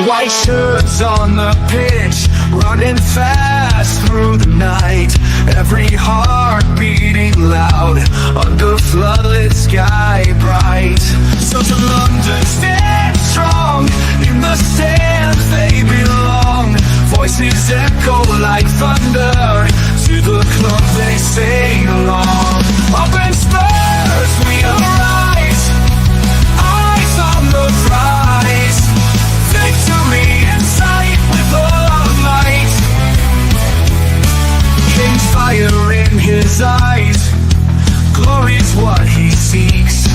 White shirts on the pitch, running fast through the night. Every heart beating loud under floodlit sky bright. So to London, stand strong, in the stands they belong. Voices echo like thunder, to the club they sing along. Up in Spurs we arise, eyes on the prize. Victory in sight with all our might. King's fire in his eyes, glory's what he seeks.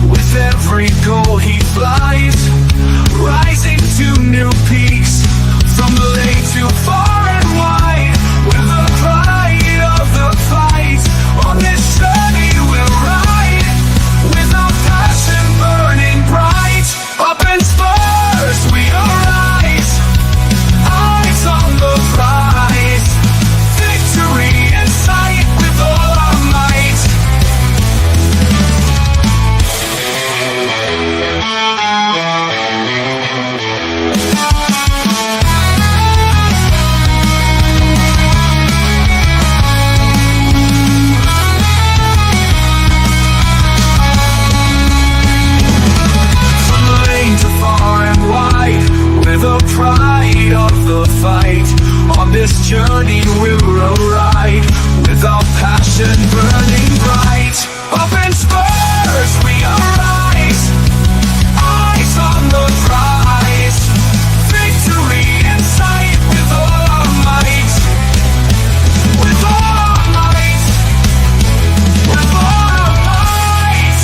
With every goal he flies, rising to new peaks. From the lake to far and wide, with the pride of the fight. On this journey we'll ride, with our passion burning bright. Up in Spurs we arise, eyes on the prize. Victory in sight with all our might. The pride of the fight. On this journey we'll ride, with our passion burning bright. Up in Spurs we arise, eyes on the prize. Victory in sight with all our might. With all our might. With all our might.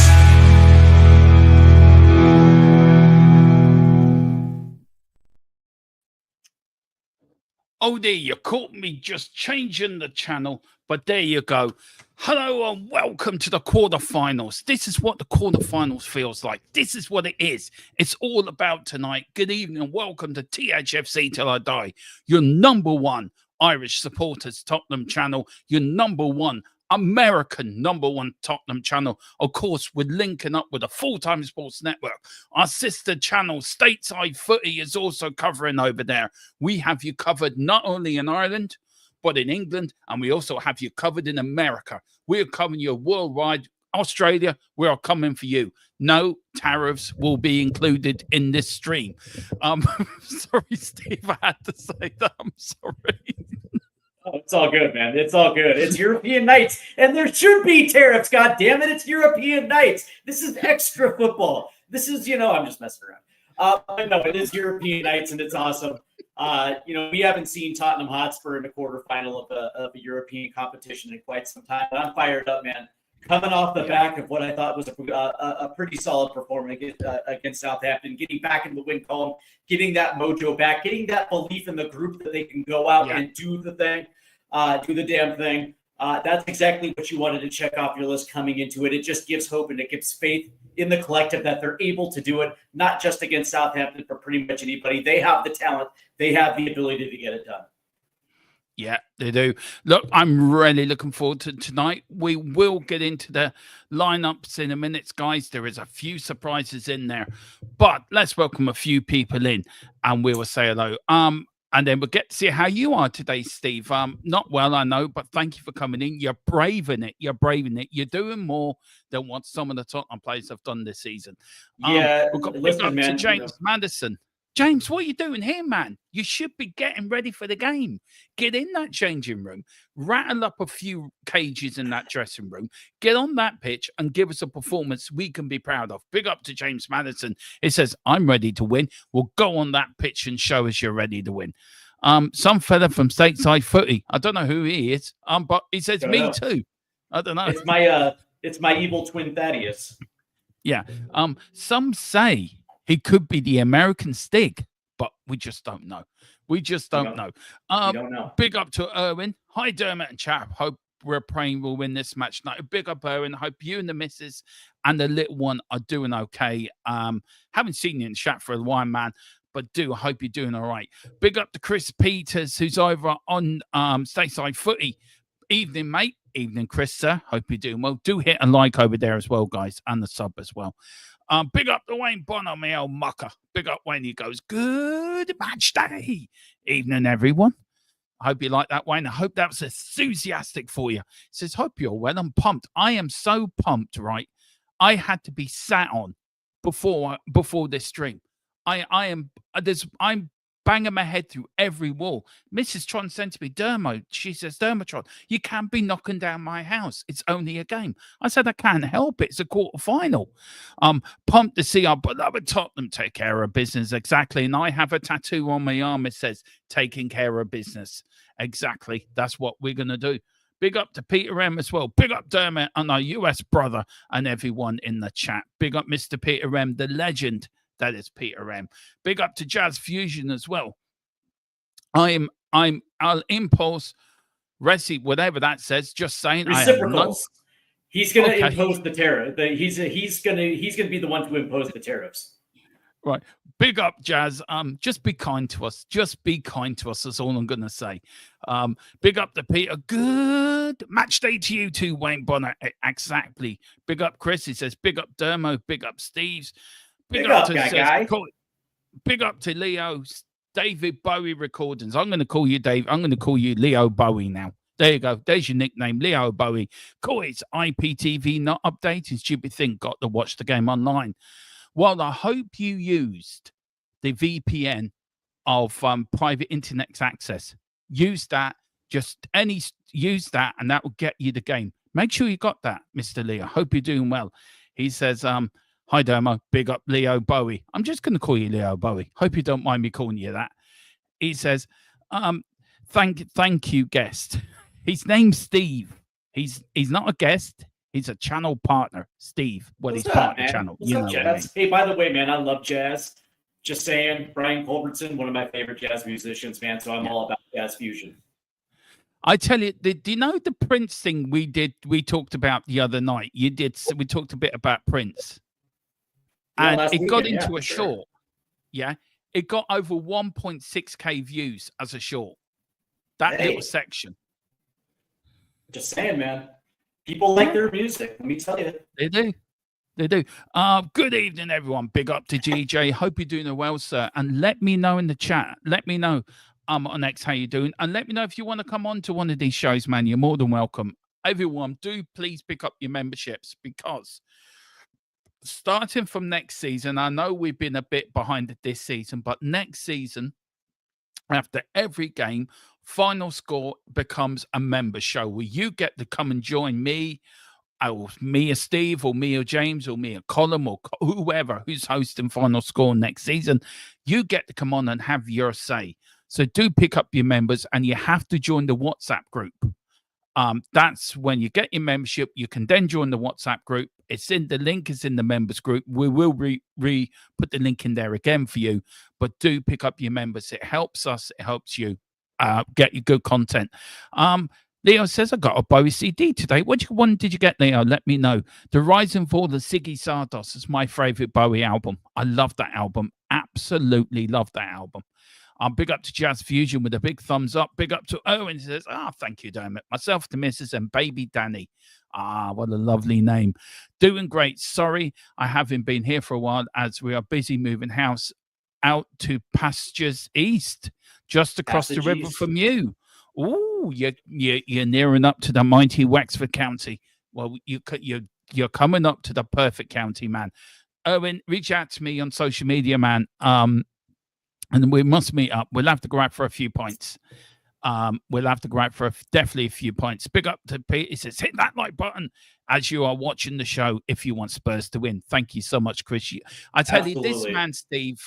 Oh dear, you caught me just changing the channel, but there you go. Hello and welcome to the quarterfinals. This is what the quarterfinals feels like. This is what it is. It's all about tonight. Good evening and welcome to THFC Till I Die, your number one Irish supporters Tottenham channel, your number one American number one Tottenham channel. Of course, we're linking up with a full-time sports network. Our sister channel, Stateside Footy, is also covering over there. We have you covered not only in Ireland, but in England, and we also have you covered in America. We're covering you worldwide. Australia, we are coming for you. No tariffs will be included in this stream. Sorry, Steve, I had to say that. I'm sorry. Oh, it's all good, man. It's all good. It's European nights, and there should be tariffs. God damn it! It's European nights. This is extra football. This is, I'm just messing around. No, it is European nights, and it's awesome. We haven't seen Tottenham Hotspur in the quarterfinal of a European competition in quite some time. But I'm fired up, man. Coming off the back of what I thought was a pretty solid performance against Southampton, getting back in the win column, getting that mojo back, getting that belief in the group that they can go out and do the thing, do the damn thing. That's exactly what you wanted to check off your list coming into it. It just gives hope and it gives faith in the collective that they're able to do it, not just against Southampton, but pretty much anybody. They have the talent. They have the ability to get it done. Yeah, they do. Look, I'm really looking forward to tonight. We will get into the lineups in a minute, guys. There is a few surprises in there, but let's welcome a few people in and we will say hello. And then we'll get to see how you are today, Steve. Not well, I know, but thank you for coming in. You're braving it. You're braving it. You're doing more than what some of the Tottenham players have done this season. Yeah, we've got to James Madison. James, what are you doing here, man? You should be getting ready for the game. Get in that changing room, rattle up a few cages in that dressing room, get on that pitch and give us a performance we can be proud of. Big up to James Madison. It says, I'm ready to win. Well, go on that pitch and show us you're ready to win. Some fella from Stateside Footy. I don't know who he is, but he says me too. I don't know. It's my evil twin Thaddeus. Yeah. Some say he could be the American Stig, but we just don't know. We just don't know. Don't know. Big up to Erwin. Hi, Dermot and Chap. Hope we're praying we'll win this match tonight. Big up, Erwin. Hope you and the missus and the little one are doing okay. Haven't seen you in chat for a while, man, but I hope you're doing all right. Big up to Chris Peters, who's over on Stateside Footy. Evening, mate. Evening, Chris, sir. Hope you're doing well. Do hit a like over there as well, guys, and the sub as well. Big up to Wayne Bonner, my old mucker. Big up Wayne. He goes, good match day. Evening, everyone. I hope you like that, Wayne. I hope that was enthusiastic for you. He says, hope you're well. I'm pumped. I am so pumped, right? I had to be sat on before this stream. I'm banging my head through every wall. Mrs. Tron sent to me, Dermo, she says, Dermatron, you can't be knocking down my house. It's only a game. I said, I can't help it. It's a quarter final. Pumped to see our beloved Tottenham take care of business. Exactly. And I have a tattoo on my arm. It says, taking care of business. Exactly. That's what we're going to do. Big up to Peter M as well. Big up Dermot and our US brother and everyone in the chat. Big up Mr. Peter M, the legend. That is Peter M. Big up to Jazz Fusion as well. I'll impulse, Resi, whatever that says. Just saying. Reciprocals. He's going to impose the tariff. He's going to be the one to impose the tariffs. Right. Big up, Jazz. Just be kind to us. Just be kind to us. That's all I'm going to say. Big up to Peter. Good match day to you too, Wayne Bonner. Exactly. Big up, Chris. He says, big up, Dermo. Big up, Steve's. Big up to guy. Big up to Leo. David Bowie Recordings. I'm going to call you Dave. I'm going to call you Leo Bowie now. There you go. There's your nickname, Leo Bowie. Cool. It's IPTV not updating. Stupid thing. Got to watch the game online. Well, I hope you used the VPN of private internet access. Use that. Use that, and that will get you the game. Make sure you got that, Mr. Leo. Hope you're doing well. He says, hi, Dermo. Big up Leo Bowie. I'm just going to call you Leo Bowie. Hope you don't mind me calling you that. He says, thank you, guest. His name's Steve. He's not a guest. He's a channel partner, Steve. He's part of the channel. What's up, Jazz? Hey, by the way, man, I love jazz. Just saying, Brian Culbertson, one of my favorite jazz musicians, man. So I'm all about jazz fusion. I tell you, do you know the Prince thing we talked about the other night? We talked a bit about Prince. And it got into a short. Yeah. It got over 1.6K views as a short. That little section. Just saying, man. People like their music. Let me tell you. They do. They do. Good evening, everyone. Big up to GJ. Hope you're doing well, sir. And let me know in the chat. Let me know on X how you're doing. And let me know if you want to come on to one of these shows, man. You're more than welcome. Everyone, do please pick up your memberships, because starting from next season, I know we've been a bit behind this season, but next season, after every game, Final Score becomes a member show where you get to come and join me, or me or Steve, or me or James, or me or Colin, or whoever who's hosting Final Score next season. You get to come on and have your say. So do pick up your members, and you have to join the WhatsApp group. That's when you get your membership. You can then join the WhatsApp group. The link is in the members group. We will put the link in there again for you, but do pick up your members. It helps us. It helps you get you good content. Leo says, I got a Bowie CD today. Which one did you get, Leo? Let me know. The Rise and Fall of Ziggy Stardust is my favorite Bowie album. I love that album. Absolutely love that album. Big up to Jazz Fusion with a big thumbs up. Big up to Owen. He says, thank you, damn it. Myself, the missus, and baby Danny. What a lovely name. Doing great. Sorry, I haven't been here for a while as we are busy moving house out to Pastures East, just across the river from you. Ooh, you're nearing up to the mighty Wexford County. Well, you're coming up to the perfect county, man. Owen, reach out to me on social media, man. And we must meet up. We'll have to go out for a few points. We'll have to go out for definitely a few points. Big up to Pete. He says, hit that like button as you are watching the show if you want Spurs to win. Thank you so much, Chris. I tell you, this man, Steve,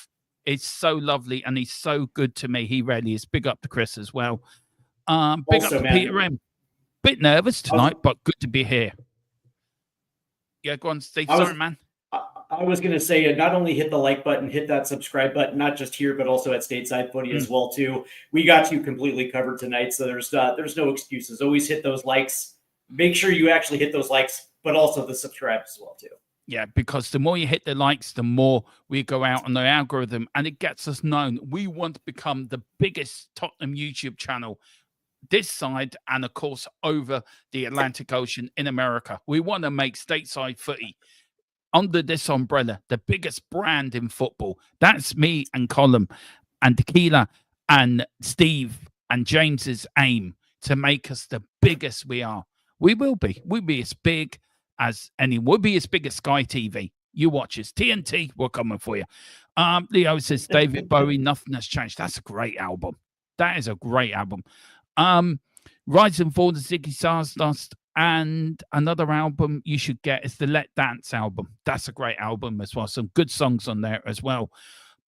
is so lovely, and he's so good to me. He really is. Big up to Chris as well. Big up to Peter M. Bit nervous tonight, but good to be here. Yeah, go on, Steve. Sorry, man. I was going to say, not only hit the like button, hit that subscribe button, not just here, but also at Stateside Footy as well, too. We got you completely covered tonight, so there's no excuses. Always hit those likes. Make sure you actually hit those likes, but also the subscribe as well, too. Yeah, because the more you hit the likes, the more we go out on the algorithm, and it gets us known. We want to become the biggest Tottenham YouTube channel this side and, of course, over the Atlantic Ocean in America. We want to make Stateside Footy under this umbrella the biggest brand in football. That's me and Colin and Tequila and Steve and James's aim, to make us the biggest we are. We will be. We'll be as big as any. We'll be as big as Sky TV. You watch us. TNT, we're coming for you. Leo says, David Bowie, Nothing Has Changed. That's a great album. That is a great album. Rise and Fall, the Ziggy Stardust, and another album you should get is the Let Dance album. That's a great album as well. Some good songs on there as well.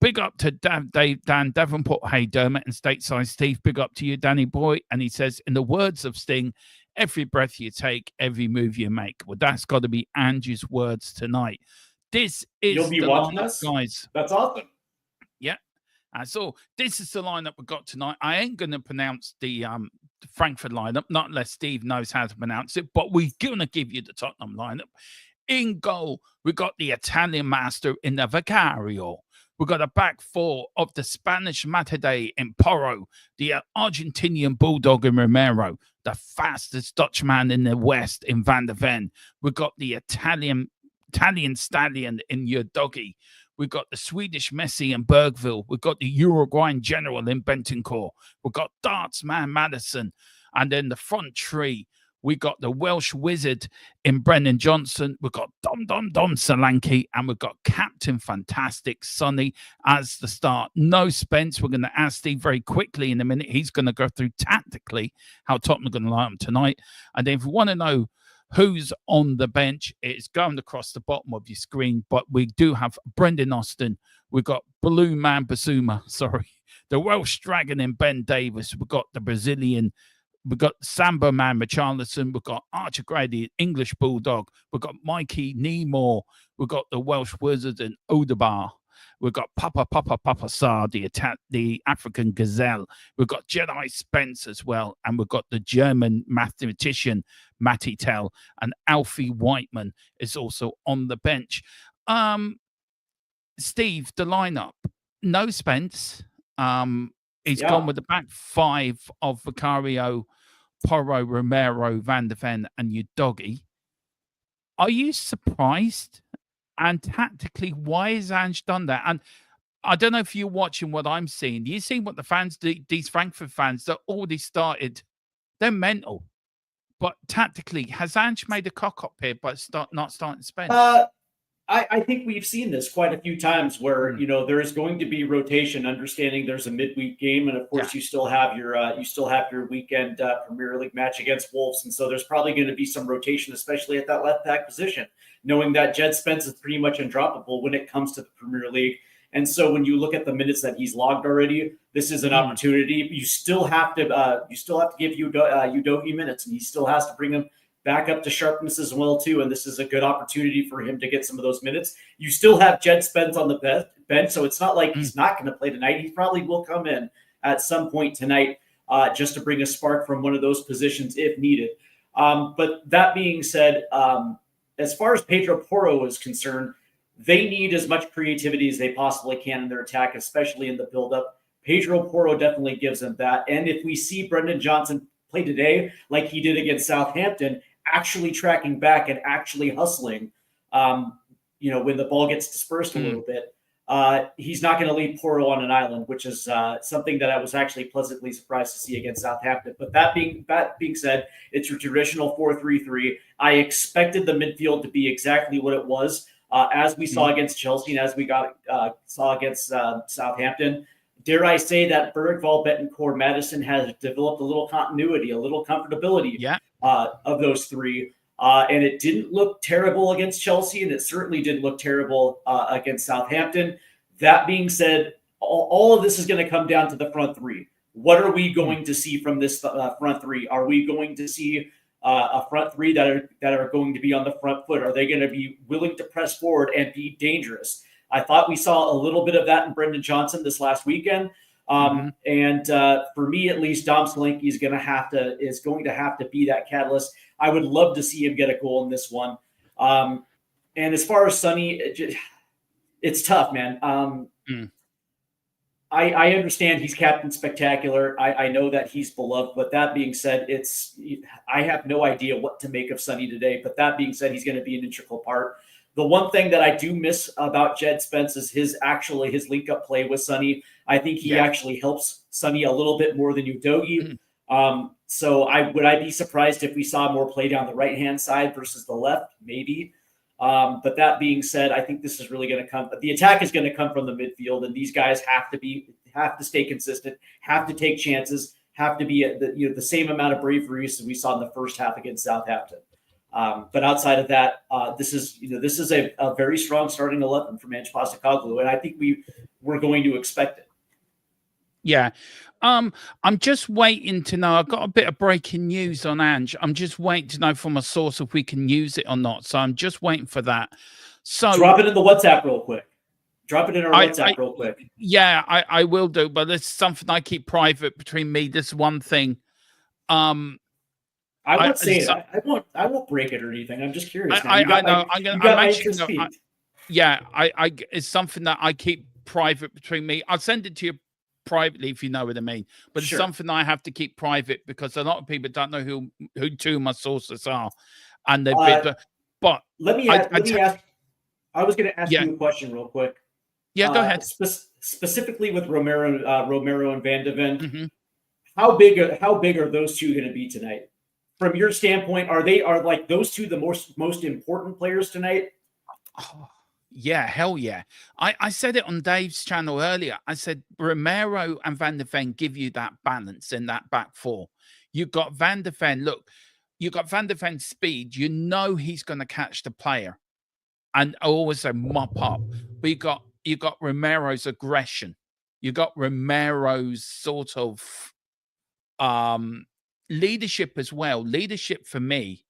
Big up to Dan Davenport. Hey, Dermot and Stateside Steve. Big up to you, Danny Boy. And he says, in the words of Sting, every breath you take, every move you make. Well, that's got to be Andrew's words tonight. This is You'll be the watching lineup, us, guys. That's awesome. Yeah. So this is the lineup we got tonight. I ain't going to pronounce the Frankfurt lineup, not unless Steve knows how to pronounce it, but we're going to give you the Tottenham lineup. In goal, we got the Italian master in the Vicario. We've got a back four of the Spanish Matade in Porro, the Argentinian Bulldog in Romero, the fastest Dutchman in the West in Van der Ven. We've got the Italian Stallion in Udogi. We've got the Swedish Messi in Bergville. We've got the Uruguayan General in Bentoncourt. We've got Darts Man Madison. And then the front three, we got the Welsh Wizard in Brendan Johnson. We've got Dom Solanke. And we've got Captain Fantastic Sonny as the start. No Spence. We're going to ask Steve very quickly in a minute. He's going to go through tactically how Tottenham are going to line up tonight. And then if you want to know who's on the bench, it's going across the bottom of your screen. But we do have Brendan Austin. We've got Blue Man Basuma. The Welsh Dragon in Ben Davis. We've got the Brazilian. We've got Samba Man Richarlison. We've got Archer Grady, English Bulldog. We've got Mikey Nemore. We've got the Welsh Wizard and Odebar. We've got Papa Sar, the African Gazelle. We've got Jedi Spence as well. And we've got the German mathematician, Matty Tell. And Alfie Whiteman is also on the bench. Steve, the lineup. No Spence. He's gone with the back five of Vicario, Porro, Romero, Van der Ven, and Udogi. Are you surprised? And tactically, why has Ange done that? And I don't know if you're watching what I'm seeing. You see what the fans do, these Frankfurt fans that already started, they're mental. But tactically, has Ange made a cock up here by not starting Spence? I think we've seen this quite a few times where, you know, there is going to be rotation, understanding there's a midweek game. And of course, you still have your weekend Premier League match against Wolves. And so there's probably going to be some rotation, especially at that left back position, knowing that Jed Spence is pretty much undroppable when it comes to the Premier League. And so when you look at the minutes that he's logged already, this is an opportunity. You still have to give Udogi minutes, and he still has to bring him back up to sharpness as well, too. And this is a good opportunity for him to get some of those minutes. You still have Jed Spence on the bench, so it's not like he's not going to play tonight. He probably will come in at some point tonight just to bring a spark from one of those positions if needed. But that being said, as far as Pedro Porro is concerned, they need as much creativity as they possibly can in their attack, especially in the build-up. Pedro Porro definitely gives them that. And if we see Brendan Johnson play today like he did against Southampton, actually tracking back and actually hustling, when the ball gets dispersed a little bit, he's not going to leave Porro on an island, which is something that I was actually pleasantly surprised to see against Southampton. But that being said, it's your traditional 4-3-3. I expected the midfield to be exactly what it was, as we saw against Chelsea and as we saw against Southampton. Dare I say that Bergvall, Betancourt, Madison has developed a little continuity, a little comfortability of those three. And it didn't look terrible against Chelsea, and it certainly didn't look terrible against Southampton. That being said, all of this is going to come down to the front three. What are we going to see from this front three? Are we going to see a front three that are going to be on the front foot? Are they going to be willing to press forward and be dangerous? I thought we saw a little bit of that in Brendan Johnson this last weekend. And for me, at least, Dom Solanke is going to have to be that catalyst. I would love to see him get a goal in this one. And as far as Sonny, it's tough, man. I understand he's Captain Spectacular. I know that he's beloved, but that being said, I have no idea what to make of Sonny today. But that being said, he's going to be an integral part. The one thing that I do miss about Jed Spence is his link up play with Sonny. I think he actually helps Sonny a little bit more than Udogie. So would I be surprised if we saw more play down the right hand side versus the left? Maybe. But that being said, I think this is really going to come. The attack is going to come from the midfield, and these guys have to stay consistent, have to take chances, have to be at the same amount of bravery as we saw in the first half against Southampton. But outside of that, this is a very strong starting 11 from Ange Postecoglou, and I think we're going to expect it. Yeah. I'm just waiting to know. I've got a bit of breaking news on Ange. I'm just waiting to know from a source if we can use it or not. So I'm just waiting for that. So drop it in the WhatsApp real quick. Drop it in our WhatsApp real quick. Yeah, I will do, but it's something I keep private between me. This one thing. I won't say it. I won't break it or anything. I'm just curious. I know. It's something that I keep private between me. I'll send it to you privately, if you know what I mean, but it's something I have to keep private because a lot of people don't know who two of my sources are, and they've been. But let me ask. I was going to ask you a question real quick. Yeah, go ahead. Specifically with Romero and Van de Ven, how big are those two going to be tonight? From your standpoint, are like those two the most important players tonight? Oh. Yeah, hell yeah. I said it on Dave's channel earlier. I said Romero and Van de Ven give you that balance in that back four. You've got Van de Ven. Look, you've got Van de Ven's speed. You know he's going to catch the player and always say mop up. But you got Romero's aggression. You got Romero's sort of leadership as well. Leadership for me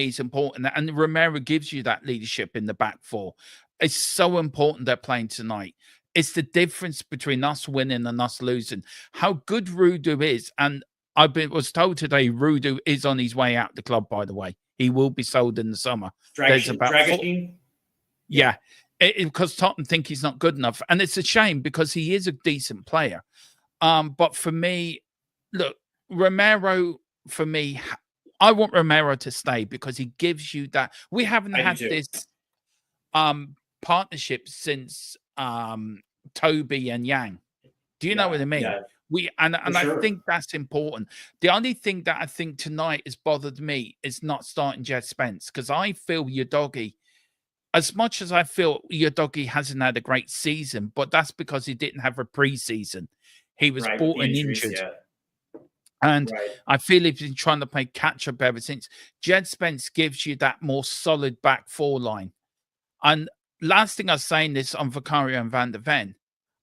is important, and Romero gives you that leadership in the back four. It's so important they're playing tonight. It's the difference between us winning and us losing. How good Rudu is, and was told today Rudu is on his way out the club. By the way, he will be sold in the summer. Yeah, because Tottenham think he's not good enough, and it's a shame because he is a decent player. But for me, look, Romero for me. I want Romero to stay because he gives you that. We haven't had this partnership since Toby and Yang. Do you know what I mean? Yeah. I think that's important. The only thing that I think tonight has bothered me is not starting Jed Spence because I feel Udogie, as much as I feel Udogie hasn't had a great season, but that's because he didn't have a preseason. He was bought and injured. Yeah. And I feel he's been trying to play catch up ever since. Jed Spence gives you that more solid back four line. And last thing I was saying this on Vicario and Van de Ven,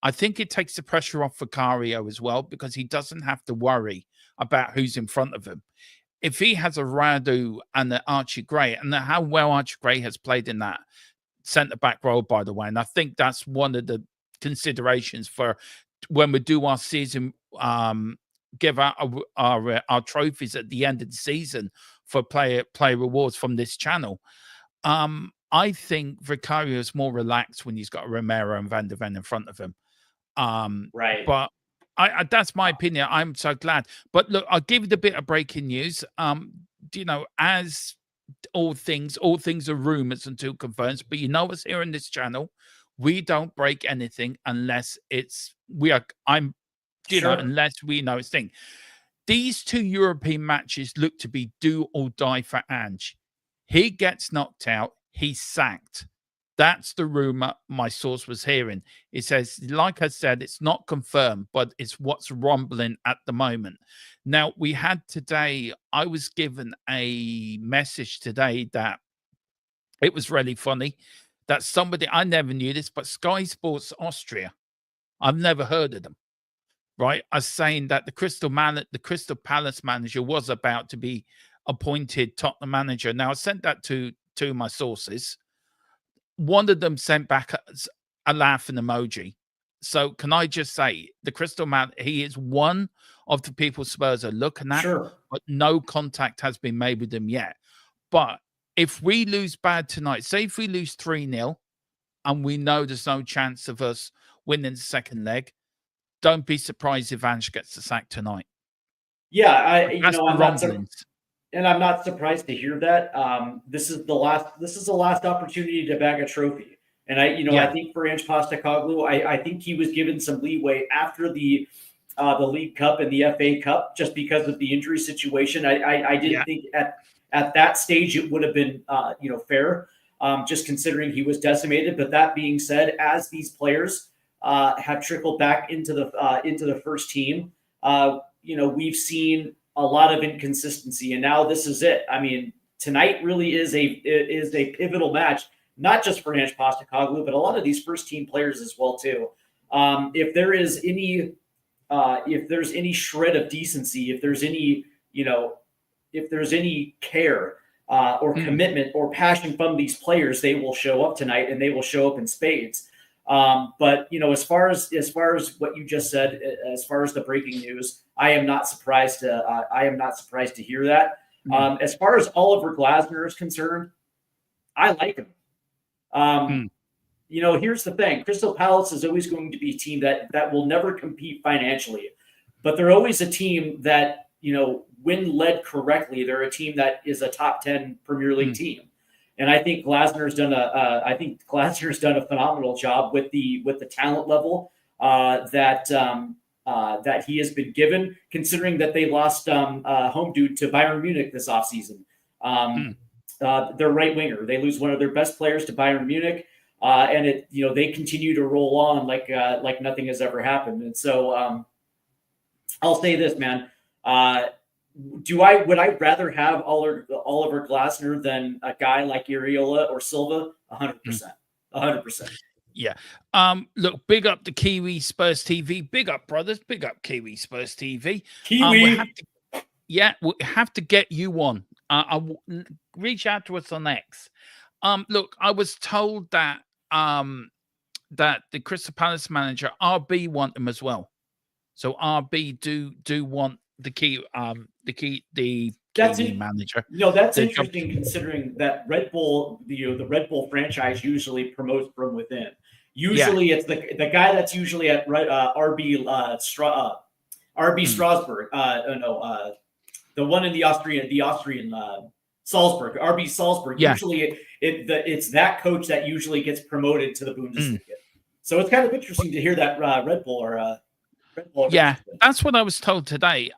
I think it takes the pressure off Vicario as well because he doesn't have to worry about who's in front of him. If he has a Radu and an Archie Gray, and how well Archie Gray has played in that centre back role, by the way, and I think that's one of the considerations for when we do our season. Give out our trophies at the end of the season for player rewards from this channel. I think Vicario is more relaxed when he's got Romero and Van de Ven in front of him. But that's my opinion. I'm so glad. But look, I'll give you the bit of breaking news. As all things are rumors until confirmed. But you know us here on this channel, we don't break anything unless unless we know it's thing. These two European matches look to be do or die for Ange. He gets knocked out, he's sacked. That's the rumor my source was hearing. It says, like I said, it's not confirmed, but it's what's rumbling at the moment. Now, we had today, I was given a message today that it was really funny that somebody, I never knew this, but Sky Sports Austria, I've never heard of them. Right, I was saying that the Crystal Palace manager was about to be appointed Tottenham manager. Now I sent that to my sources. One of them sent back a laughing emoji. So can I just say the Crystal Man? He is one of the people Spurs are looking at, but no contact has been made with them yet. But if we lose bad tonight, say if we lose 3-0, and we know there's no chance of us winning the second leg, don't be surprised if Ange gets the sack tonight. Yeah, That's the rumblings. And I'm not surprised to hear that. This is the last opportunity to bag a trophy. And I think for Ange Postecoglou, I think he was given some leeway after the League Cup and the FA Cup just because of the injury situation. I didn't think at that stage it would have been fair, just considering he was decimated. But that being said, as these players have trickled back into the first team, we've seen a lot of inconsistency, and now this is it. I mean, tonight really is a pivotal match, not just for Ange Postecoglou, but a lot of these first team players as well too. If there's any shred of decency, if there's any care or commitment or passion from these players, they will show up tonight, and they will show up in spades. But as far as what you just said, as far as the breaking news, I am not surprised to hear that. As far as Oliver Glasner is concerned, I like him. Here's the thing: Crystal Palace is always going to be a team that will never compete financially, but they're always a team that when led correctly, they're a team that is a top 10 Premier League team. And I think Glasner's done a phenomenal job with the talent level that he has been given, considering that they lost home dude to Bayern Munich this offseason. Their right winger, they lose one of their best players to Bayern Munich, and they continue to roll on like nothing has ever happened. And so I'll say this, man. Would I rather have Oliver Glasner than a guy like Iriola or Silva? 100%. 100%. Yeah. Look, big up the Kiwi Spurs TV. Big up, brothers. Big up Kiwi Spurs TV. Kiwi. We have to get you on. Reach out to us on X. Look, I was told that that the Crystal Palace manager RB want him as well. So RB do want the Kiwi manager. That's interesting considering that Red Bull, the Red Bull franchise usually promotes from within. Usually it's the guy that's usually at RB Strasbourg. The one in the Austrian Salzburg, RB Salzburg. Yeah. Usually it's that coach that usually gets promoted to the Bundesliga. So it's kind of interesting to hear that Red Bull or yeah, that's what I was told today.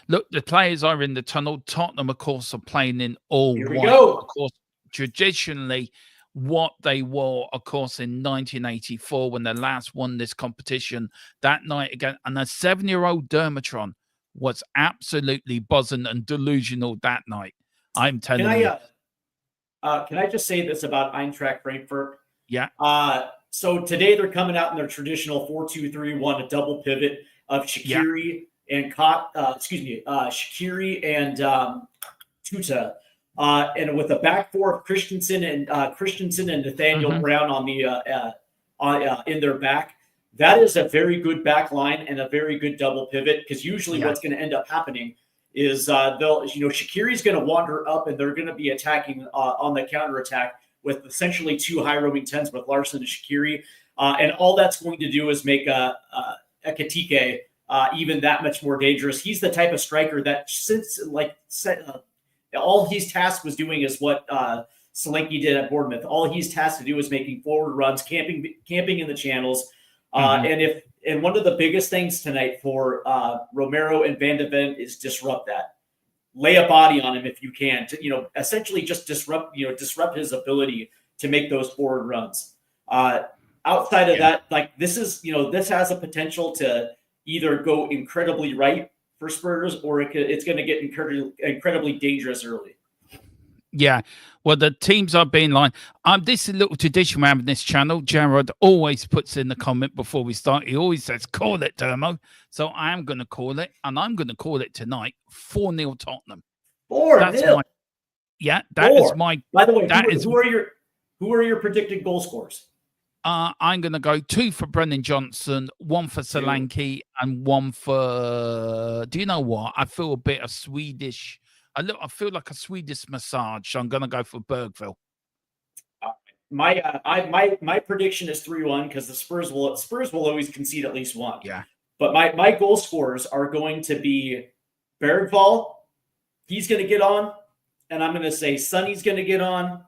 Look, the players are in the tunnel. Tottenham, of course, are playing in all white. Of course, traditionally, what they wore, of course, in 1984 when they last won this competition that night again. And a 7-year-old Dermatron was absolutely buzzing and delusional that night. I'm telling you. Can I just say this about Eintracht Frankfurt? Yeah. So today they're coming out in their traditional 4-2-3-1, a double pivot of Shaqiri and Shaqiri and Tuta, and with a back four of Christensen and Nathaniel Brown on the in their back. That is a very good back line and a very good double pivot, because usually what's going to end up happening is Shaqiri's going to wander up and they're going to be attacking on the counterattack with essentially two high roaming 10s with Larson and Shaqiri. And all that's going to do is make Ekitike even that much more dangerous. He's the type of striker that all he's tasked was doing is what Solanke did at Bournemouth. All he's tasked to do is making forward runs, camping in the channels. And one of the biggest things tonight for Romero and Van de Ven is disrupt that. Lay a body on him if you can, to essentially just disrupt his ability to make those forward runs. Outside of that, this has a potential to either go incredibly right for Spurs, or it's going to get incredibly dangerous early. Yeah, well, the teams are being lined. This is a little tradition we have in this channel. Jared always puts in the comment before we start. He always says, "Call it, Dermo." So I am going to call it, and I'm going to call it tonight. 4-0 Tottenham. 4-0. That is my. By the way, who are your predicted goal scorers? I'm going to go 2 for Brennan Johnson, 1 for Solanke, and 1 for. Do you know what? I feel a bit of Swedish. I feel like a Swedish massage, so I'm going to go for Bergville. my prediction is 3-1 because the Spurs will always concede at least one. Yeah. But my goal scorers are going to be Bergvall. He's going to get on, and I'm going to say Sonny's going to get on,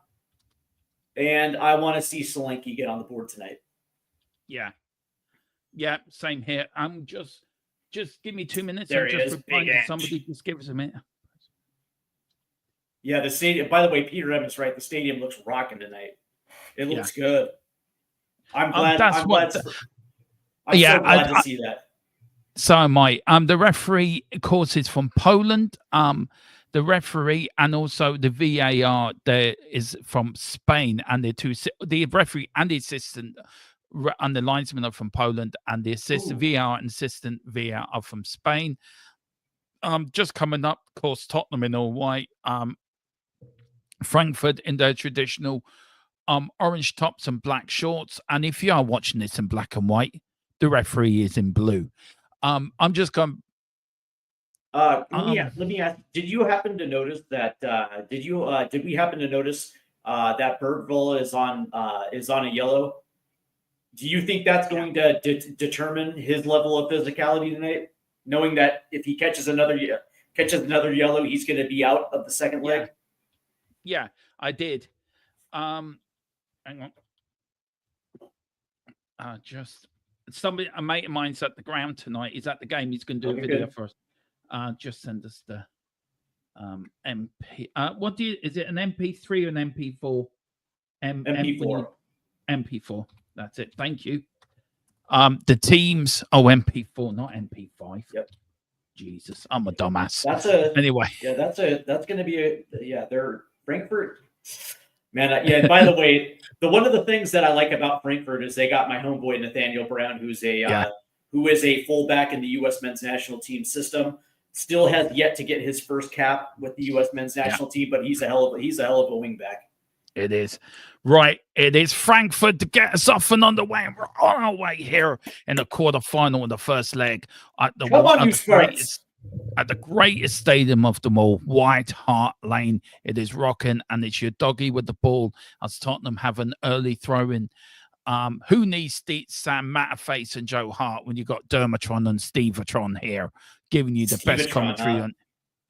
and I want to see Solanke get on the board tonight. Yeah. Yeah, same here. I'm just give me 2 minutes. There I'm he just is, replying Big to Ange. somebody. Just give us a minute. Yeah, the stadium. By the way, Peter Evans, right? The stadium looks rocking tonight. It looks good. I'm glad. I'm glad. So glad to see that. So am I. The referee, of course, is from Poland. The referee and also the VAR there is from Spain, and the referee and the assistant and the linesman are from Poland, and the assistant VAR and assistant VAR are from Spain. Just coming up, of course, Tottenham in all white. Frankfurt in their traditional orange tops and black shorts. And if you are watching this in black and white, the referee is in blue. I'm just going. Let me ask. Did you happen to notice that? Did we happen to notice that Bergvall is on a yellow? Do you think that's going to determine his level of physicality tonight? Knowing that if he catches another yellow, he's going to be out of the second leg. Yeah, I did. Hang on. Just a mate of mine's at the ground tonight. He's at the game. He's going to do a video for us. Just send us the MP. Is it an MP3 or an MP4? MP4. MP4. That's it. Thank you. The teams. MP4, not MP5. Yep. Jesus, I'm a dumbass. Anyway. Yeah, that's going to be they're Frankfurt. Man, and by the way, one of the things that I like about Frankfurt is they got my homeboy Nathaniel Brown, who is a fullback in the U.S. men's national team system. Still has yet to get his first cap with the U.S. men's national team, but he's a hell of a wingback. It is. Right. It is Frankfurt to get us off and on the way. We're on our way here in the quarterfinal of the first leg at the greatest stadium of them all, White Hart Lane. It is rocking, and it's your doggy with the ball as Tottenham have an early throw in. Who needs Sam Matterface and Joe Hart when you got Dermatron and Stevatron here giving you the best commentary on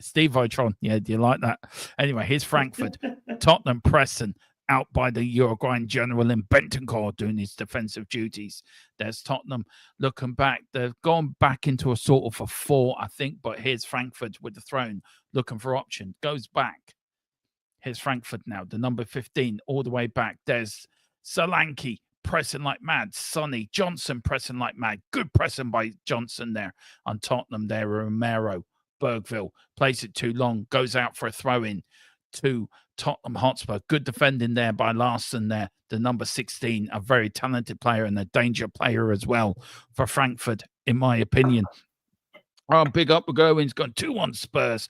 Stevatron? Yeah, do you like that? Anyway, here's Frankfurt. Tottenham pressing out by the Uruguayan general in Bentancur doing his defensive duties. There's Tottenham looking back. They've gone back into a sort of a 4, I think, but here's Frankfurt with the throne looking for option. Goes back. Here's Frankfurt now, the number 15, all the way back. There's Solanke pressing like mad. Sonny Johnson pressing like mad. Good pressing by Johnson there on Tottenham there. Romero, Bergville plays it too long, goes out for a throw-in to Tottenham Hotspur. Good defending there by Larson there, the number 16, a very talented player and a danger player as well for Frankfurt, in my opinion. Big up Goins, got 2-1 Spurs.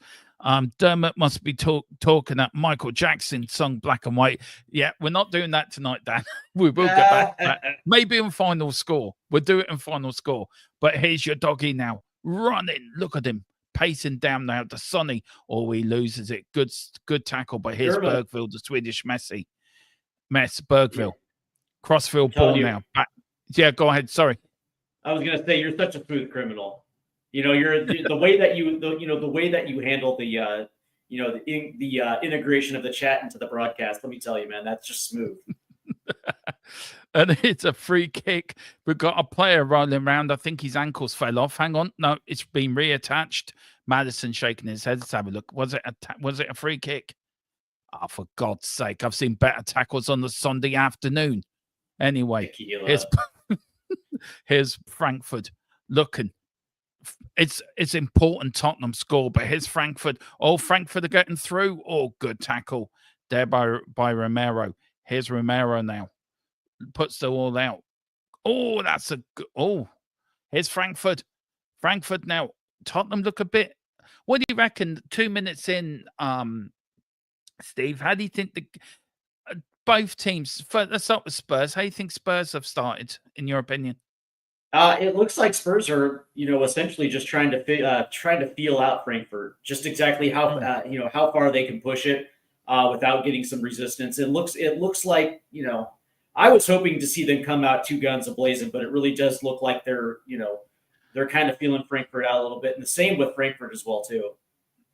Dermot must be talking at Michael Jackson song Black and White. Yeah, we're not doing that tonight, Dan. We will get back to that. Maybe in final score. We'll do it in final score. But here's your doggy now. Running. Look at him. Pacing down now to Sonny. Or he loses it. Good tackle. But here's Bergville, the Swedish Messi. Bergville. Crossfield ball now. Back. Yeah, go ahead. Sorry. I was going to say, you're such a smooth criminal. You know, the way that you handle the integration of the chat into the broadcast. Let me tell you, man, that's just smooth. And it's a free kick. We've got a player rolling around. I think his ankles fell off. Hang on, no, it's been reattached. Madison shaking his head. Let's have a look. Was it a free kick? Oh, for God's sake! I've seen better tackles on the Sunday afternoon. Anyway, here's Frankfurt looking. It's important Tottenham score, but here's Frankfurt. Oh, Frankfurt are getting through. Oh, good tackle there by Romero. Here's Romero now. Puts the all out. Oh, that's a good. Oh, here's Frankfurt. Frankfurt now. Tottenham look a bit. What do you reckon? 2 minutes in, Steve, how do you think both teams, let's start with Spurs. How do you think Spurs have started, in your opinion? It looks like Spurs are, essentially just trying to feel out Frankfurt, just exactly how far they can push it without getting some resistance. It looks like, I was hoping to see them come out two guns a-blazing, but it really does look like they're kind of feeling Frankfurt out a little bit, and the same with Frankfurt as well too.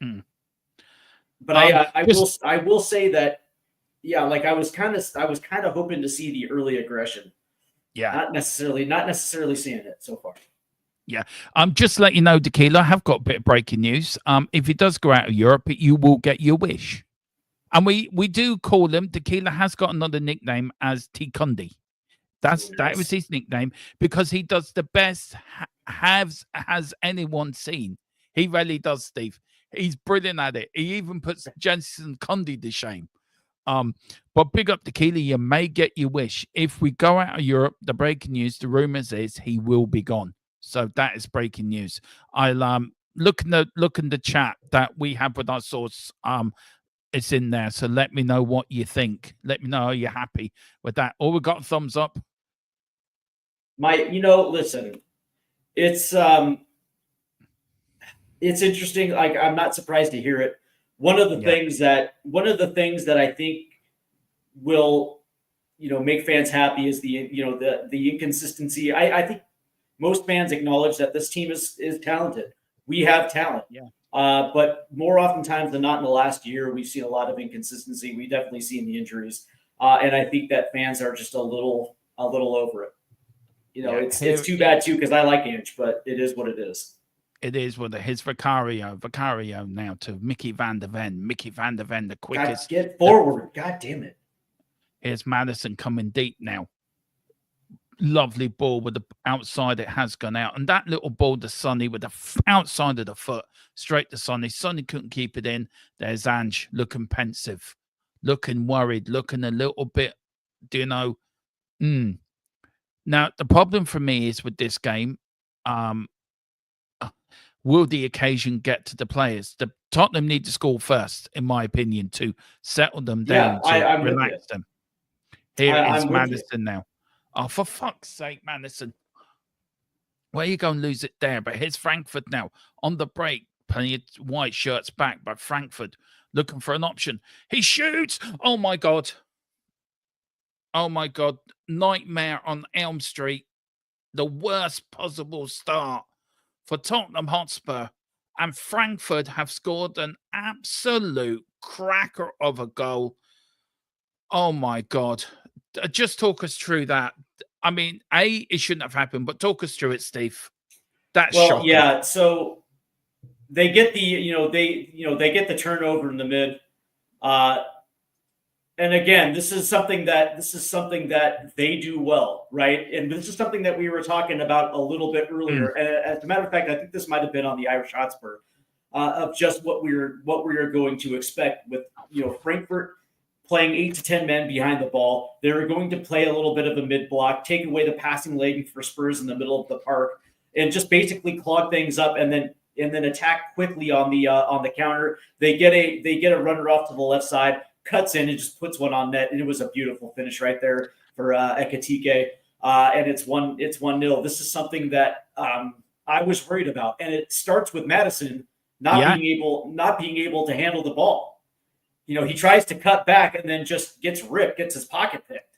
Mm. But I will say that, yeah, like I was kind of hoping to see the early aggression. Yeah, not necessarily seeing it so far. Yeah. Just to let you know, Tequila, I have got a bit of breaking news. If it does go out of Europe, you will get your wish. And we do call him, Tequila has got another nickname as T-Kundi. That was his nickname because he does the best has anyone seen. He really does, Steve. He's brilliant at it. He even puts Jensen Kundi to shame. But big up Tequila, you may get your wish. If we go out of Europe, the breaking news, the rumors is he will be gone. So that is breaking news. I'll look in the chat that we have with our source. It's in there. So let me know what you think. Let me know are you happy with that. Or we got a thumbs up. Listen, it's interesting. Like, I'm not surprised to hear it. One of the things that I think will, make fans happy is the inconsistency. I think most fans acknowledge that this team is talented. We have talent. Yeah. But more oftentimes than not in the last year, we've seen a lot of inconsistency. We definitely seen the injuries. And I think that fans are just a little over it. It's too bad too, because I like Ange, but it is what it is. It is what it is. Vicario now to Mickey van der Ven. Mickey van der Ven, the quickest. God, get forward. God damn it. Here's Madison coming deep now. Lovely ball with the outside. It has gone out. And that little ball to Sonny with the outside of the foot straight to Sonny. Sonny couldn't keep it in. There's Ange looking pensive, looking worried, looking a little bit, Now, the problem for me is with this game, will the occasion get to the players? The Tottenham need to score first, in my opinion, to settle them down, to relax them. Here is Madison now. Oh, for fuck's sake, Madison. Well, you go and lose it there. But here's Frankfurt now on the break. Plenty of white shirts back, but Frankfurt looking for an option. He shoots. Oh, my God. Oh, my God. Nightmare on Elm Street. The worst possible start for Tottenham Hotspur. And Frankfurt have scored an absolute cracker of a goal. Oh, my God. Just talk us through that. I mean, it shouldn't have happened, but talk us through it, Steve. That's shocking. Yeah. So they get they get the turnover in the mid, and again, this is something that they do well, right? And this is something that we were talking about a little bit earlier. And as a matter of fact, I think this might have been on the Irish Hotspur of just what we are going to expect with Frankfurt playing 8 to 10 men behind the ball. They're going to play a little bit of a mid block, take away the passing lane for Spurs in the middle of the park, and just basically clog things up, and then attack quickly on the counter. They get a runner off to the left side, cuts in and just puts one on net, and it was a beautiful finish right there for Ekitike. And it's 1-0. This is something that I was worried about, and it starts with Madison not being able to handle the ball. He tries to cut back and then just gets his pocket picked.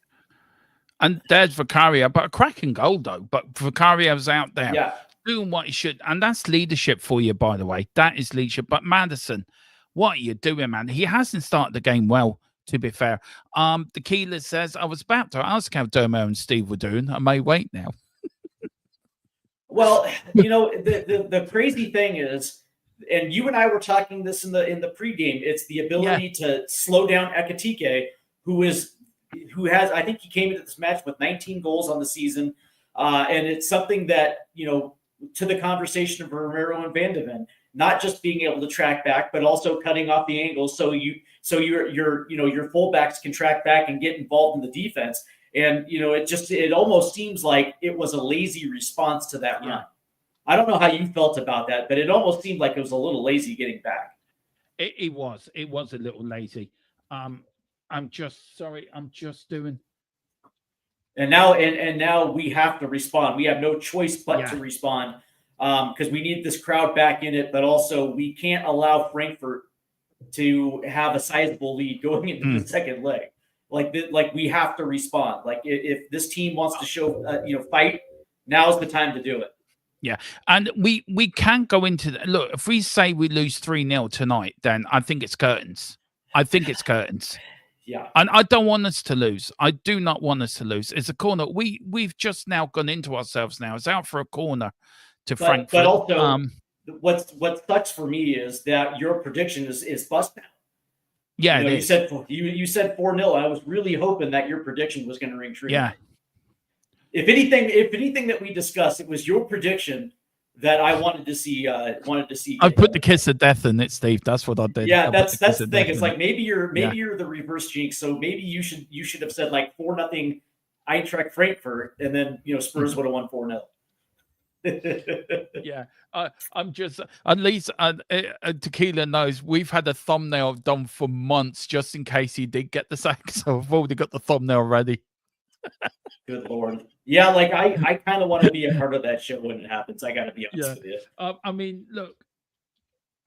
And there's Vicario, but a cracking goal, though. But Vicario's out there doing what he should. And that's leadership for you, by the way. That is leadership. But Madison, what are you doing, man? He hasn't started the game well, to be fair. The Keeler says, I was about to ask how Dermo and Steve were doing. I may wait now. Well, the crazy thing is, and you and I were talking this in the pregame, it's the ability to slow down Ekitike, who has, I think he came into this match with 19 goals on the season. And it's something that, to the conversation of Romero and Van de Ven, not just being able to track back, but also cutting off the angles so your fullbacks can track back and get involved in the defense. And, it almost seems like it was a lazy response to that run. I don't know how you felt about that, but it almost seemed like it was a little lazy getting back. It was a little lazy. I'm just doing. And now we have to respond. We have no choice but to respond because we need this crowd back in it, but also we can't allow Frankfurt to have a sizable lead going into the second leg. like we have to respond. Like if this team wants to show, fight, now's the time to do it. Yeah, and we can go into look. If we say we lose 3-0 tonight, then I think it's curtains. I think it's curtains. Yeah, and I don't want us to lose. I do not want us to lose. It's a corner. We've just now gone into ourselves. Now it's out for a corner to Frankfurt. But also, what sucks for me is that your prediction is bust now. Yeah, you said 4-0. I was really hoping that your prediction was going to ring true. Yeah. If anything that we discussed, it was your prediction that I wanted to see. I put the kiss of death in it, Steve. That's what I did. Yeah, that's the thing. It's like maybe you're the reverse jinx. So maybe you should have said like 4-0 Eintracht Frankfurt, and then Spurs would have won 4-0. Yeah, I'm just at least Tequila knows we've had a thumbnail done for months just in case he did get the sack. So I've already got the thumbnail ready. Good Lord. Yeah, like I kind of want to be a part of that show when it happens. I got to be honest with you. I mean, look,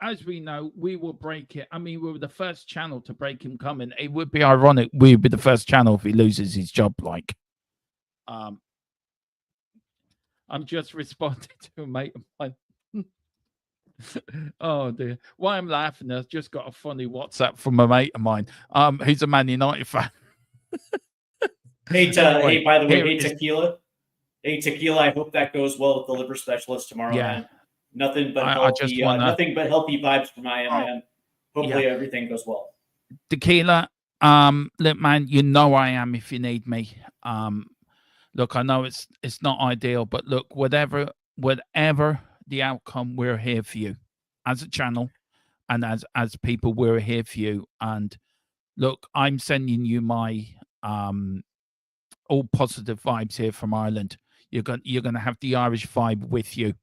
as we know, we will break it. I mean, we were the first channel to break him coming. It would be ironic we'd be the first channel if he loses his job. Like, I'm just responding to a mate of mine. Oh dear. Why I'm laughing, I've just got a funny WhatsApp from a mate of mine who's a Man United fan. Hey, by the way, Tequila. Hey, Tequila, I hope that goes well with the liver specialist tomorrow, man. Nothing but nothing but healthy vibes from my end, man. Hopefully everything goes well. Tequila, look, man, I am if you need me. Look, I know it's not ideal, but look, whatever the outcome, we're here for you as a channel and as people. We're here for you. And look, I'm sending you my all positive vibes here from Ireland. You're gonna have the Irish vibe with you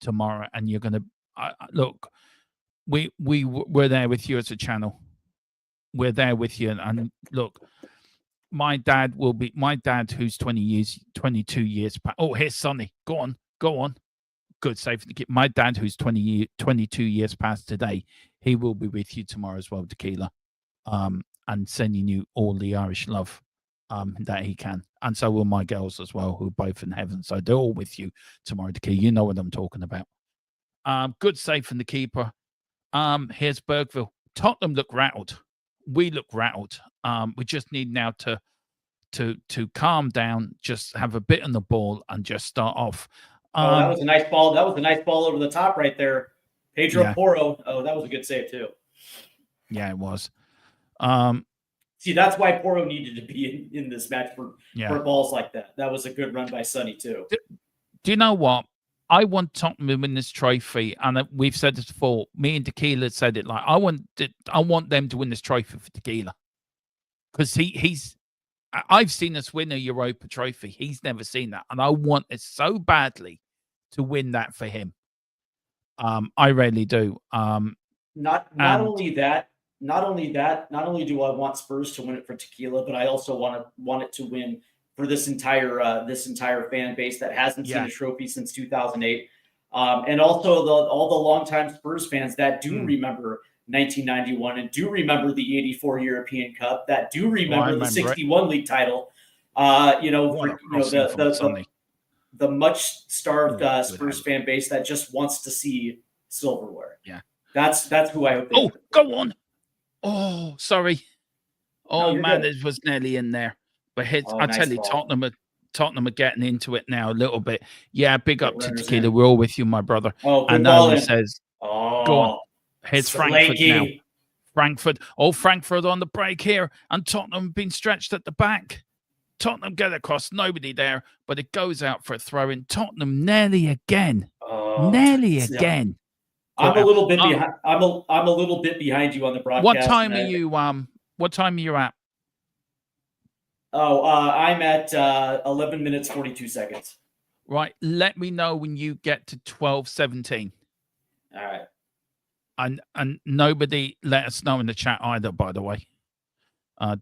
tomorrow, and you're gonna look. We're there with you as a channel. We're there with you, and look. My dad who's 22 years past. Oh, here's Sonny. Go on. Good save for the kid. My dad who's 22 years past today, he will be with you tomorrow as well, Tequila. And sending you all the Irish love that he can. And so will my girls as well, who are both in heaven. So they're all with you tomorrow, Tequila. You know what I'm talking about. Good save from the keeper. Here's Bergville. Tottenham look rattled. We look rattled. We just need now to calm down, just have a bit on the ball and just start off. That was a nice ball. That was a nice ball over the top right there. Pedro Porro. Oh, that was a good save too. Yeah, it was. See, that's why Porro needed to be in this match for balls like that. That was a good run by Sonny too. Do you know what? I want Tottenham to win this trophy, and we've said this before. Me and Tequila said it. Like I want them to win this trophy for Tequila, because I've seen us win a Europa trophy. He's never seen that, and I want it so badly to win that for him. I really do. Not only do I want Spurs to win it for Tequila, but I also want it to win for this entire fan base that hasn't seen a trophy since 2008, and also all the longtime Spurs fans that do remember 1991 and do remember the 84 European Cup, that do remember the 61 league title. The much starved Spurs fan base that just wants to see silverware. Yeah, that's who I hope. Go on. Oh, sorry. Oh No, man, good. it was nearly in there. But I nice tell you, ball. Tottenham are getting into it now a little bit. Yeah, big up to runners Tequila. in. We're all with you, my brother. Oh, good And ball Owen in. says, Oh, go on. Here's Frankfurt now. Slanky. Frankfurt on the break here. And Tottenham been stretched at the back. Tottenham get across, nobody there, but it goes out for a throw in. Tottenham nearly again. Again. I'm a little bit behind. I'm a little bit behind you on the broadcast. What time are you? What time are you at? Oh, I'm at 11 minutes 42 seconds. Right. Let me know when you get to 12:17. All right. And nobody let us know in the chat either, by the way.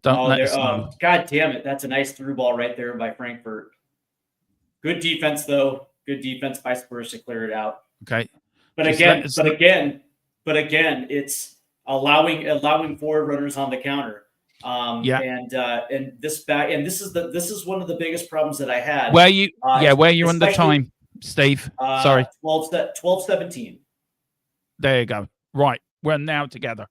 Don't let us know. God damn it. That's a nice through ball right there by Frankfurt. Good defense, though. Good defense by Spurs to clear it out. Okay. But again, it's allowing forward runners on the counter. Yeah. And this this is one of the biggest problems that I had. Where you on the time, Steve? Sorry. 12-17. There you go. Right. We're now together.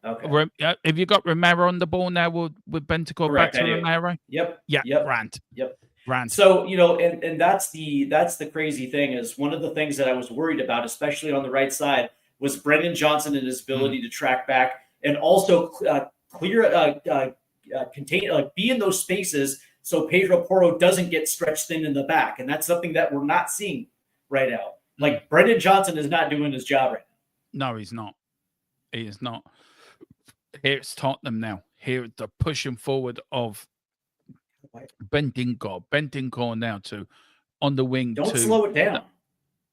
Okay. Have you got Romero on the ball now with Bentancur back to Romero? Yep. Yeah. Yep. Grant. Yep. Grant. So, and that's the crazy thing is one of the things that I was worried about, especially on the right side, was Brendan Johnson and his ability to track back and also clear, contain, be in those spaces so Pedro Porro doesn't get stretched thin in the back. And that's something that we're not seeing right now. Like Brendan Johnson is not doing his job right now. No, he's not. He is not. Here's Tottenham now. Here, the pushing forward of Bentancur now on the wing. Don't slow it down.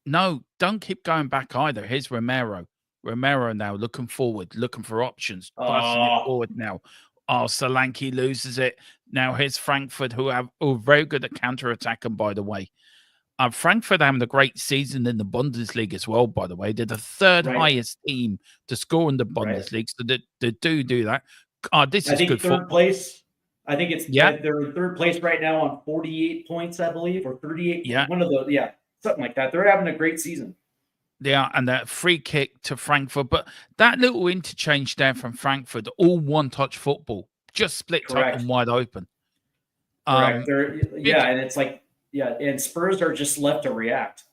No, don't keep going back either. Here's Romero. Romero now looking forward, looking for options, busting it forward now. Oh, Solanke loses it. Now here's Frankfurt, who are very good at counter-attacking, by the way. Frankfurt having a great season in the Bundesliga as well, by the way. They're the third highest team to score in the Bundesliga, so they do that. This is good third place. I think it's they're in third place right now on 48 points, I believe, or 38. Yeah. One of those, something like that. They're having a great season. Yeah, and that free kick to Frankfurt. But that little interchange there from Frankfurt, all one-touch football, just split Tottenham wide open. Correct. And it's like, and Spurs are just left to react.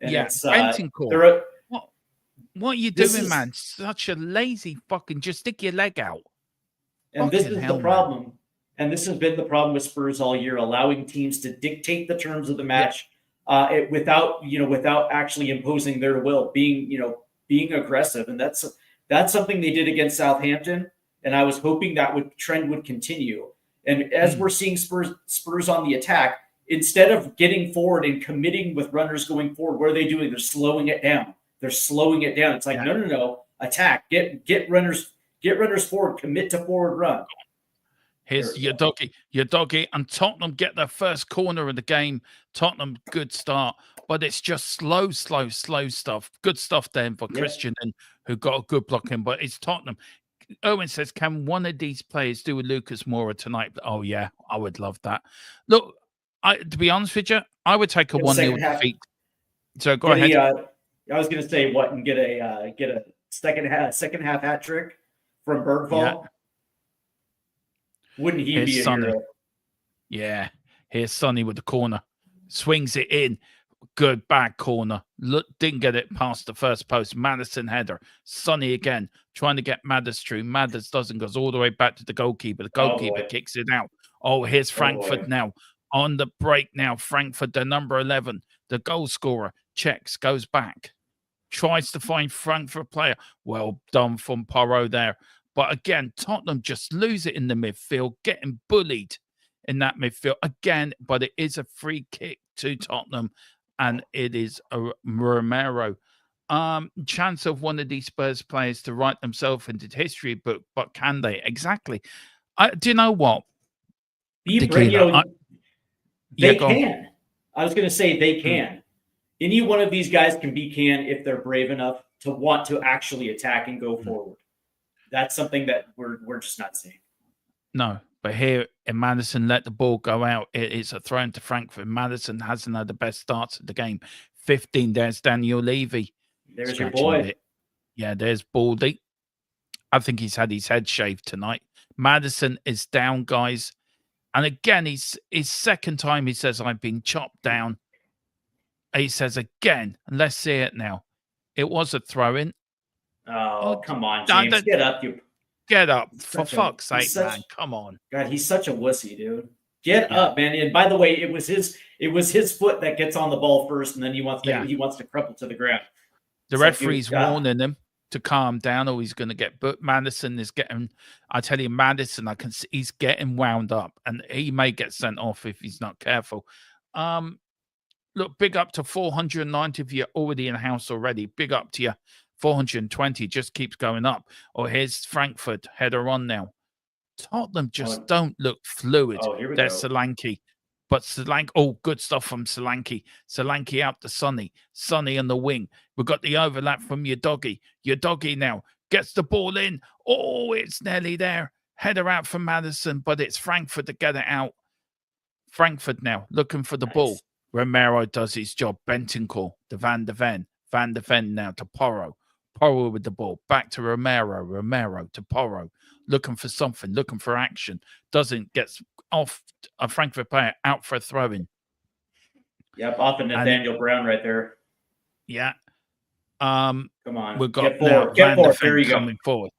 And it's Bentancur. What are you doing, man? Such a lazy fucking, just stick your leg out. And this is the problem. And this has been the problem with Spurs all year, allowing teams to dictate the terms of the match without actually imposing their will, being aggressive. And that's something they did against Southampton. And I was hoping that trend would continue. And as we're seeing Spurs on the attack, instead of getting forward and committing with runners going forward, what are they doing? They're slowing it down. It's like, no, attack, get runners forward, commit to forward run. Here's your doggy, and Tottenham get their first corner of the game. Tottenham, good start, but it's just slow stuff. Good stuff then for Christian, and who got a good block in, but it's Tottenham. Owen says, can one of these players do with Lucas Moura tonight? Oh, yeah, I would love that. Look, to be honest with you, I would take a 1-0 defeat. So go ahead. I was going to say and get a second half hat trick from Bergvall. Yeah. Wouldn't he be a hero? Yeah. Here's Sonny with the corner. Swings it in. Good back corner. Look, didn't get it past the first post. Madison header. Sonny again. Trying to get Madders through. Madders doesn't. Goes all the way back to the goalkeeper. The goalkeeper kicks it out. Oh, here's Frankfurt now. On the break now. Frankfurt, the number 11. The goal scorer. Checks. Goes back. Tries to find Frankfurt player. Well done from Porro there. But again, Tottenham just lose it in the midfield, getting bullied in that midfield again. But it is a free kick to Tottenham, and it is a Romero. Chance of one of these Spurs players to write themselves into the history book, but can they? Exactly. Do you know what? They can. I was going to say they can. Any one of these guys can be if they're brave enough to want to actually attack and go forward. That's something that we're just not seeing. No, but here in Madison, let the ball go out. It's a throw into Frankfurt. Madison hasn't had the best starts of the game. 15, there's Daniel Levy. There's your boy. Yeah, there's Baldy. I think he's had his head shaved tonight. Madison is down, guys. And again, his second time he says, I've been chopped down. He says again, and let's see it now. It was a throw-in. Oh, come on, James. Get up. Get up. For fuck's sake, man. Come on. God, he's such a wussy, dude. Get up, man. And by the way, it was his foot that gets on the ball first, and then he wants to crumple to the ground. The referee's warning him to calm down, or he's going to get. But Madison is getting. I tell you, Madison, he's getting wound up, and he may get sent off if he's not careful. Look, big up to 490 if you're already in the house already. Big up to you. 420 just keeps going up. Or here's Frankfurt header on now. Tottenham just don't look fluid. There's Solanke. But Solanke, good stuff from Solanke. Solanke out to Sonny. Sonny on the wing. We've got the overlap from your doggy. Your doggy now gets the ball in. Oh, it's nearly there. Header out for Madison, but it's Frankfurt to get it out. Frankfurt now looking for the ball. Romero does his job. Bentancur to Van de Ven. Van de Ven now to Porro. Porro with the ball. Back to Romero. Romero to Porro. Looking for something. Looking for action. Doesn't. Gets off a Frankfurt player out for a throw-in. Yep, off of Nathaniel Brown right there. Yeah. Come on. We've got Get forward. now Get Van forward. de There Ven you go. coming forward.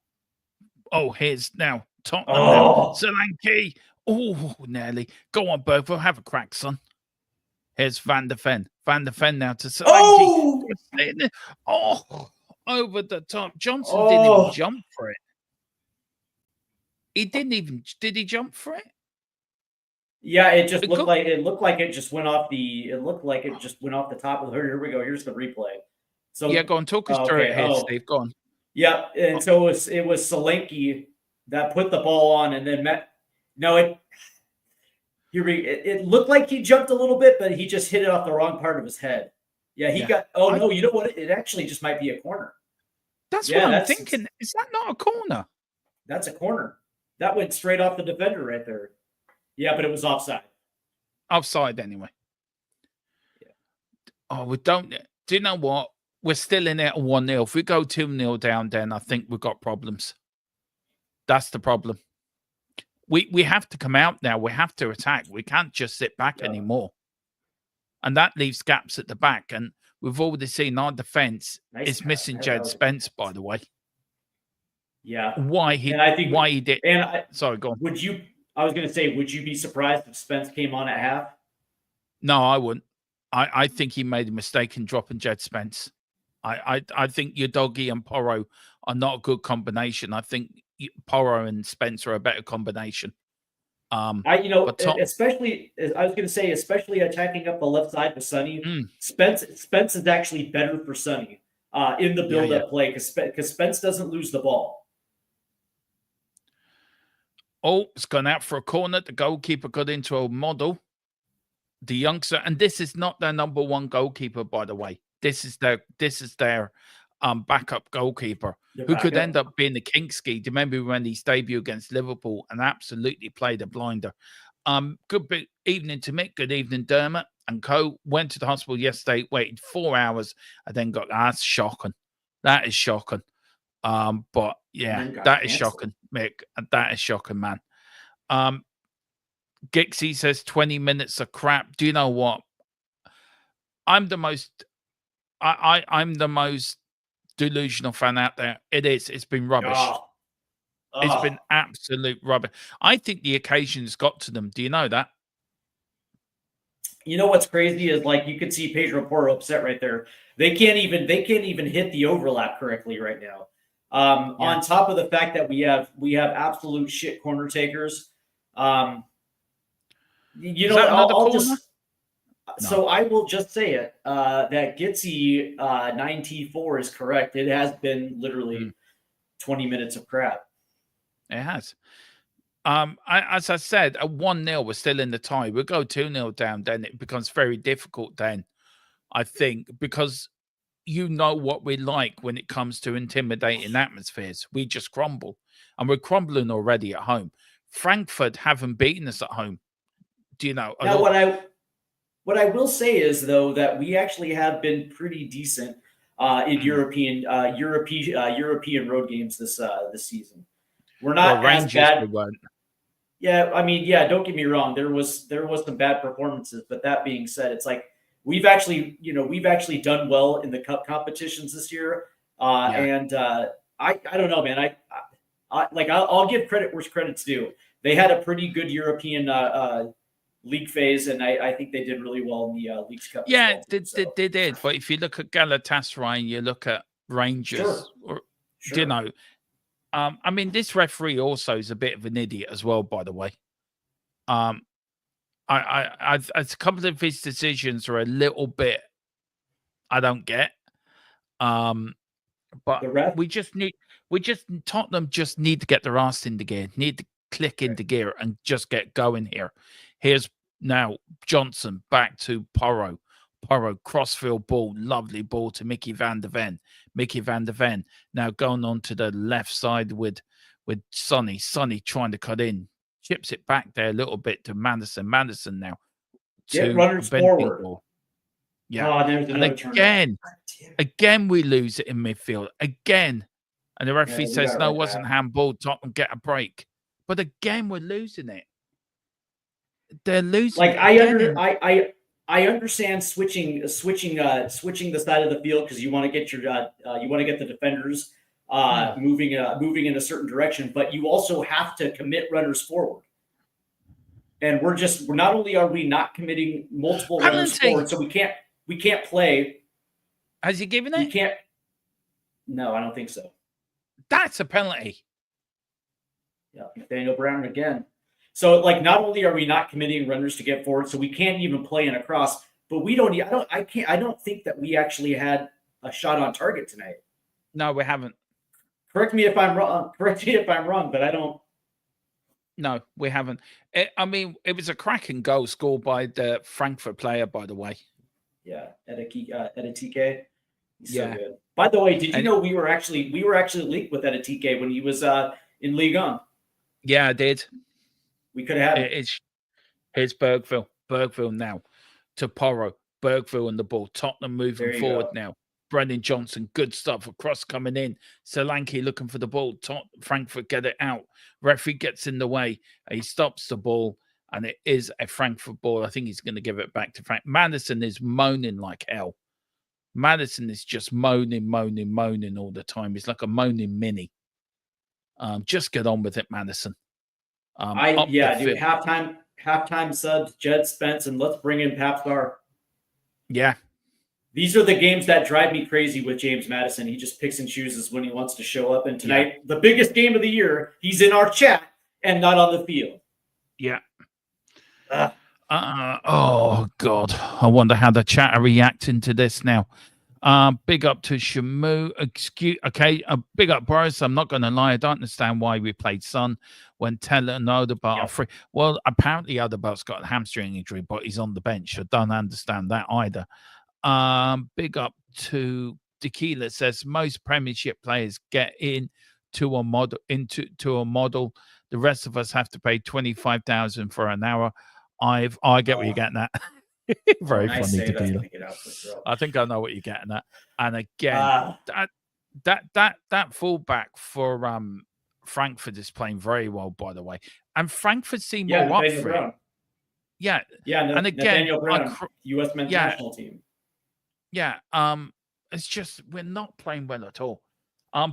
Oh, here's now Tottenham. Oh. Solanke. Oh, nearly. Go on, Berg. We'll have a crack, son. Here's Van de Ven. Van de Ven now to Solanke. Oh, over the top. Johnson didn't even jump for it. He didn't even. Did he jump for it? Yeah, it just looked like it just went off the. It looked like it just went off the top of the. Here we go. Here's the replay. So yeah, go on. Talk us through it here, Steve. Go on. Yeah, and so it was Solanke that put the ball on, and then it looked like he jumped a little bit, but he just hit it off the wrong part of his head. Yeah, he got. Oh no, you know what? It actually just might be a corner. That's what I'm thinking. Is that not a corner? That's a corner. That went straight off the defender right there. Yeah, but it was offside. Offside anyway. Yeah. Oh, we don't. Do you know what? We're still in it at 1-0. If we go 2-0 down, then I think we've got problems. That's the problem. We have to come out now. We have to attack. We can't just sit back anymore. And that leaves gaps at the back. And we've already seen our defense is missing Jed Spence, by the way. Yeah. Why he did. Sorry, go on. I was going to say, would you be surprised if Spence came on at half? No, I wouldn't. I think he made a mistake in dropping Jed Spence. I think Udogie and Porro are not a good combination. I think Porro and Spence are a better combination. Especially attacking up the left side with Sonny. Spence is actually better for Sonny in the build-up play because Spence doesn't lose the ball. Oh, it's gone out for a corner. The goalkeeper got into a model. The youngster, and this is not their number one goalkeeper, by the way. This is their backup goalkeeper who could end up being the Kingsky. Do you remember when he debuted against Liverpool and absolutely played a blinder? Good evening to Mick. Good evening, Dermot and co. Went to the hospital yesterday, waited 4 hours, and then that's shocking. That is shocking. But yeah, that is shocking, Mick. That is shocking, man. Gixie says 20 minutes of crap. Do you know what? I'm the most delusional fan out there. It is. It's been rubbish. It's been absolute rubbish. I think the occasion's got to them. Do you know that? You know what's crazy is you could see Pedro Porro upset right there. They can't even hit the overlap correctly right now. On top of the fact that we have absolute shit corner takers. So I will just say it that Gitsy 9T4 is correct. It has been literally 20 minutes of crap. It has. As I said, at 1-0, we're still in the tie. We go 2-0 down, then it becomes very difficult. Then I think because you know what we like when it comes to intimidating atmospheres, we just crumble, and we're crumbling already at home. Frankfurt haven't beaten us at home. Do you know? Now, what I will say is though that we actually have been pretty decent in European road games this season. We're not as bad. Yeah, I mean, don't get me wrong. There was some bad performances, but that being said, it's we've actually done well in the cup competitions this year. And I don't know, man. I'll give credit where credit's due. They had a pretty good European league phase, and I think they did really well in the Leagues Cup. Yeah, they did. But if you look at Galatasaray, you look at Rangers, you know, I mean, this referee also is a bit of an idiot as well, by the way. A couple of his decisions are a little bit I don't get. But Tottenham just need to get their ass into gear, need to click into gear and just get going here. Here's now Johnson back to Porro. Porro crossfield ball, lovely ball to Mickey van der Ven. Mickey van der Ven now going on to the left side with with Sonny. Sonny trying to cut in, chips it back there a little bit to Madison. Madison now Get to runners forward. Bendingham. Yeah, Oh, there's and another again we lose it in midfield again, and the referee we says got it no, right it wasn't back. handball. Tottenham get a break, but again we're losing it. They're losing. Like it I understand switching the side of the field because you want to get the defenders moving in a certain direction, but you also have to commit runners forward. And we're not only are we not committing multiple runners forward, so we can't play. Has he given it? We can't. No, I don't think so. That's a penalty. Yeah, Nathaniel Brown again. So, like, not only are we not committing runners to get forward, so we can't even play in a cross, but we don't. I don't think that we actually had a shot on target tonight. No, we haven't. Correct me if I'm wrong, but I don't. No, we haven't. I mean, it was a cracking goal scored by the Frankfurt player, by the way. Yeah, Editike. He's Yeah. so good. By the way, did you know we were actually linked with Editike when he was in Ligue 1? Yeah, I did. We could have had it. Here's Bergville. Bergville now to Porro. Bergville on the ball. Tottenham moving forward now. Brendan Johnson, good stuff. Across coming in. Solanke looking for the ball. Frankfurt get it out. Referee gets in the way. He stops the ball, and it is a Frankfurt ball. I think he's going to give it back to Frank. Madison is moaning like hell. Madison is just moaning all the time. He's like a moaning mini. Just get on with it, Madison. Dude. Halftime subs, Jed Spence, and let's bring in Papstar. Yeah. These are the games that drive me crazy with James Madison. He just picks and chooses when he wants to show up. And tonight, the biggest game of the year, he's in our chat and not on the field. Yeah. Oh, God. I wonder how the chat are reacting to this now. Big up to Shamu. Big up, Boris. I'm not going to lie. I don't understand why we played Son when Teller and Odegaard are free. Well, apparently Odegaard's got a hamstring injury, but he's on the bench. I don't understand that either. Big up to Tequila. Says most Premiership players get into a model. The rest of us have to pay 25,000 for an hour. I get what you're getting at. Very funny, Tequila. I think I know what you're getting at. And again, that fullback for Frankfurt is playing very well, by the way. And Frankfurt seem more up for it. Yeah. And again, Nathaniel Brown, U.S. men's national team. Yeah. It's just we're not playing well at all.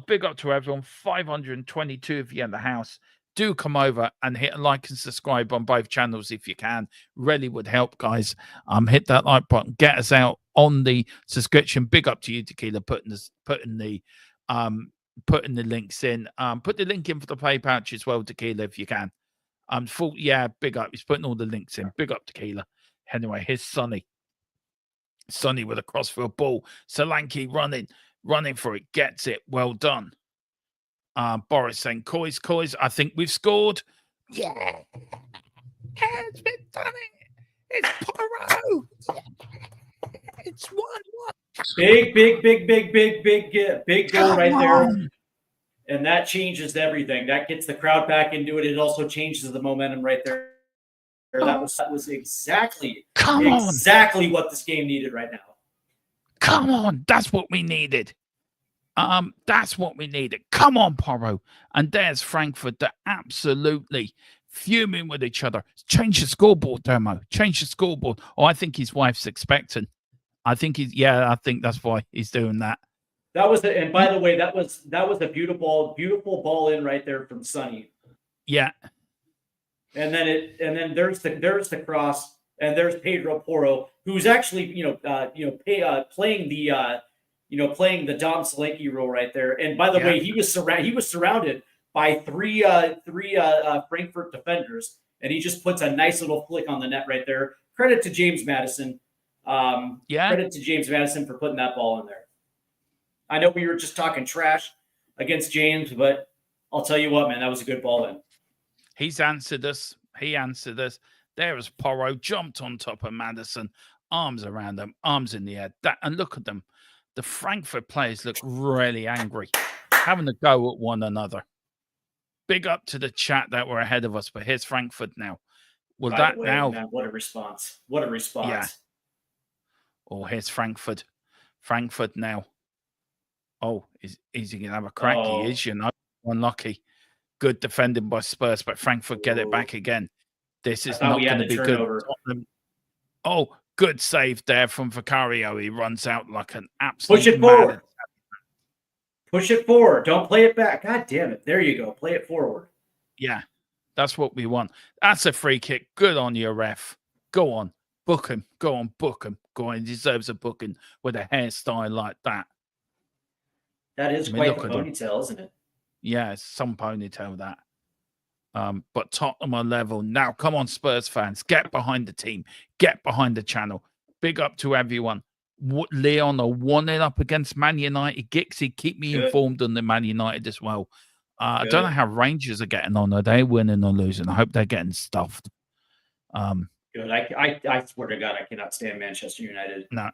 Big up to everyone. 522 of you in the house. Do come over and hit like and subscribe on both channels if you can. Really would help, guys. Hit that like button. Get us out on the subscription. Big up to you, Tequila, putting the links in. Put the link in for the play pouch as well, Tequila, if you can. Big up. He's putting all the links in. Big up, Tequila. Anyway, here's Sonny. Sonny with a crossfield ball. Solanke running for it. Gets it. Well done. Boris saying, Coys, I think we've scored. Yeah. It's been done. It's Porro. It's 1-1. Big goal right there. And that changes everything. That gets the crowd back into it. It also changes the momentum right there. That was exactly what this game needed right now. Come on. That's what we needed. That's what we needed. Come on, Porro. And there's Frankfurt. They're absolutely fuming with each other. Change the scoreboard, Dermo. Change the scoreboard. Oh, I think his wife's expecting. I think that's why he's doing that. And by the way, that was a beautiful ball in right there from Sonny. Yeah. And then there's the cross, and there's Pedro Porro, who's actually playing the Dom Solanke role right there. And by the way, he was surrounded by three Frankfurt defenders, and he just puts a nice little flick on the net right there. Credit to James Madison. Credit to James Madison for putting that ball in there. I know we were just talking trash against James, but I'll tell you what, man, that was a good ball in. He's answered us. He answered us. There was Porro, jumped on top of Madison, arms around them, arms in the air. And look at them. The Frankfurt players look really angry, having a go at one another. Big up to the chat that were ahead of us, but here's Frankfurt now. Well, By that the way, now, man, what a response! What a response! yeah. Oh, here's Frankfurt. Frankfurt now. Oh, is he going to have a crack? He is, unlucky. Good defending by Spurs, but Frankfurt get it back again. This is not going to be good. Oh, good save there from Vicario. He runs out like an absolute push it forward. Push it forward. Don't play it back. God damn it. There you go. Play it forward. Yeah, that's what we want. That's a free kick. Good on you, ref. Go on. Book him. Go on, book him. Go on. He deserves a booking with a hairstyle like that. That is quite the ponytail, isn't it? Yeah, it's some ponytail, that. But Tottenham are level. Now, come on, Spurs fans. Get behind the team. Get behind the channel. Big up to everyone. Leon are 1-0 up against Man United. Gixie, keep me informed on the Man United as well. I don't know how Rangers are getting on. Are they winning or losing? I hope they're getting stuffed. Good. I swear to God, I cannot stand Manchester United. No.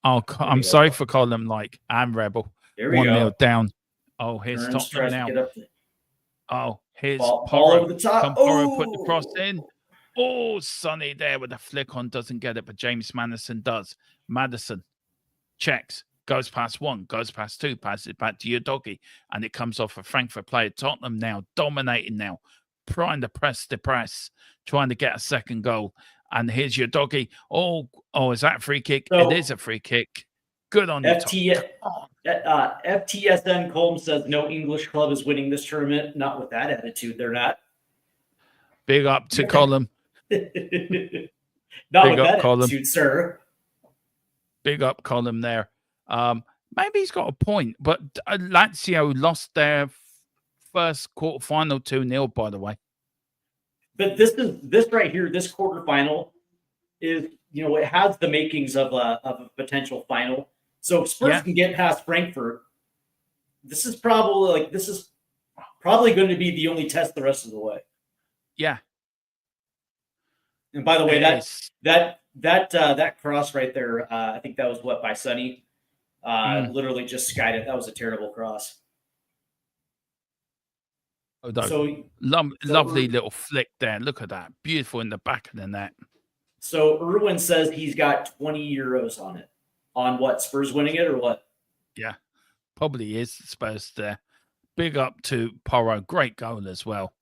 Oh, I'm sorry for calling them like I'm Rebel. Here we go. 1-0 down. Oh, here's Tottenham now. Oh, here's ball over the top. Porro put the cross in. Oh, Sonny there with a flick on, doesn't get it, but James Madison does. Madison checks, goes past one, goes past two, passes it back to your doggy, and it comes off a Frankfurt player. Tottenham now dominating now, trying to press the press, trying to get a second goal. And here's your doggy. Oh, is that a free kick? So, it is a free kick. Good on you. FTSN Colm says no English club is winning this tournament. Not with that attitude, they're not. Big up to Colm. Not Big with that Colm. attitude, sir. Big up Colm there. Maybe he's got a point, but Lazio lost their first quarterfinal 2-0, by the way. But this right here, this quarterfinal is, it has the makings of a potential final. So if Spurs can get past Frankfurt, this is probably going to be the only test the rest of the way. Yeah. And by the way, that cross right there, I think that was by Sonny. Literally just skied it. That was a terrible cross. Oh, so lovely little flick there. Look at that. Beautiful in the back of the net. So Irwin says he's got 20 euros on it. On what? Spurs winning it or what? Yeah, probably is Spurs there. Big up to Porro. Great goal as well.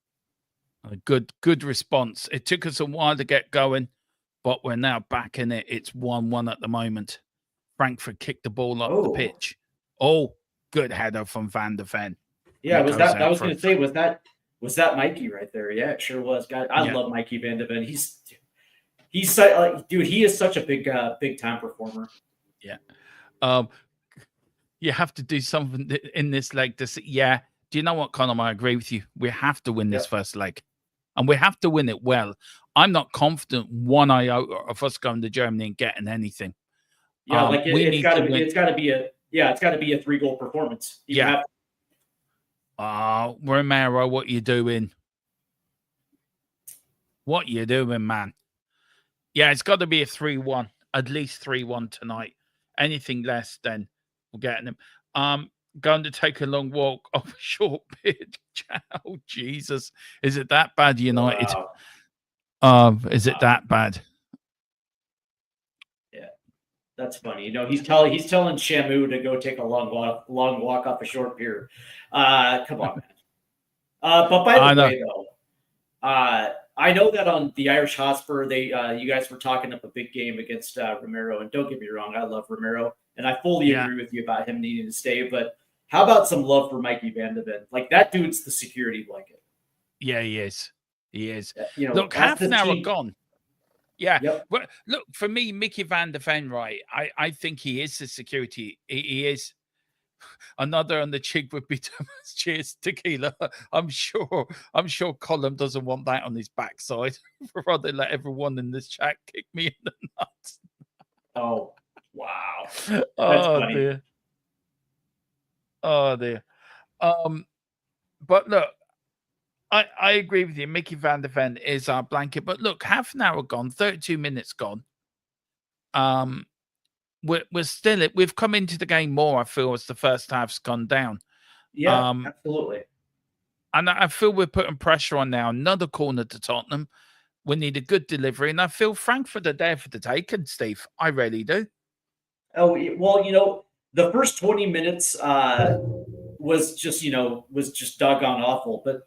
A good response. It took us a while to get going, but we're now back in it. It's 1-1 at the moment. Frankfurt kicked the ball up the pitch. Oh, good header from Van der Ven. Yeah, was that? I was going to say, was that Mikey right there? Yeah, it sure was. God, I love Mikey Van der Ven. He's dude. He is such a big time performer. Yeah. You have to do something in this leg to see. Yeah. Do you know what, Conor? I agree with you. We have to win this first leg, and we have to win it well. I'm not confident one iota of us going to Germany and getting anything. Yeah, it's got to be a 3-goal performance. Romero, what you doing? What you doing, man? Yeah, it's got to be a 3-1, at least 3-1 tonight. Anything less, then we're getting them. Going to take a long walk off a short pitch. Oh, Jesus. Is it that bad, United? Wow. Is it that bad? Yeah, that's funny. He's telling Shamu to go take a long walk off a short pier. Come on, man. But by the way, though, I know that on the Irish Hotspur, you guys were talking up a big game against Romero, and don't get me wrong, I love Romero, and I fully agree with you about him needing to stay. But how about some love for Mikey Van de Ven? Like, that dude's the security blanket. Yeah, he is. He is. Look, half an hour gone. Yeah. Yep. Well, look, for me, Mickey Van de Ven, right? I think he is the security. He is. Another on the cheek would be Thomas. Cheers, tequila. I'm sure Colm doesn't want that on his backside. Rather let everyone in this chat kick me in the nuts. Oh, wow. That's funny. Dear. Oh dear. But look, I agree with you. Mickey Van de Ven is our blanket. But look, half an hour gone, 32 minutes gone. we're still, we've come into the game more, I feel, as the first half's gone down. Yeah, absolutely. And I feel we're putting pressure on now. Another corner to Tottenham. We need a good delivery. And I feel Frankfurt are there for the taking, Steve. I really do. Oh, well, the first 20 minutes was just doggone awful. But,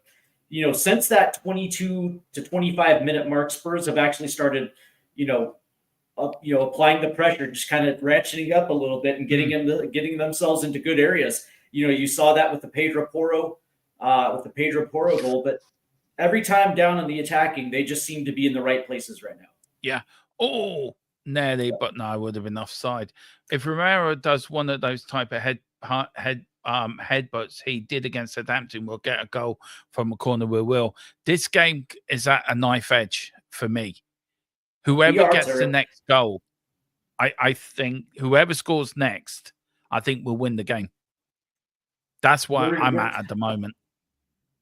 since that 22 to 25 minute mark, Spurs have actually started, applying the pressure, just kind of ratcheting up a little bit and getting themselves into good areas. You saw that with the Pedro Porro goal, but every time down in the attacking, they just seem to be in the right places right now. Yeah. Oh, nearly, but no, I would have been offside. If Romero does one of those type of headbutts he did against Southampton, we'll get a goal from a corner. We will. This game is at a knife edge for me. Whoever gets the next goal, I think whoever scores next, I think will win the game. That's where I'm at the moment.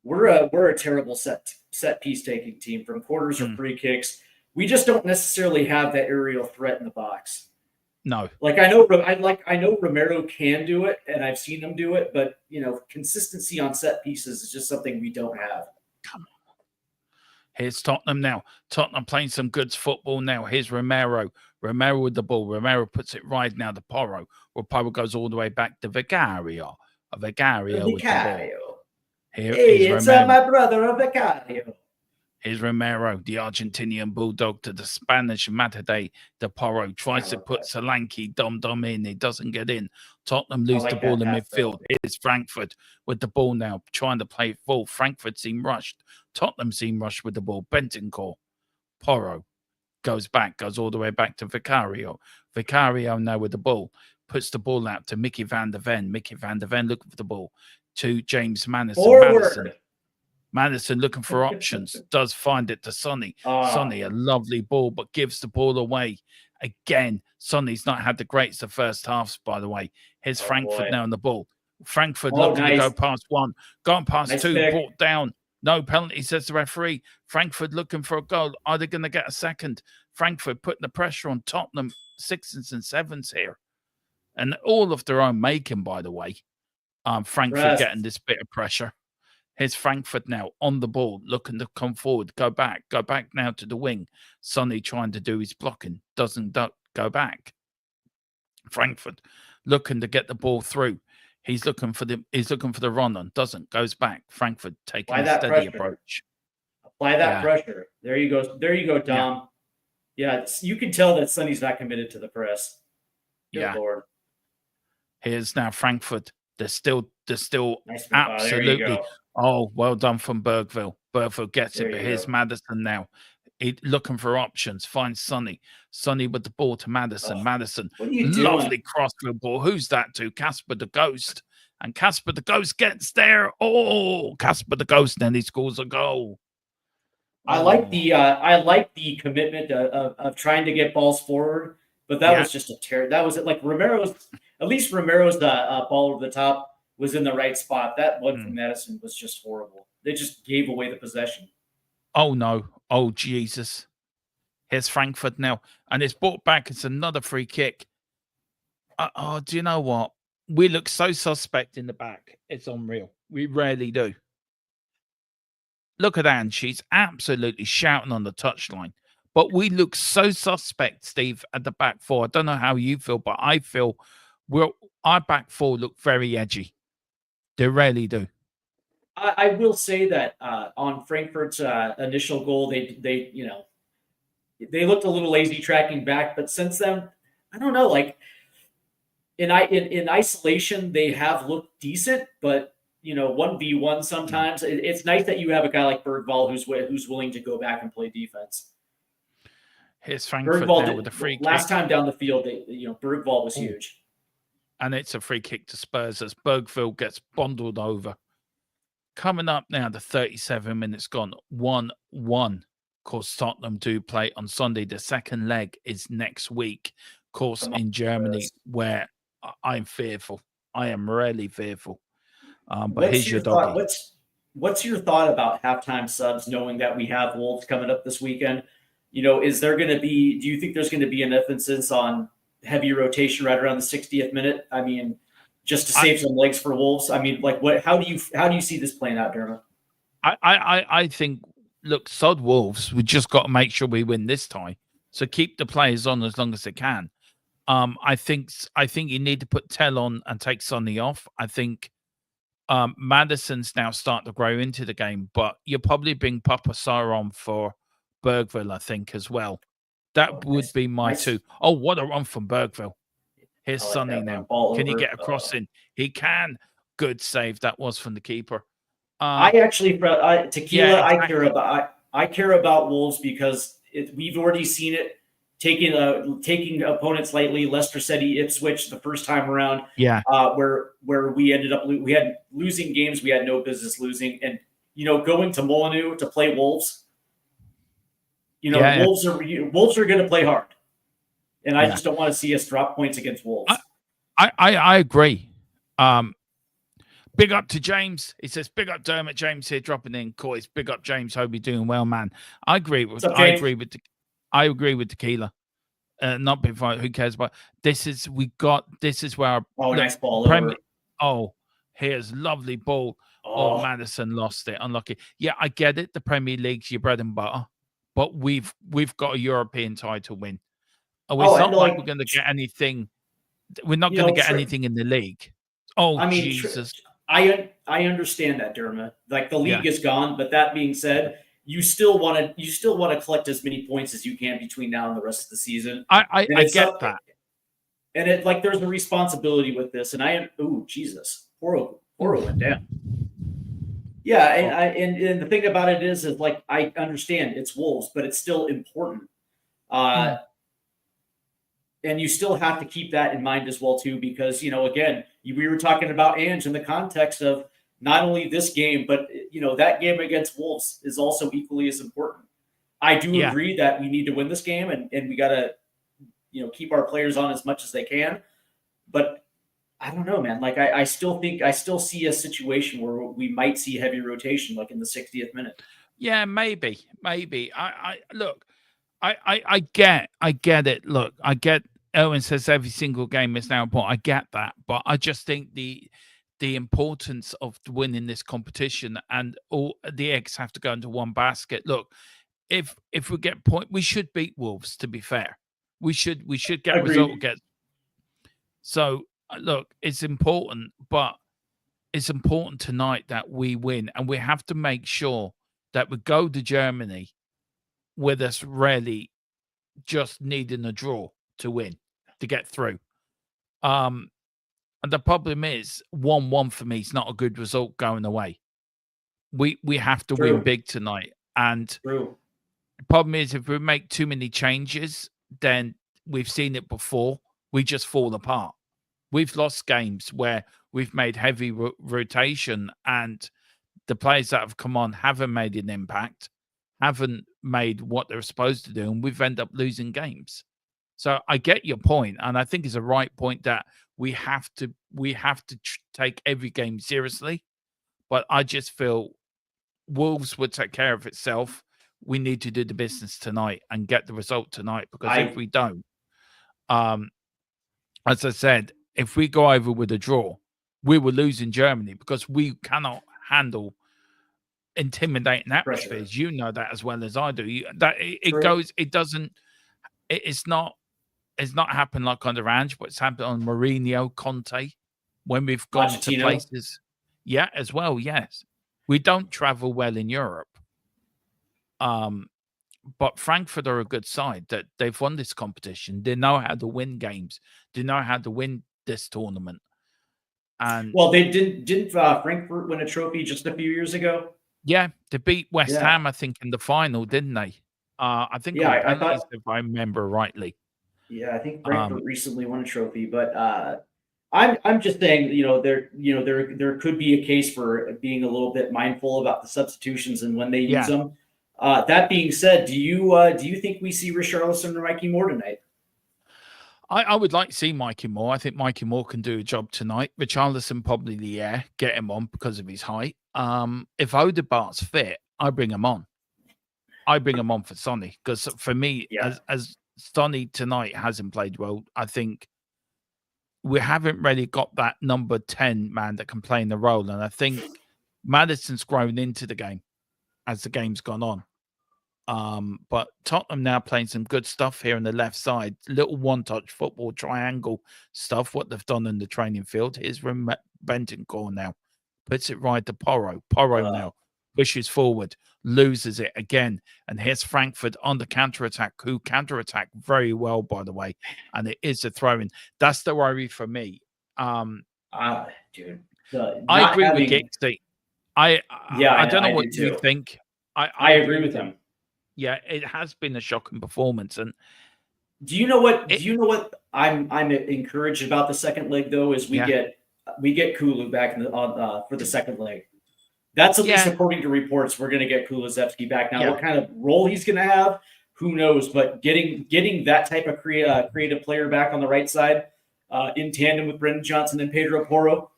We're a terrible set piece taking team from corners or free kicks. We just don't necessarily have that aerial threat in the box. No, I know Romero can do it, and I've seen him do it, but consistency on set pieces is just something we don't have. Come on. Here's Tottenham now. Tottenham playing some good football now. Here's Romero. Romero with the ball. Romero puts it right now to Porro. Well, Porro goes all the way back to Vicario. Vicario with the ball. Here is my brother, Vicario. Here's Romero, the Argentinian bulldog, to the Spanish Matade. De Porro tries to put Solanke dum in. He doesn't get in. Tottenham lose the ball in midfield. Here's Frankfurt with the ball now, trying to play it full. Frankfurt seem rushed. Tottenham seem rushed with the ball. Bentancur. Porro goes all the way back to Vicario. Vicario now with the ball. Puts the ball out to Mickey van der Ven. Mickey van der Ven looking for the ball to James Madison. Madison looking for options, does find it to Sonny. Sonny, a lovely ball, but gives the ball away. Again, Sonny's not had the greatest of first halves, by the way. Here's Frankfurt now on the ball. Frankfurt looking to go past one, gone past two, brought down. No penalty, says the referee. Frankfurt looking for a goal. Are they going to get a second? Frankfurt putting the pressure on Tottenham, 6s and 7s here. And all of their own making, by the way. Frankfurt getting this bit of pressure. Here's Frankfurt now on the ball, looking to come forward, go back now to the wing. Sonny trying to do his blocking, doesn't go back. Frankfurt looking to get the ball through. He's looking for the run on, doesn't, goes back. Frankfurt taking a steady approach. Apply that pressure. There you go, Dom. Yeah, you can tell that Sonny's not committed to the press. Good Lord. Here's now Frankfurt. They're still nice absolutely. Oh, well done from Bergville. Bergville gets it, but here's Madison now. Looking for options. Finds Sonny. Sonny with the ball to Madison. Madison, lovely crossfield ball. Who's that to? Casper the Ghost. And Casper the Ghost gets there. Oh, Casper the Ghost. Then he scores a goal. I like the commitment of trying to get balls forward, but that was just a tear. That was it. Like Romero's ball over the top was in the right spot. That one from Madison was just horrible. They just gave away the possession. Oh, no. Oh, Jesus. Here's Frankfurt now. And it's brought back. It's another free kick. Do you know what? We look so suspect in the back. It's unreal. We rarely do. Look at Anne. She's absolutely shouting on the touchline. But we look so suspect, Steve, at the back four. I don't know how you feel, but I feel our back four look very edgy. They rarely do. I will say that on Frankfurt's initial goal, they looked a little lazy tracking back, but since then, I don't know. Like in isolation, they have looked decent, but 1v1 sometimes. It's nice that you have a guy like Bergvall who's willing to go back and play defense. Here's Frankfurt now with a free kick. Last time down the field, Bergvall was huge. And it's a free kick to Spurs as Bergville gets bundled over. Coming up now, the 37 minutes gone, 1-1. Of course, Tottenham do play on Sunday. The second leg is next week. Of course, in Germany, where I'm fearful. I am really fearful. But here's your doggy. What's your thought about halftime subs, knowing that we have Wolves coming up this weekend? Is there going to be? Do you think there's going to be an emphasis on heavy rotation right around the 60th minute? I mean, just to save some legs for Wolves. I mean, like what? How do you see this playing out, Dermot? I think, look, sod Wolves. We just got to make sure we win this tie. So keep the players on as long as they can. I think you need to put Tell on and take Sonny off. I think Madison's now starting to grow into the game, but you're probably bring Papa Sarr on for Bergville, I think, as well. That would be my two. Oh, what a run from Bergville. Here's like Sonny now. Can he get a cross in? He can. Good save that was from the keeper. I actually, Tequila, yeah, exactly. I care about Wolves because we've already seen it taking opponents lightly. Leicester City, Ipswich the first time around. Yeah. Where we ended up we had losing games we had no business losing, and going to Molineux to play Wolves. Wolves are going to play hard, and I just don't want to see us drop points against Wolves. I agree. Big up to James. He says, "Big up Dermot." James here dropping in. Coys. Big up James. Hope you're doing well, man. I agree with Tequila. Not before. Who cares about this? Is where our nice ball. Here's lovely ball. Oh, Madison lost it. Unlucky. Yeah, I get it. The Premier League's your bread and butter, but we've got a European title win. It's not like we're going to get anything. We're not going to get anything in the league. Oh, I mean, Jesus. I understand that, Dermot. Like the league is gone, but that being said, you still want to collect as many points as you can between now and the rest of the season. I get that, and there's a responsibility with this. And Jesus, poor went down. Yeah, and the thing about it is like I understand it's Wolves, but it's still important. And you still have to keep that in mind as well, too, because, again, we were talking about Ange in the context of not only this game, but, that game against Wolves is also equally as important. I do agree that we need to win this game and we got to, keep our players on as much as they can. But I don't know, man. Like, I still see a situation where we might see heavy rotation, like in the 60th minute. Yeah, maybe. I get it. Look, I get Owen says every single game is now important. I get that, but I just think the importance of winning this competition and all the eggs have to go into one basket. Look, if we get point, we should beat Wolves. To be fair, we should get a result. So look, it's important, but it's important tonight that we win, and we have to make sure that we go to Germany with us really just needing a draw to win, to get through. And the problem is 1-1 for me is not a good result going away. We have to win big tonight. And the problem is if we make too many changes, then we've seen it before, we just fall apart. We've lost games where we've made heavy rotation and the players that have come on haven't made an impact, haven't made what they're supposed to do, and we've ended up losing games. So I get your point, and I think it's a right point that we have to take every game seriously. But I just feel Wolves would take care of itself. We need to do the business tonight and get the result tonight, because if we don't, as I said, if we go over with a draw, we will lose in Germany because we cannot handle intimidating atmospheres. You know that as well as I do. It's not happened like under Ange, but it's happened on Mourinho, Conte, when we've gone to places. Yeah, as well. Yes, we don't travel well in Europe. But Frankfurt are a good side that they've won this competition. They know how to win games. They know how to win this tournament. And they didn't Frankfurt win a trophy just a few years ago? Yeah, they beat West Ham, I think, in the final, didn't they? I think I thought, if I remember rightly. Yeah, I think Frankfurt recently won a trophy, but I'm just saying, there could be a case for being a little bit mindful about the substitutions and when they use them. That being said, do you think we see Richarlison or Mikey Moore tonight? I would like to see Mikey Moore. I think Mikey Moore can do a job tonight. Richarlison probably get him on because of his height. If Odegaard's fit, I bring him on. I bring him on for Sonny because for me, as Sonny tonight hasn't played well. I think we haven't really got that number 10 man that can play in the role. And I think Maddison's grown into the game as the game's gone on. But Tottenham now playing some good stuff here on the left side. Little one-touch football, triangle stuff, what they've done in the training field. Here's Bentancur now. Puts it right to Porro. Porro now pushes forward, loses it again. And here's Frankfurt on the counter-attack, who counter-attack very well, by the way. And it is a throw-in. That's the worry for me. Dude. I agree with Gixie. I don't know what you think. I agree with him. Yeah, it has been a shocking performance. And do you know what? I'm encouraged about the second leg though? Is we get Kulu back for the second leg. That's at least according to reports. We're going to get Kulusevski back now. What kind of role he's going to have, who knows? But getting that type of creative player back on the right side, in tandem with Brendan Johnson and Pedro Porro,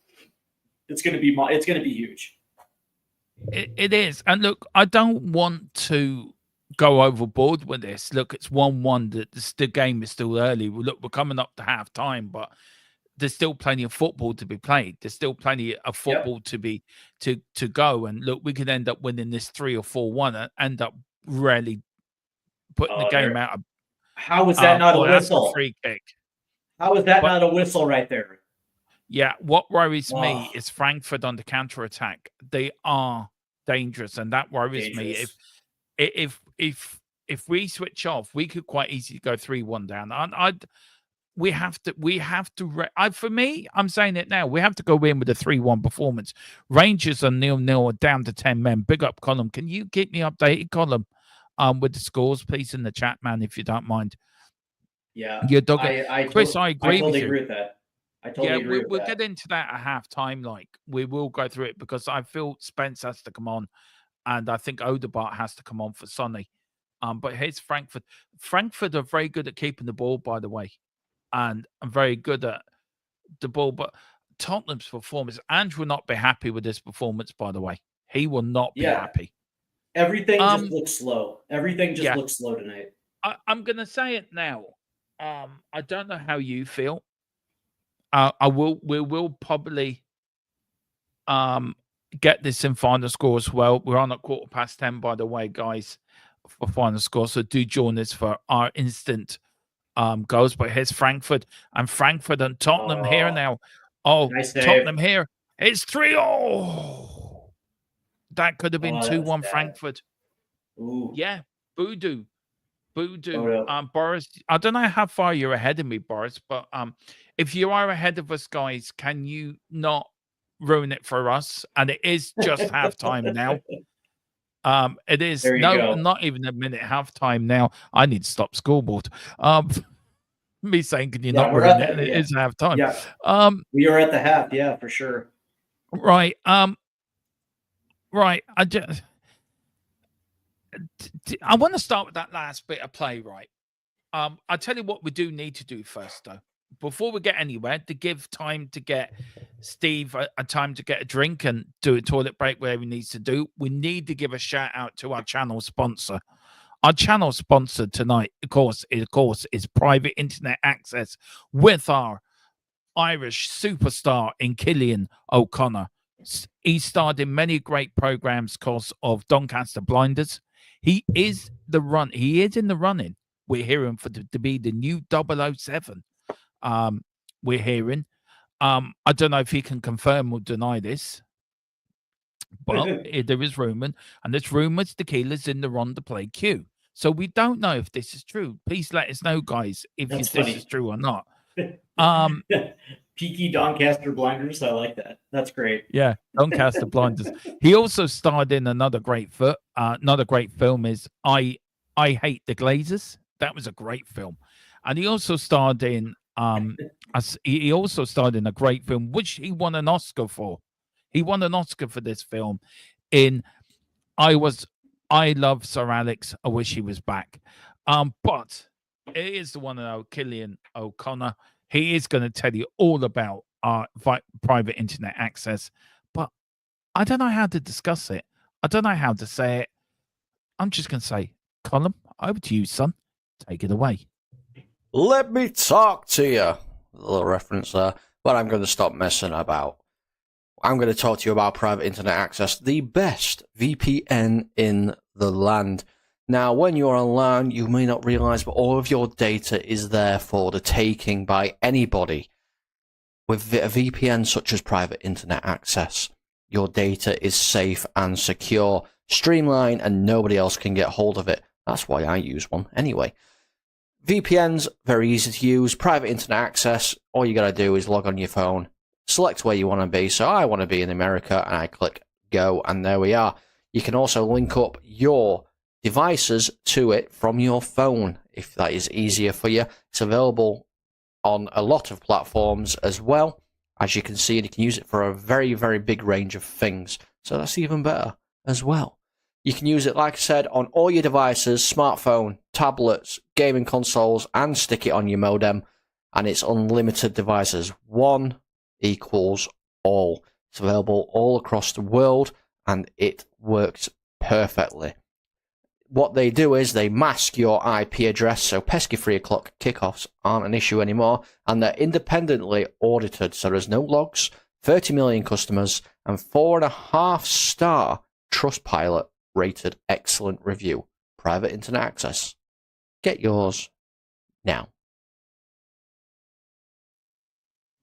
it's going to be huge. It is. And look, I don't want to go overboard with this. Look, it's 1-1. The game is still early. Look, we're coming up to half time, but there's still plenty of football to be played. There's still plenty of football to go. And look, we could end up winning this 3 or 4-1 and end up really putting the game out of. How was that not a whistle? Free kick. How was that not a whistle right there? Yeah, what worries me is Frankfurt on the counter attack. They are dangerous, and that worries me. If we switch off, we could quite easily go 3-1 down. We have to. For me, I'm saying it now. We have to go in with a 3-1 performance. Rangers are 0-0, down to 10 men. Big up, Colin. Can you keep me updated, Colin, with the scores, please, in the chat, man, if you don't mind? Yeah, Chris, I agree with you. Agree with that. I totally agree with that. We'll get into that at halftime. Like, we will go through it because I feel Spence has to come on, and I think Odegaard has to come on for Sonny. But here's Frankfurt. Frankfurt are very good at keeping the ball, by the way, and very good at the ball. But Tottenham's performance, Andrew will not be happy with this performance, by the way. He will not be happy. Everything just looks slow. Everything just looks slow tonight. I'm going to say it now. I don't know how you feel. We will probably get this in final score as well. We're on at 10:15, by the way, guys, for final score. So do join us for our instant goals. But here's Frankfurt and Tottenham here now. Oh, nice Tottenham here. It's 3-0. That could have been 2-1 Frankfurt. Ooh. Yeah, Voodoo. Boris, I don't know how far you're ahead of me, Boris, but if you are ahead of us, guys, can you not ruin it for us? And it is just halftime now. It is not even a minute halftime now. I need to stop scoreboard. Me saying, can you not ruin it? And it is halftime. Yeah. We are at the half, for sure. Right. Right. I want to start with that last bit of play, right? I'll tell you what we do need to do first, though. Before we get anywhere, to give time to get Steve a time to get a drink and do a toilet break, whatever he needs to do, we need to give a shout out to our channel sponsor. Our channel sponsor tonight, of course, is Private Internet Access with our Irish superstar in Killian O'Connor. He starred in many great programs because of Doncaster Blinders. He is in the running. We're hearing to be the new 007. We're hearing. I don't know if he can confirm or deny this, but there is rumor, and there's rumors Tequila's in the run to play Q. So we don't know if this is true. Please let us know, guys, if this is true or not. Peaky Doncaster Blinders. I like that. That's great. Yeah, Doncaster Blinders. He also starred in another great film is I Hate the Glazers. That was a great film. And he also starred in a great film which he won an Oscar for. He won an Oscar for this film in I Love Sir Alex. I Wish He Was Back. But it is the one and only Killian O'Connor. He is going to tell you all about our private internet access, but I don't know how to discuss it. I don't know how to say it. I'm just going to say, Colin, over to you, son. Take it away. Let me talk to you. A little reference there. But I'm going to stop messing about. I'm going to talk to you about private internet access, the best VPN in the land. Now, when you're online, you may not realize, but all of your data is there for the taking by anybody. With a VPN such as private internet access, your data is safe and secure, streamlined, and nobody else can get hold of it. That's why I use one anyway. VPN's very easy to use. Private internet access, all you got to do is log on your phone, select where you want to be. So I want to be in America, and I click go, and there we are. You can also link up your devices to it from your phone if that is easier for you. It's available on a lot of platforms as well. As you can see, you can use it for a very, very big range of things. So that's even better as well. You can use it, like I said, on all your devices, smartphone, tablets, gaming consoles, and stick it on your modem. And it's unlimited devices. One equals all. It's available all across the world, and it works perfectly. What they do is they mask your IP address, so pesky 3 o'clock kickoffs aren't an issue anymore, and they're independently audited, so there's no logs, 30 million customers, and 4.5-star Trustpilot rated excellent review. Private internet access. Get yours now.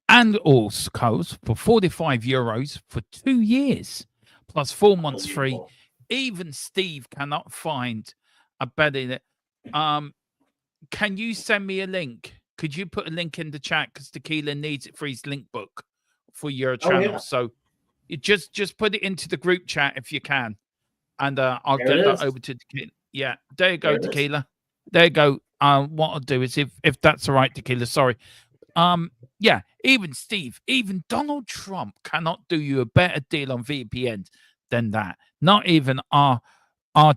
And also codes for €45 for 2 years, plus 4 months free. Even Steve cannot find a better. Can you send me a link? Could you put a link in the chat, because Tequila needs it for his link book for your channel? Yeah. So you just put it into the group chat if you can, and I'll get that over to Tequila. Yeah, there you go, Tequila. There you go. What I'll do is, if that's all right, Tequila. Sorry. Yeah, even Steve, even Donald Trump cannot do you a better deal on VPN than that. Not even our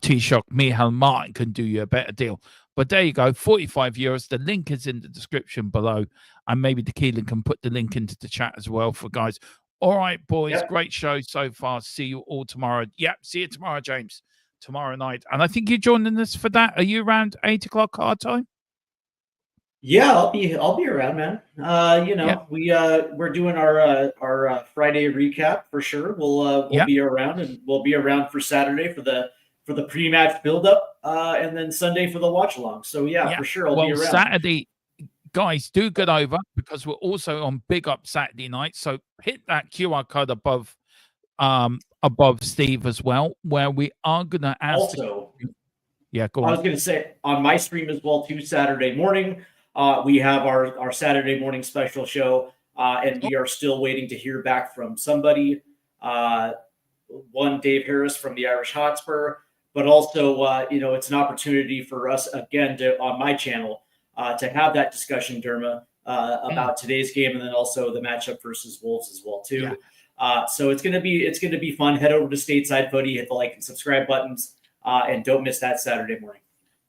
T-Shock, Michael Martin, can do you a better deal. But there you go, €45. The link is in the description below, and maybe Tequila can put the link into the chat as well for guys. All right, boys, great show so far. See you all tomorrow. Yep, see you tomorrow, James. Tomorrow night. And I think you're joining us for that. Are you around 8 o'clock our time? Yeah, I'll be around, man. We're doing our Friday recap for sure. We'll be around, and we'll be around for Saturday for the pre-match build-up, and then Sunday for the watch-along. So for sure I'll be around. Saturday, guys, do get over, because we're also on Big Up Saturday night. So hit that QR code above Steve as well, where we are gonna ask. Also, go on. I was gonna say on my stream as well too, Saturday morning. We have our Saturday morning special show, and we are still waiting to hear back from somebody. One, Dave Harris from the Irish Hotspur, but also, it's an opportunity for us again on my channel to have that discussion, Derma, about today's game, and then also the matchup versus Wolves as well too. So it's gonna be fun. Head over to Stateside Footy, hit the like and subscribe buttons, and don't miss that Saturday morning.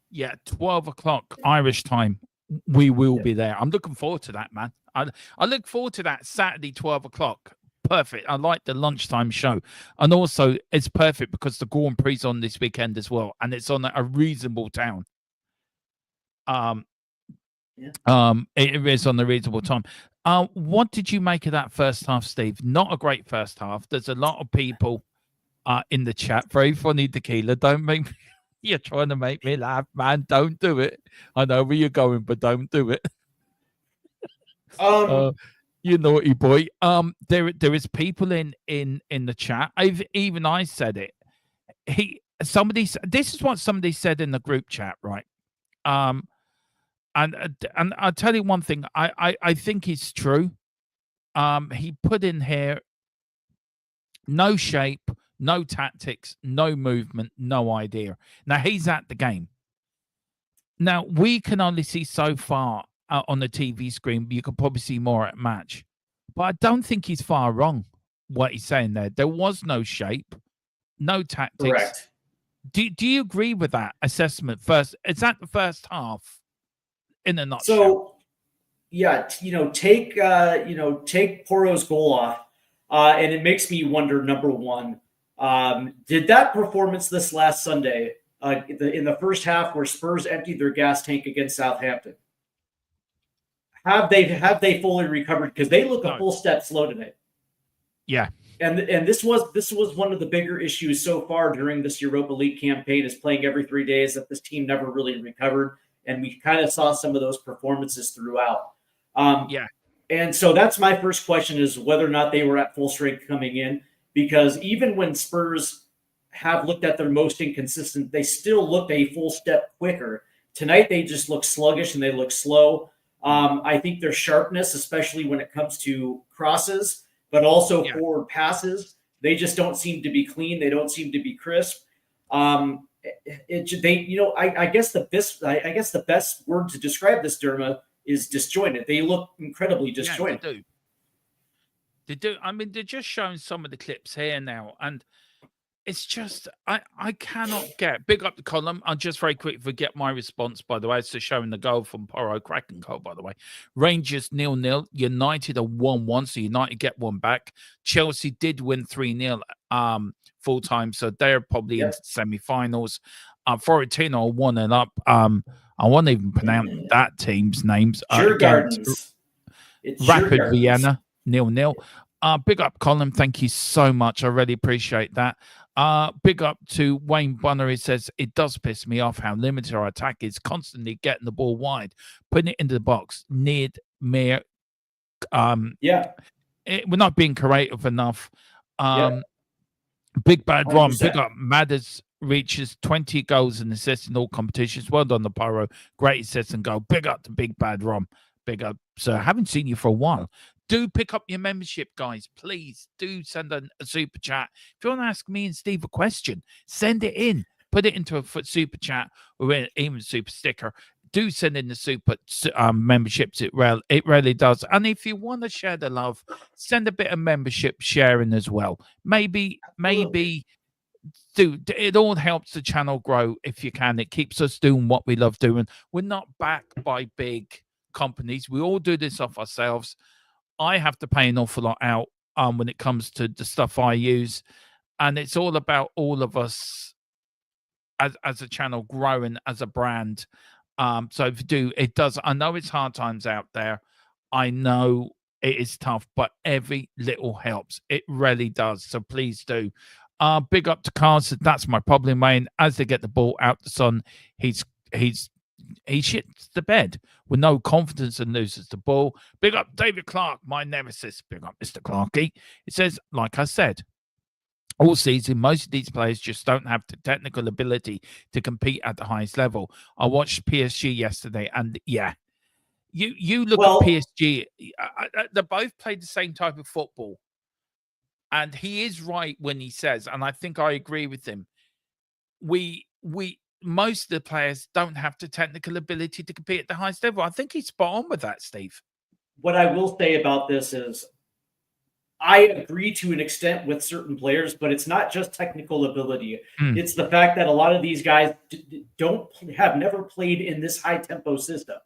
Yeah, 12 o'clock Irish time. We will be there. I'm looking forward to that, man. I look forward to that Saturday, 12 o'clock. Perfect. I like the lunchtime show. And also, it's perfect because the Grand Prix on this weekend as well. And it's on a reasonable town. It is on a reasonable time. What did you make of that first half, Steve? Not a great first half. There's a lot of people in the chat. Very funny, Tequila. Don't make me... You're trying to make me laugh, man. Don't do it. I know where you're going, but don't do it. You naughty boy. There is people in the chat. I said it. This is what somebody said in the group chat, right? And I'll tell you one thing. I think it's true. He put in here, no shape, no tactics, no movement, no idea. Now, he's at the game. Now, we can only see so far on the TV screen, but you could probably see more at match. But I don't think he's far wrong, what he's saying there. There was no shape, no tactics. Correct. Do you agree with that assessment first? Is that the first half in a nutshell? So, yeah, take Poro's goal off, and it makes me wonder, number one, did that performance this last Sunday in the first half where Spurs emptied their gas tank against Southampton, Have they fully recovered? Because they look a No. full step slow today. Yeah. And this was one of the bigger issues so far during this Europa League campaign, is playing every 3 days, that this team never really recovered, and we kind of saw some of those performances throughout. Yeah. And so that's my first question, is whether or not they were at full strength coming in, because even when Spurs have looked at their most inconsistent, they still looked a full step quicker. Tonight, they just look sluggish and they look slow. I think their sharpness, especially when it comes to crosses, but also forward passes, they just don't seem to be clean. They don't seem to be crisp. I guess the best word to describe this, Derma, is disjointed. They look incredibly disjointed. Yeah, they do. I mean, they're just showing some of the clips here now, and it's just I cannot get big up the column. I'll just very quick forget my response, by the way, to showing the goal from Porro, cracking goal, by the way. Rangers 0-0, United are 1-1, so United get one back. Chelsea did win 3-0 full time, so they're probably in semi-finals. Florentino are 1-0 up. I won't even pronounce that team's names. Gardens. Rapid Vienna 0-0. Big up, Colin. Thank you so much. I really appreciate that. Big up to Wayne Bunner. He says, it does piss me off how limited our attack is, constantly getting the ball wide, putting it into the box. We're not being creative enough. Big Bad Ron. Big up. Madders reaches 20 goals and assists in all competitions. Well done, the Pyro. Great assist and goal. Big up to Big Bad Ron. Big up. So I haven't seen you for a while. Do pick up your membership, guys. Please do send a super chat. If you want to ask me and Steve a question, send it in. Put it into a super chat or even a super sticker. Do send in the super memberships. It really does. And if you want to share the love, send a bit of membership sharing as well. Maybe it all helps the channel grow if you can. It keeps us doing what we love doing. We're not backed by big companies. We all do this off ourselves. I have to pay an awful lot out when it comes to the stuff I use, and it's all about all of us as a channel growing as a brand. So if you do, it does. I know it's hard times out there. I know it is tough, but every little helps. It really does. So please do. Big up to Carson. That's my problem, Wayne. As they get the ball out the sun, he shits the bed with no confidence and loses the ball. Big up David Clark, my nemesis. Big up Mr. Clarkey. It says, like I said, all season, most of these players just don't have the technical ability to compete at the highest level. I watched PSG yesterday, and you look at PSG. They both played the same type of football, and he is right when he says, and I think I agree with him. Most of the players don't have the technical ability to compete at the highest level. I think he's spot on with that, Steve. What I will say about this is I agree to an extent with certain players, but it's not just technical ability. It's the fact that a lot of these guys have never played in this high tempo system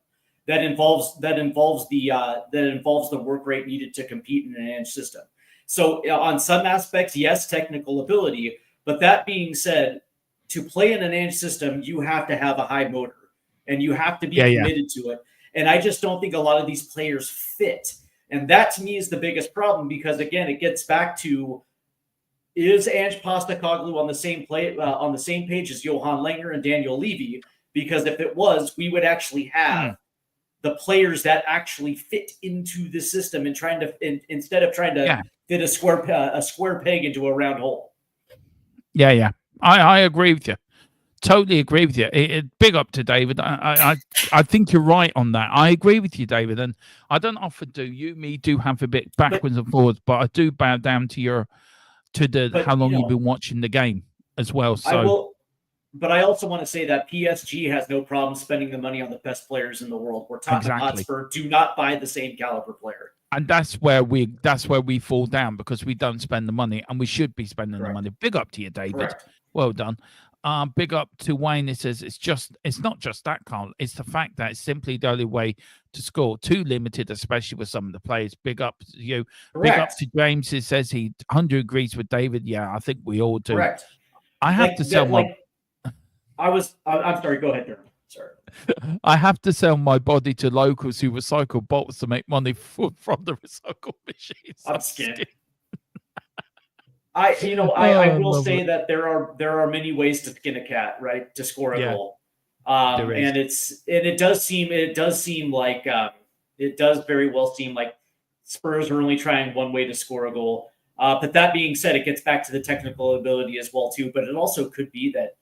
that involves the work rate needed to compete in an edge system. So on some aspects, yes, technical ability, but that being said, to play in an edge system, you have to have a high motor and you have to be committed to it. And I just don't think a lot of these players fit. And that to me is the biggest problem, because again, it gets back to, is Ange Postecoglou on the same page as Johan Langer and Daniel Levy? Because if it was, we would actually have the players that actually fit into the system and instead of trying to fit a square peg into a round hole. Yeah. I agree with you. Totally agree with you. Big up to David. I think you're right on that. I agree with you, David. And I don't often do have a bit backwards and forwards, but I do bow down to how long you've been watching the game as well. So but I also want to say that PSG has no problem spending the money on the best players in the world, where Tottenham Hotspur do not buy the same caliber player. And that's where we fall down, because we don't spend the money, and we should be spending the money. Big up to you, David. Correct. Well done. Big up to Wayne. It says it's not just that, Carl. It's the fact that it's simply the only way to score. Too limited, especially with some of the players. Big up to you. Correct. Big up to James. It says he 100 agrees with David. Yeah, I think we all do. Correct. I have to sell my. I'm sorry. Go ahead, Darren. Sorry. I have to sell my body to locals who recycle bottles to make money from the recycle machines. I'm skinned. I will say that there are many ways to skin a cat, right? To score a goal. And it does seem like it does very well seem like Spurs are only trying one way to score a goal. But that being said, it gets back to the technical ability as well too. But it also could be that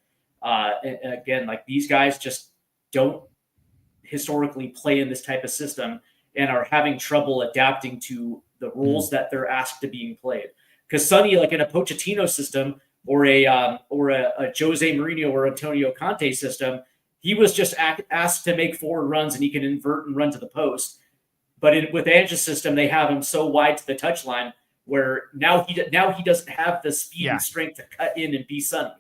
again, like these guys just don't historically play in this type of system and are having trouble adapting to the rules that they're asked to being played. Because Sonny, like in a Pochettino system or a Jose Mourinho or Antonio Conte system, he was just asked to make forward runs and he can invert and run to the post. But with Ange's system, they have him so wide to the touchline where now he doesn't have the speed and strength to cut in and be Sonny.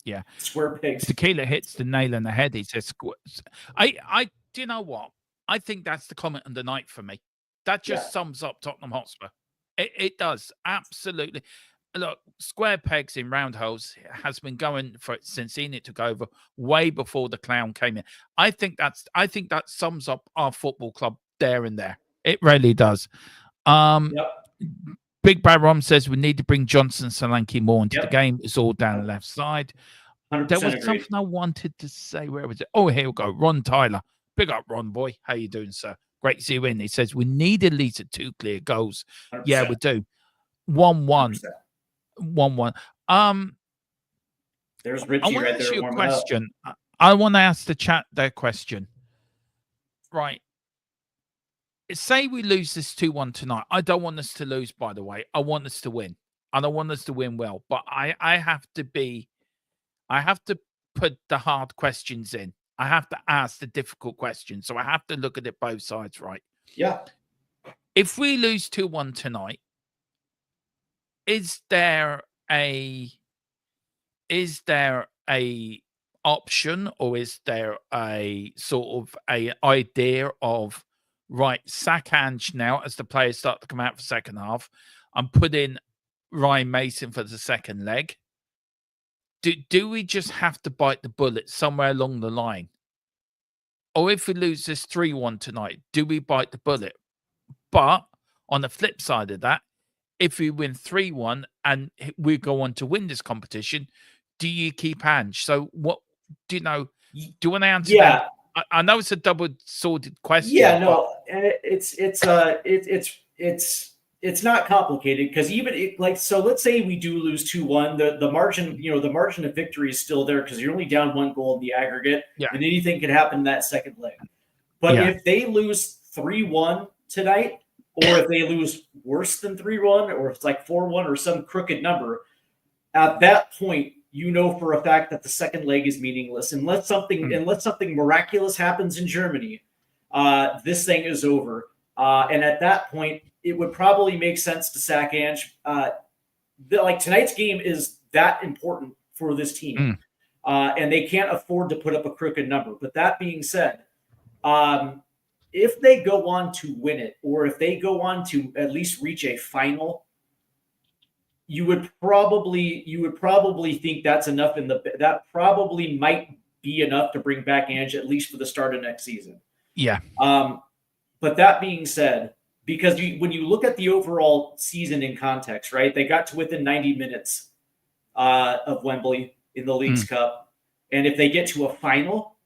Yeah, square pigs. Tequila hits the nail on the head. He says, "I do you know what? I think that's the comment of the night for me. That just sums up Tottenham Hotspur. It does absolutely. Look, square pegs in round holes has been going for it since Enid took over, way before the clown came in. I think that sums up our football club there and there. It really does. Big Bad Rom says we need to bring Johnson Solanke more into the game. It's all down the left side. There was something I wanted to say. Where was it? Oh, here we go. Ron Tyler. Big up, Ron boy. How you doing, sir? Great to see you in. He says we need at least 2 clear goals. 100%. Yeah, we do. 1-1. 1-1. There's Richie right there. You a question. I want to ask the chat their question. Right. Say we lose this 2-1 tonight. I don't want us to lose, by the way. I want us to win. And I want us to win well. But I have to put the hard questions in. I have to ask the difficult questions. So I have to look at it both sides, right? Yeah. If we lose 2-1 tonight, is there a option, or is there a sort of a idea of, right, sack Ange now as the players start to come out for second half and put in Ryan Mason for the second leg? Do we just have to bite the bullet somewhere along the line? Or if we lose this 3-1 tonight, do we bite the bullet? But on the flip side of that, if we win 3-1 and we go on to win this competition, do you keep Ange? So what do you know? Do you want to answer that? I know it's a double-sworded question. Yeah, no, and it's not complicated because so let's say we do lose 2-1, the margin of victory is still there because you're only down 1 goal in the aggregate, and anything could happen in that second leg. But if they lose 3-1 tonight, or if they lose worse than 3-1, or if it's like 4-1 or some crooked number, at that point, you know for a fact that the second leg is meaningless. Unless something miraculous happens in Germany, this thing is over. And at that point, it would probably make sense to sack Ange. Tonight's game is that important for this team. And they can't afford to put up a crooked number. But that being said, if they go on to win it, or if they go on to at least reach a final, you would probably think that's enough that probably might be enough to bring back Ange at least for the start of next season. Yeah. But that being said, because when you look at the overall season in context, right, they got to within 90 minutes of Wembley in the Leagues Cup. And if they get to a final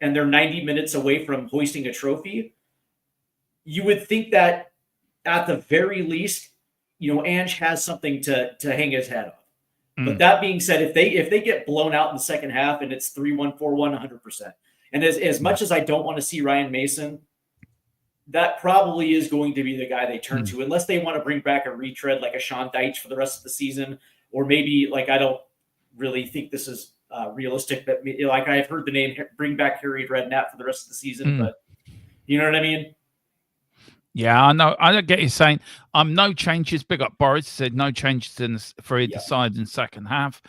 and they're 90 minutes away from hoisting a trophy, you would think that at the very least, Ange has something to hang his head on. But that being said, if they get blown out in the second half and it's 3-1, 4-1, 100%. And as much as I don't want to see Ryan Mason, that probably is going to be the guy they turn to, unless they want to bring back a retread like a Sean Dyche for the rest of the season, or maybe I don't really think this is realistic. But I've heard the name bring back Harry Redknapp for the rest of the season, but you know what I mean? Yeah, I know. I don't get you saying no changes. Big up Boris said no changes for either side in second half.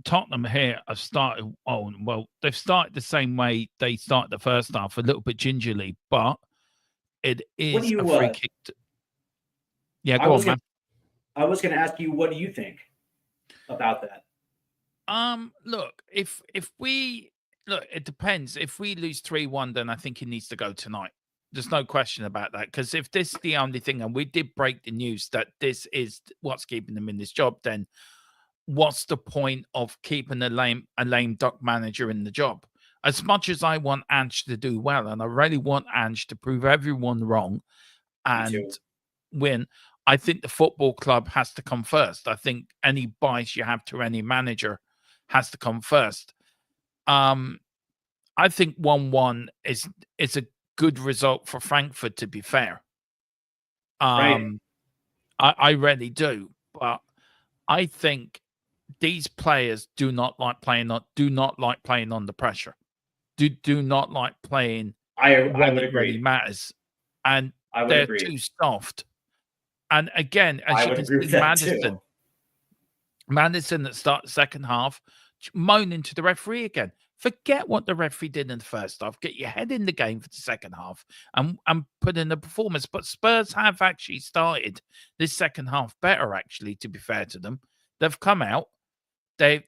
Tottenham here have started. They've started the same way they started the first half, a little bit gingerly, but it is a free kick. Yeah, go on, man. I was going to ask you, what do you think about that? Look, if we look, it depends. If we lose 3-1, then I think he needs to go tonight. There's no question about that. Because if this is the only thing, and we did break the news that this is what's keeping him in this job, then what's the point of keeping a lame duck manager in the job? As much as I want Ange to do well, and I really want Ange to prove everyone wrong and win, I think the football club has to come first. I think any bias you have to any manager has to come first. I think 1-1 is a good result for Frankfurt, to be fair. Right. I really do, but I think these players do not like playing under pressure. Do not like playing I when would it really agree. matters, and I would they're agree. too soft. And again, as I you would can agree with see, that too. Madison at start the second half, moaning to the referee again. Forget what the referee did in the first half. Get your head in the game for the second half and put in a performance. But Spurs have actually started this second half better, actually, to be fair to them. They've come out. They've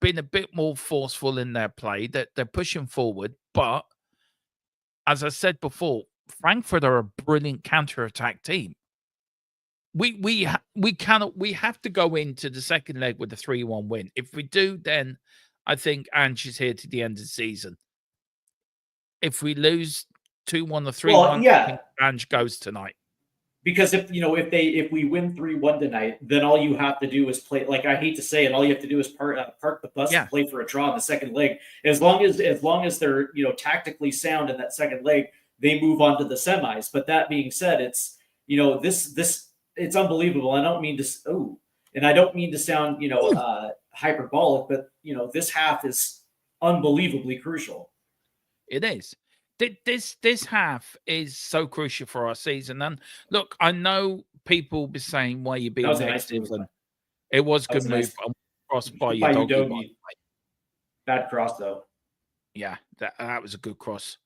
been a bit more forceful in their play. They're pushing forward. But as I said before, Frankfurt are a brilliant counter-attack team. We have to go into the second leg with a 3-1 win. If we do, then I think Ange is here to the end of the season. If we lose 2-1 or 3-1, Well, yeah. I think Ange goes tonight. Because if we win 3-1 tonight, then all you have to do is play. Like, I hate to say it, all you have to do is park the bus and play for a draw in the second leg. As long as they're tactically sound in that second leg, they move on to the semis. But that being said, it's it's unbelievable. I don't mean to and I don't mean to sound hyperbolic, but this half is unbelievably crucial. It is. This half is so crucial for our season. And look, I know people will be saying why you being negative, and it was a good move. Crossed by your doggy. Bad cross though. Yeah, that was a good cross.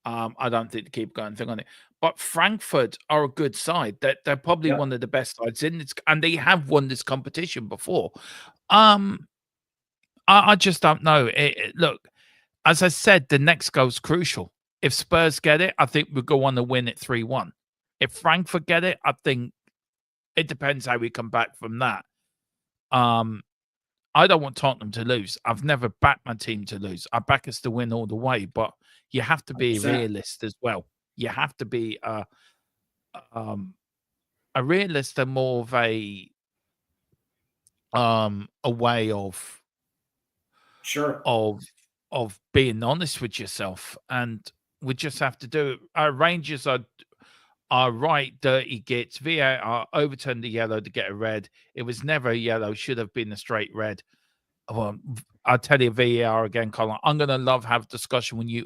I don't think to keep going thing on it. But Frankfurt are a good side. They're probably one of the best sides in this, and they have won this competition before. I just don't know. Look, as I said, the next goal's crucial. If Spurs get it, I think we'll go on to win it 3-1. If Frankfurt get it, I think it depends how we come back from that. I don't want Tottenham to lose. I've never backed my team to lose. I back us to win all the way, but you have to be 100%. a realist as well. You have to be a realist and more of a way of of being honest with yourself, and we just have to do it. Our Rangers are right dirty gits. VAR overturned the yellow to get a red. It was never a yellow, should have been a straight red. Well, I'll tell you VAR again, Colin. I'm gonna have a discussion when you're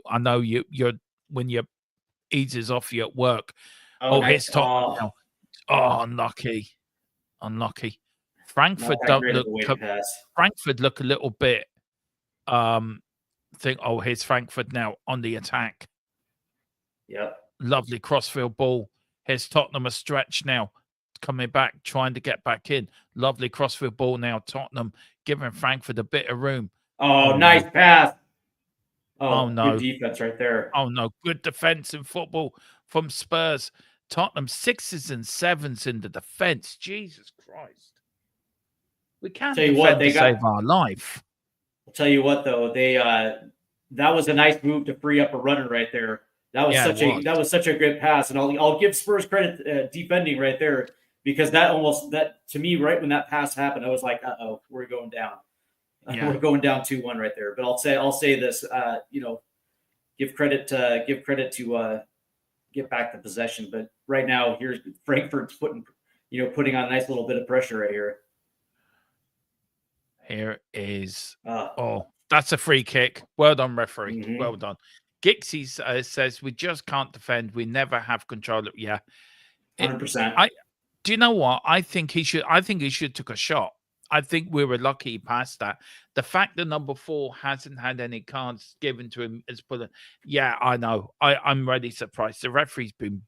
when your eases off you at work. Here's Tottenham now. Unlucky. Frankfurt Frankfurt look a little bit think, here's Frankfurt now on the attack. Yep. Lovely crossfield ball. Here's Tottenham a stretch now, coming back, trying to get back in. Lovely crossfield ball now. Tottenham giving Frankfurt a bit of room. Nice pass. No. Good defense right there. No. Good defense in football from Spurs. Tottenham 6s and 7s in the defense. Jesus Christ. We can't defend to save our life. I'll tell you what, though, that was a nice move to free up a runner right there. That was such a good pass, and I'll give Spurs credit defending right there, because that to me, right when that pass happened, I was like, we're going down. Yeah. We're going down 2-1 right there. But I'll say this, give credit to get back the possession. But right now, here's Frankfurt's putting on a nice little bit of pressure right here. Here is that's a free kick. Well done, referee. Mm-hmm. Well done. Gixie says we just can't defend. We never have control. 100%. Do you know what? I think he should took a shot. I think we were lucky he passed that. The fact that number 4 hasn't had any cards given to him is put. Yeah, I know. I'm really surprised. The referee's been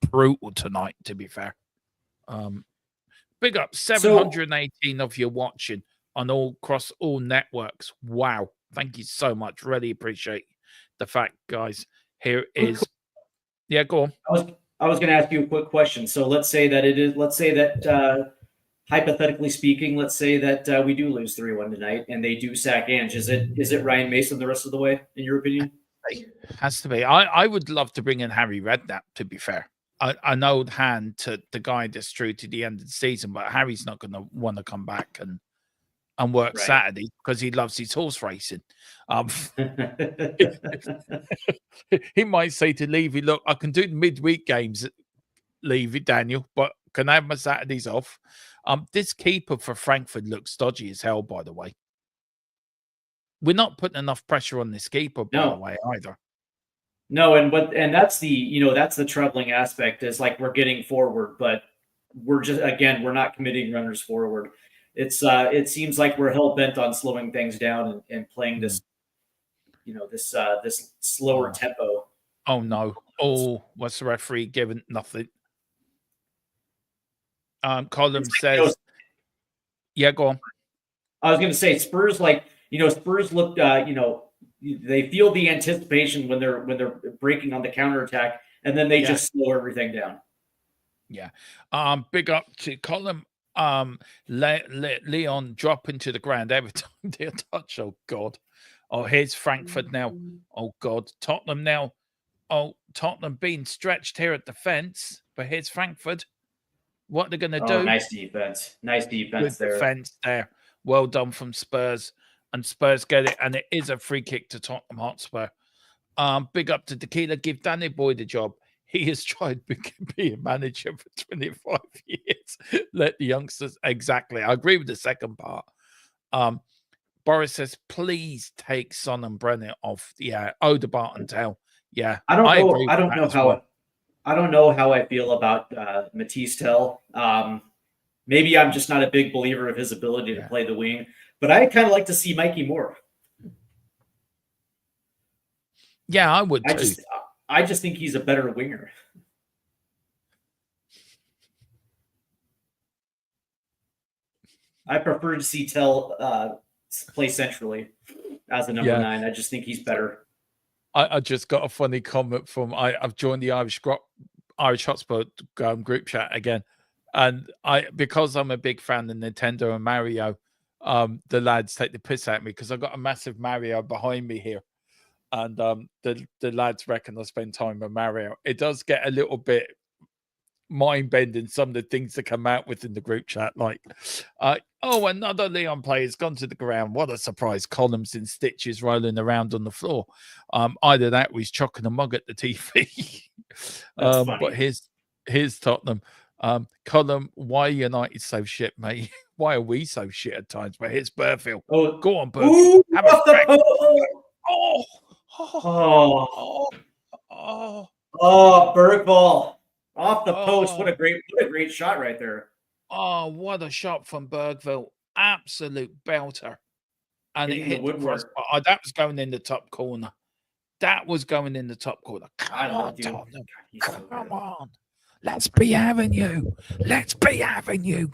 brutal tonight, to be fair. Big up 718 of you watching. on all across all networks. Wow. Thank you so much. Really appreciate the fact, guys. Here is go on. I was going to ask you a quick question. So let's say that hypothetically speaking, let's say that we do lose 3-1 tonight and they do sack Ange. Is it Ryan Mason the rest of the way, in your opinion? Has to be. I would love to bring in Harry Redknapp, to be fair. An old hand to the guy that's true to the end of the season, but Harry's not going to want to come back and work Saturday because he loves his horse racing. He might say to Levy, look, I can do the midweek games, Levy, Daniel, but can I have my Saturdays off? This keeper for Frankfurt looks dodgy as hell, by the way. We're not putting enough pressure on this keeper, by the way, either. No, and that's the troubling aspect is like we're getting forward, but we're not committing runners forward. It seems like we're hell bent on slowing things down and playing this, this slower tempo. Oh no! Oh, what's the referee giving? Nothing. Colin says, "Yeah, go on." I was going to say Spurs, Spurs looked, they feel the anticipation when they're breaking on the counterattack, and then they just slow everything down. Yeah. Big up to Colin. Leon drop into the ground every time they touch. Oh God. Oh, here's Frankfurt now. Oh God. Tottenham now. Oh, Tottenham being stretched here at defense, but here's Frankfurt. What they're gonna do? Nice defense. Nice defense there. Defense there. Well done from Spurs. And Spurs get it, and it is a free kick to Tottenham Hotspur. Big up to Tequila. Give Danny Boy the job. He has tried to be a manager for 25 years. Let the youngsters... Exactly. I agree with the second part. Boris says, please take Son and Brenner off. Yeah. Odegaard and Tell. Yeah. I don't know how I feel about Matisse Tell. Maybe I'm just not a big believer of his ability to play the wing. But I kind of like to see Mikey more. Yeah, I would too. I just think he's a better winger. I prefer to see Tell play centrally as a number 9. I just think he's better. I just got a funny comment from I've joined the Irish Hotspur group chat again, and because I'm a big fan of Nintendo and Mario. The lads take the piss at me because I've got a massive Mario behind me here. And the lads reckon I spend time with Mario. It does get a little bit mind-bending, some of the things that come out within the group chat. Like, another Leon player's gone to the ground. What a surprise. Columns in stitches rolling around on the floor. Either that or he's chucking a mug at the TV. But here's Tottenham. Colin, why are United so shit, mate? Why are we so shit at times? But here's Burfield. Oh, go on, Burfield. Have a crack. Bergvall off the post. What a great shot right there. Oh, what a shot from Bergvall. Absolute belter. And it hit the crossbar. That was going in the top corner. Come on, Tottenham. Come on. Let's be having you.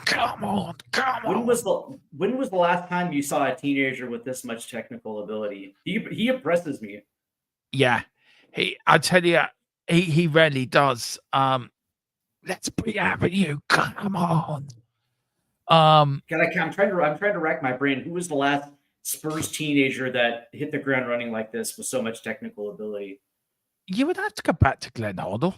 Come on. When was the last time you saw a teenager with this much technical ability? He impresses me. Yeah, I tell you, he really does. Let's be having you. Come on. I'm trying to rack my brain. Who was the last Spurs teenager that hit the ground running like this with so much technical ability? You would have to go back to Glenn Hoddle.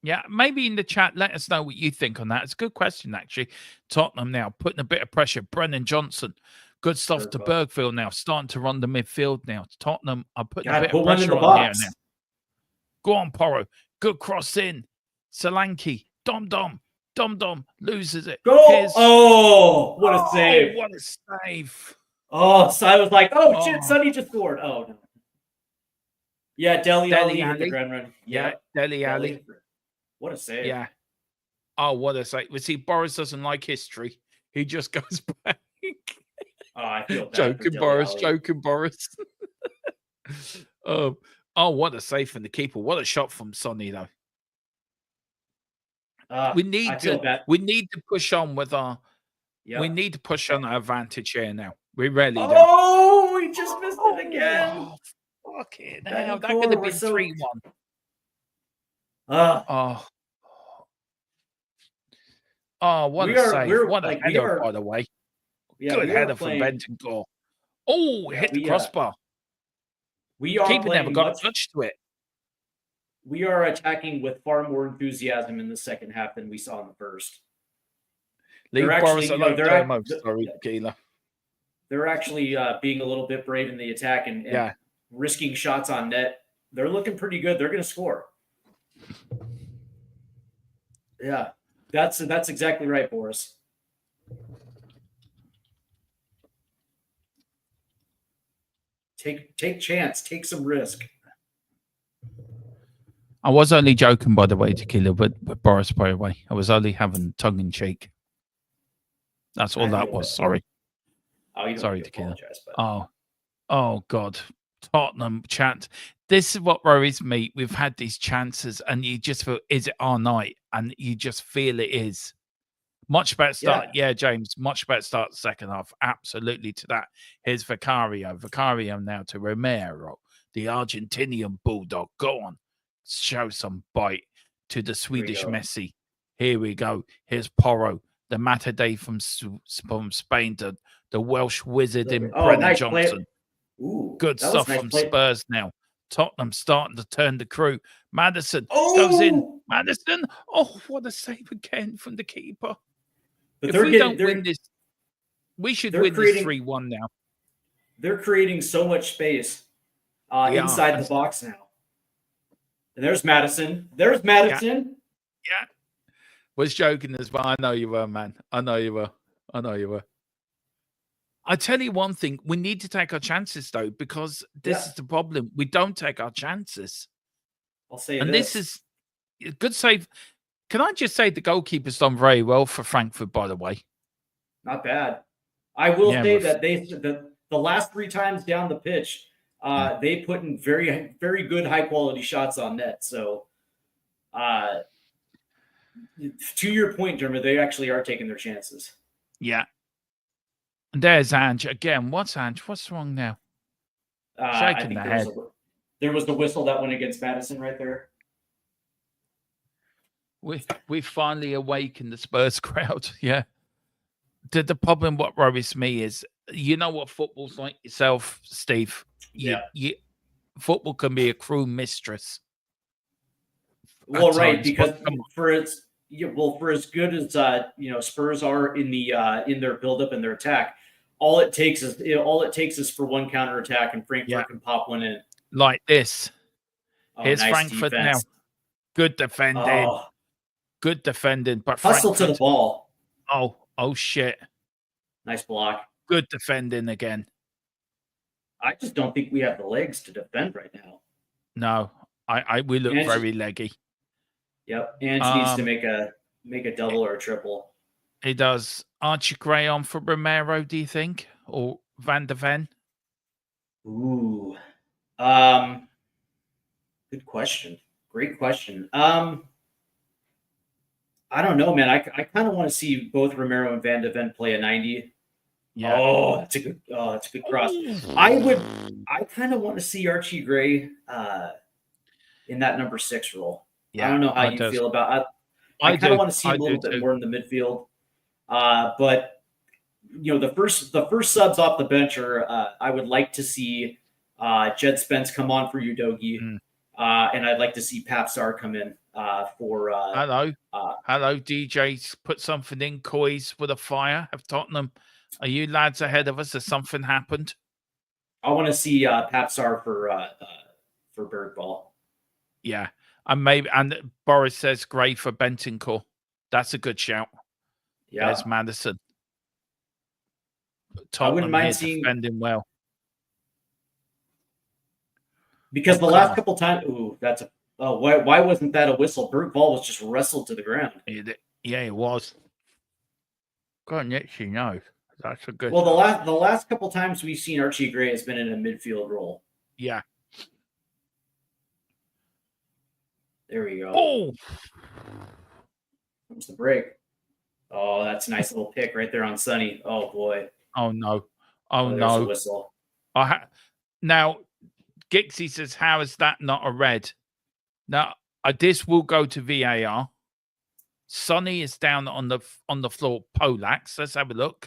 Yeah, maybe in the chat, let us know what you think on that. It's a good question, actually. Tottenham now putting a bit of pressure. Brennan Johnson, good stuff to Bergfield now, starting to run the midfield now. Tottenham are putting a bit of pressure on here now. Go on, Porro. Good cross in. Solanke, Dom loses it. Go! What a save! What a save! So I was like, shit, Sonny just scored. Oh no. Yeah, Dele Alli hit the ground run. Yeah, Dele Alli. What a save. Yeah. Oh, what a save. See, Boris doesn't like history. He just goes back. I feel bad. Joking, Boris. What a save from the keeper. What a shot from Sonny, though. We I need feel to bad. we need to push on with our Yep. we need to push on our advantage here now. We really do. Oh, we just missed it again. Oh, fuck it now. Betting That could have core, we're been so- 3-1. Uh, Oh, what We a are- save. we're- What a like, we header, are- by the way. yeah, Good we are header from playing. Bentancur. Oh, Yeah, hit the we, crossbar. We are Keeper never playing got much. touch to it. We are attacking with far more enthusiasm in the second half than we saw in the first. Leave They're Boris actually, alone, they're Dermo. act- Sorry, yeah. Keeler. They're actually being a little bit brave in the attack and Yeah. risking shots on net. They're looking pretty good. They're going to score. Yeah, that's exactly right, Boris. Take chance. Take some risk. I was only joking, by the way, Tequila, but Boris, by the way, I was only having tongue in cheek. That's all I that feel was. that. Sorry. Oh, you don't Sorry, need to Tequila. apologize, but Oh, God. Tottenham chat. This is what worries me. We've had these chances, and you just feel, is it our night? And you just feel it is. Much better start. Yeah, James. Much better start second half. Absolutely to that. Here's Vicario. Vicario now to Romero, the Argentinian bulldog. Go on. Show some bite to the Swedish go. Messi. Here we go. Here's Porro, the Matador from Spain, to the Welsh wizard in Brennan nice play. Johnson. Ooh, Good that was stuff nice from play. Spurs now. Tottenham starting to turn the crew. Madison Oh! goes in. Madison. Oh, what a save again from the keeper. But If we don't win this, we should win this 3-1 now. They're creating so much space inside the box now. And there's Madison. There's Madison. Yeah. Was joking as well. I know you were, man. I know you were. I tell you one thing, we need to take our chances though, because this is the problem. We don't take our chances. I'll say and this is a good save. Can I just say the goalkeeper's done very well for Frankfurt, by the way? Not bad. I will say that the last 3 times down the pitch, they put in very, very good high quality shots on net. So to your point, Dermot, they actually are taking their chances. Yeah. And there's Ange again. What's Ange? What's wrong now? Shaking the head. There was the whistle that went against Madison right there. We finally awakened the Spurs crowd. Yeah. The problem, what worries me is, you know what football's like yourself, Steve. Football can be a cruel mistress. Well, right, because for as good as Spurs are in their buildup and their attack, all it takes is for one counterattack and Frankfurt can pop one in. Like this. Here's nice Frankfurt defense. now. Good defending. Good defending. But hustle to the ball. Oh shit. Nice block. Good defending again. I just don't think we have the legs to defend right now. No. We look very leggy. Yep. Ange needs to make a double or a triple. He does. Archie Gray on for Romero, do you think? Or Van de Ven? Ooh. Good question. Great question. I don't know, man. I kind of want to see both Romero and Van de Ven play a 90. Yeah. Oh, that's a good cross. I kind of want to see Archie Gray in that number 6 role. Yeah, I don't know how you feel about it. I kind of want to see him a little bit more in the midfield. But the first subs off the bench are I would like to see Jed Spence come on for Udogie. And I'd like to see Papsar come in for hello DJ, put something in. Coys with a fire. Have Tottenham, are you lads ahead of us? Has something happened? I want to see Papsar for Bergvall. Yeah. And Boris says Gray for Bentancur. That's a good shout. Yeah. There's Madison. Tottenham, I wouldn't mind seeing defending well. Because the last couple times, why wasn't that a whistle? Bergvall was just wrestled to the ground. Yeah, it was. God, she knows. That's a good. Well, the last couple times we've seen Archie Gray has been in a midfield role. Yeah. There we go. Oh. Comes the break. Oh, that's a nice little pick right there on Sonny. Oh boy. Oh no. Oh, there's a whistle. Now, Gixie says, how is that not a red? Now, this will go to VAR. Sonny is down on the floor. Polax. Let's have a look.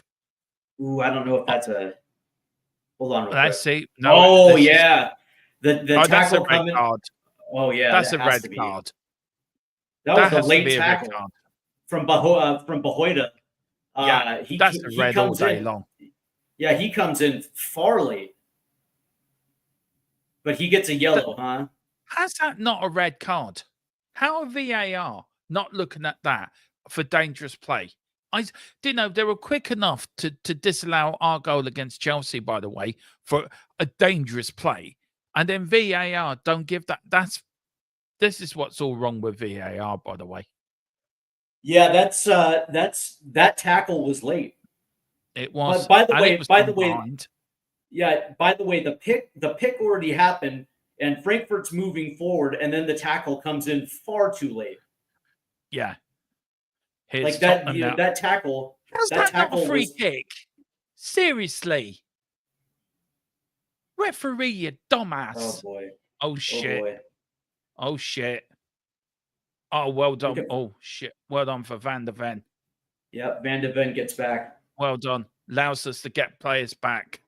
Ooh, I don't know if that's a. Hold on. Let's see. No, yeah. The tackle that's a red coming. card. Oh yeah, That's a red card. That was a late tackle from Bahoyda. Yeah, that's a red all day long. Yeah, he comes in far late, but he gets a yellow, huh? How's that not a red card? How are VAR not looking at that for dangerous play? I didn't know they were quick enough to disallow our goal against Chelsea, by the way, for a dangerous play, and then VAR don't give that. This is what's all wrong with VAR, by the way. Yeah, that tackle was late. It was. But by the way, the pick already happened, and Frankfurt's moving forward, and then the tackle comes in far too late. Yeah. Like that, that tackle. How's that not a free kick? Seriously. Referee, you dumbass. Oh boy. Oh shit. Oh boy. Oh shit. Oh, well done. Oh shit. Well done for Van der Ven. Yep, Van der Ven gets back. Well done. Allows us to get players back.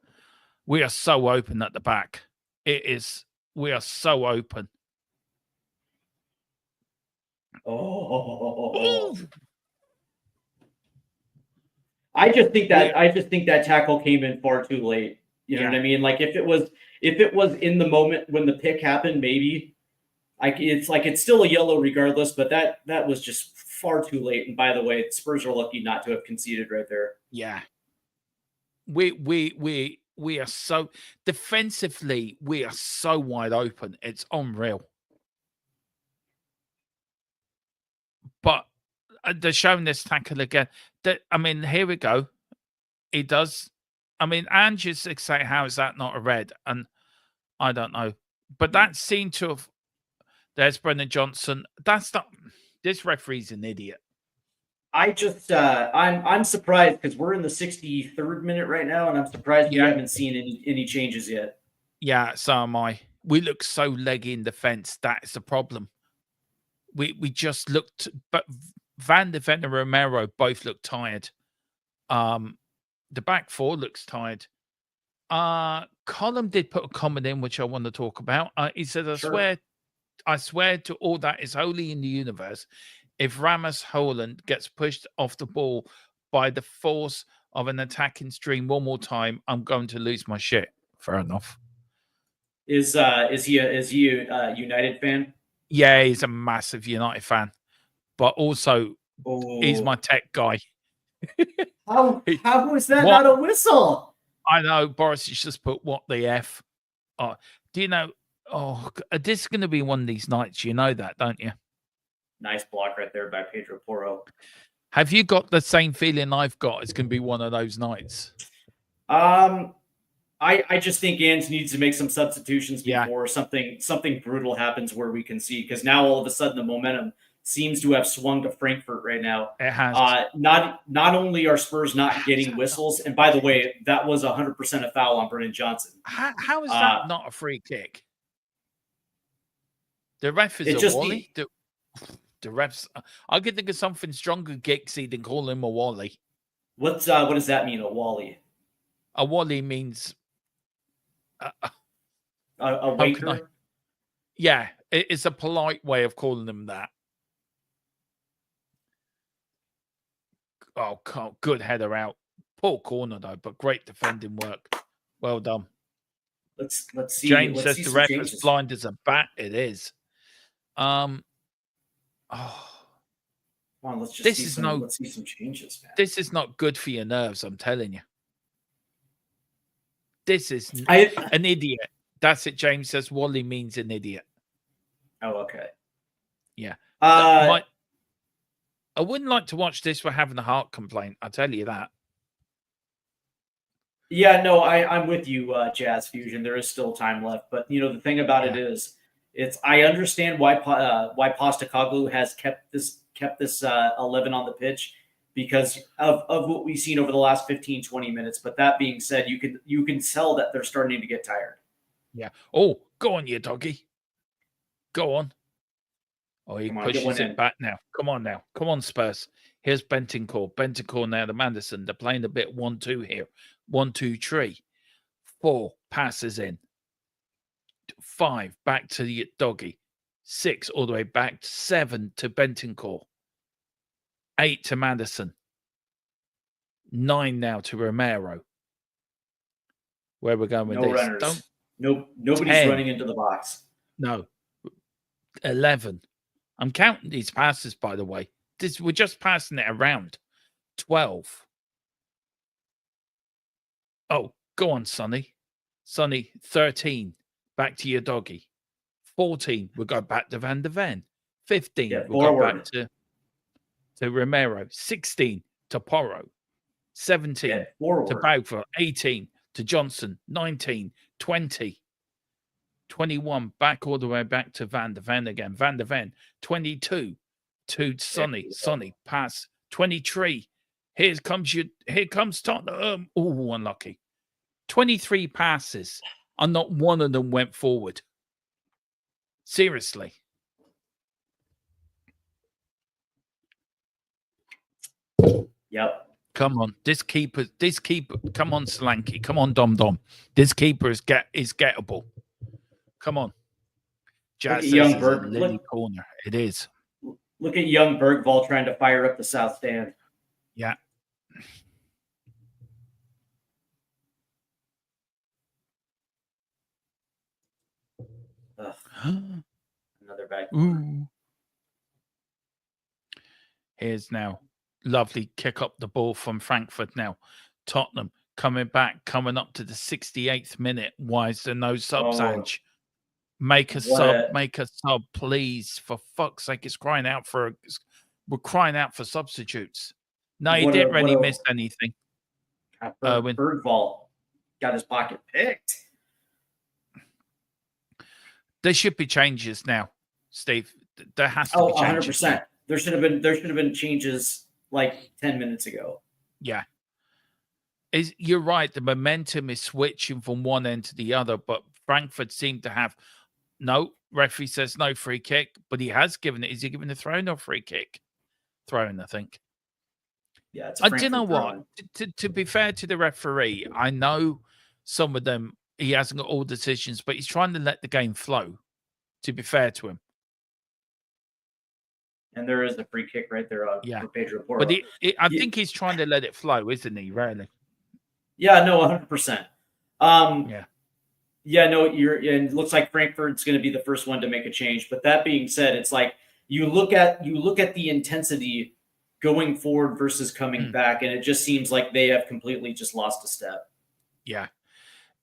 We are so open at the back. We are so open. Oh. I just think that tackle came in far too late. You know what I mean? Like if it was in the moment when the pick happened, maybe it's still a yellow regardless, but that was just far too late. And by the way, Spurs are lucky not to have conceded right there. Yeah. We are so defensively, we are so wide open. It's unreal. But they're showing this tackle again. Here we go. He does. Ange is saying, how is that not a red? And I don't know. But that seemed to have. There's Brendan Johnson. That's not. This referee's an idiot. I just, I'm surprised because we're in the 63rd minute right now, and I'm surprised we haven't seen any changes yet. Yeah, so am I. We look so leggy in defense. That's the problem. We just looked, but Van der Ven and Romero both look tired. The back four looks tired. Colm did put a comment in which I want to talk about. He said, I swear to all that is holy in the universe, if Ramos Holland gets pushed off the ball by the force of an attacking stream one more time, I'm going to lose my shit. Fair enough. Is he a United fan? Yeah, he's a massive United fan, but also he's my tech guy. How is that not a whistle? I know Boris just put what the F. Do you know? Oh, this is going to be one of these nights. You know that, don't you? Nice block right there by Pedro Porro. Have you got the same feeling I've got? It's going to be one of those nights. I just think Ange needs to make some substitutions before something brutal happens where we can see, because now all of a sudden the momentum seems to have swung to Frankfurt right now. It has. Not only are Spurs not getting whistles, and by the way, that was 100% a foul on Brennan Johnson. How is that not a free kick? The ref is a Wally. The refs. I could think of something stronger, Gixie, than call him a Wally. What does that mean, a Wally? A Wally means a waker. Yeah, it's a polite way of calling them that. Oh, good header out. Poor corner though, but great defending work. Well done. Let's see. James says the ref is blind as a bat. It is. Come on, let's see some changes, man. This is not good for your nerves, I'm telling you. This is an idiot. That's it. James says Wally means an idiot. Oh, okay. Yeah. I wouldn't like to watch this for having a heart complaint. I'll tell you that. Yeah, no, I'm with you, Jazz Fusion. There is still time left, but you know the thing about it is, I understand why Postecoglou has kept kept this 11 on the pitch because of what we've seen over the last 15, 20 minutes. But that being said, you can tell that they're starting to get tired. Yeah. Oh, go on, you doggy. Go on. Oh, he pushes it back now. Come on now. Come on, Spurs. Here's Bentancur. Bentancur now to Manderson. They're playing a bit 1-2 here. 1-2-3. 4 passes in. 5 back to the doggy. 6 all the way back. 7 to Bentancur. 8 to Manderson. 9 now to Romero. Where we're going with no this? Runners. Nobody's 10. running into the box. No. 11. I'm counting these passes, by the way. We're just passing it around. 12. Oh, go on, Sonny. Sonny, 13. Back to your doggy. 14. We'll go back to Van der Ven. 15. We'll go back to Romero. 16 to Porro. 17 to Bagford. 18 to Johnson. 19. 20. 21 back all the way back to Van der Ven again. Van der Ven. 22 to Sonny. Sonny pass. 23. Here comes Tottenham. Oh, unlucky. 23 passes and not one of them went forward. Seriously. Yep. Come on. This keeper, come on, Solanke. Come on, Dom. This keeper is gettable. Come on. Jazz says young it's Berg. a Lily corner. It is. Look at young Bergvall trying to fire up the south stand. Yeah. Another back. Ooh. Here's now. Lovely kick up the ball from Frankfurt now. Tottenham coming back, coming up to the 68th minute. Why is there no subs, Ange? Make a sub, please. For fuck's sake, we're crying out for substitutes. No, he didn't really miss anything. Bergvall got his pocket picked. There should be changes now, Steve. There has to be changes. 100%. There should have been changes like 10 minutes ago. Yeah. You're right. The momentum is switching from one end to the other, but Frankfurt seemed to have referee says no free kick, but he has given it. Is he giving a throw or free kick? Thrown, I think. Yeah, I do you know what? To be fair to the referee, I know some of them he hasn't got all decisions, but he's trying to let the game flow. To be fair to him. And there is a free kick right there for Pedro Porro. But I think he's trying to let it flow, isn't he? Really? Yeah, no, 100%. Yeah, no, it looks like Frankfurt's going to be the first one to make a change. But that being said, it's like you look at the intensity going forward versus coming back, and it just seems like they have completely just lost a step. Yeah.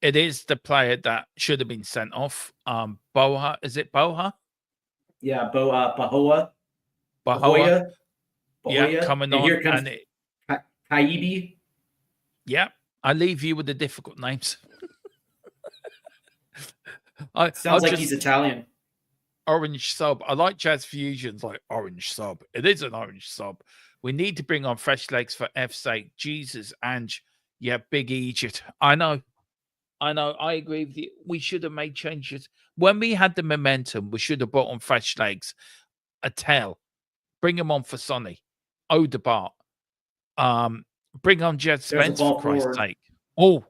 It is the player that should have been sent off. Boha, is it Boha? Yeah, Bahoya. Yeah, coming on. Here comes Kaibi. Yeah, I leave you with the difficult names. Sounds like he's Italian. Orange sub. I like jazz fusions like orange sub. It is an orange sub. We need to bring on fresh legs for F's sake. Jesus, Ange. Yeah, big Egypt. I know. I agree with you. We should have made changes. When we had the momentum, we should have brought on fresh legs. Attell. Bring him on for Sonny. Odegaard. Bring on Jed Spence for Christ's sake. Oh.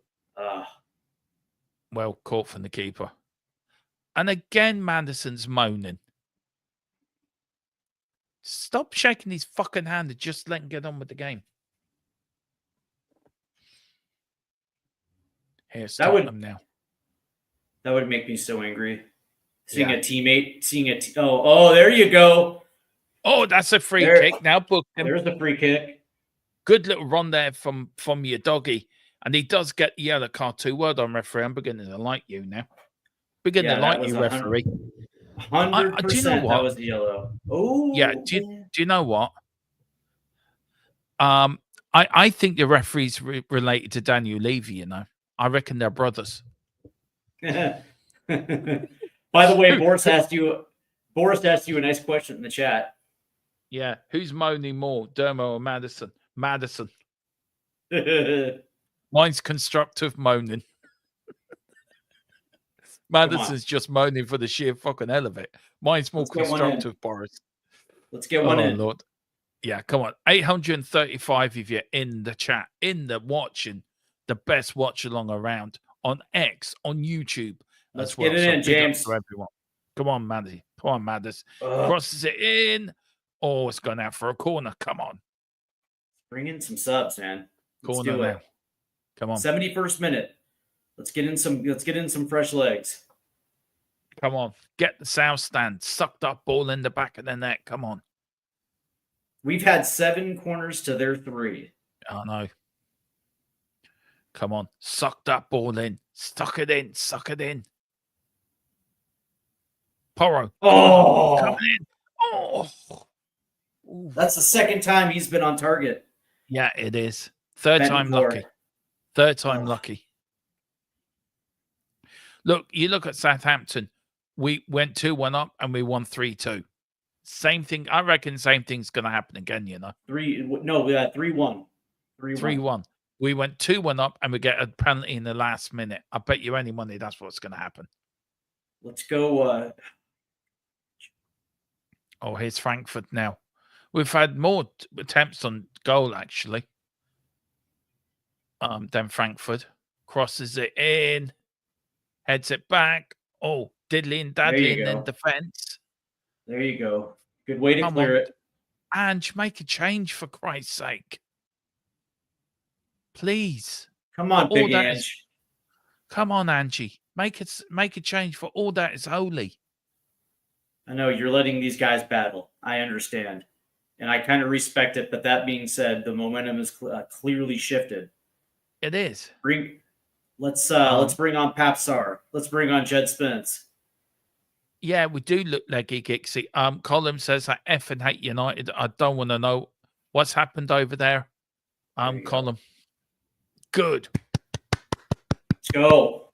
Well caught from the keeper. And again, Manderson's moaning. Stop shaking his fucking hand and just let him get on with the game. Here's Tottenham now. That would make me so angry. Seeing a teammate, there you go. Oh, that's a free kick. Now book him. There's the free kick. Good little run there from your doggy. And he does get the yellow card too. Well done, referee. I'm beginning to like you now. Beginning to like you, referee. 100% do you know what? That was the yellow. Oh, yeah. Do you know what? I think the referee's related to Daniel Levy, you know. I reckon they're brothers. By the way, Boris asked you a nice question in the chat. Yeah. Who's moaning more, Dermo or Madison? Madison. Mine's constructive moaning. Madison's just moaning for the sheer fucking hell of it. Mine's more constructive, Boris. Let's get one in. Lord. Yeah, come on. 835 if you're in the chat, in the watching, the best watch along around on X, on YouTube. Let's get it in, James. Everyone. Come on, Maddie. Come on, Maddis. Crosses it in. Oh, it's gone out for a corner. Come on. Bring in some subs, man. Let's corner do now. it. Come on. 71st minute. Let's get in some fresh legs. Come on. Get the south stand. Sucked up ball in the back of the net. Come on. We've had 7 corners to their 3. I know. Come on. Suck that ball in. Stuck it in. Suck it in. Porro. Oh. Coming in. Oh. Ooh. That's the second time he's been on target. Yeah, it is. Third time lucky. Third time lucky. Look, you look at Southampton. We went 2-1 up and we won 3-2. Same thing. I reckon same thing's going to happen again, you know. 3-1. 3-1. We went 2-1 up and we get a penalty in the last minute. I bet you any money that's what's going to happen. Let's go. Oh, here's Frankfurt now. We've had more attempts on goal, actually, than Frankfurt. Crosses it in. Heads it back. Oh, diddly and daddly in defence. There you go. Good way to clear it. Ange, make a change for Christ's sake. Please. Come on, big Ange. Come on, Angie. Make a change for all that is holy. I know you're letting these guys battle. I understand. And I kind of respect it. But that being said, the momentum is clearly shifted. It is. Let's bring on Papsar. Let's bring on Jed Spence. Yeah, we do look leggy Gixie. Colin says I effing hate United. I don't want to know what's happened over there. Colin. Good. Let's go.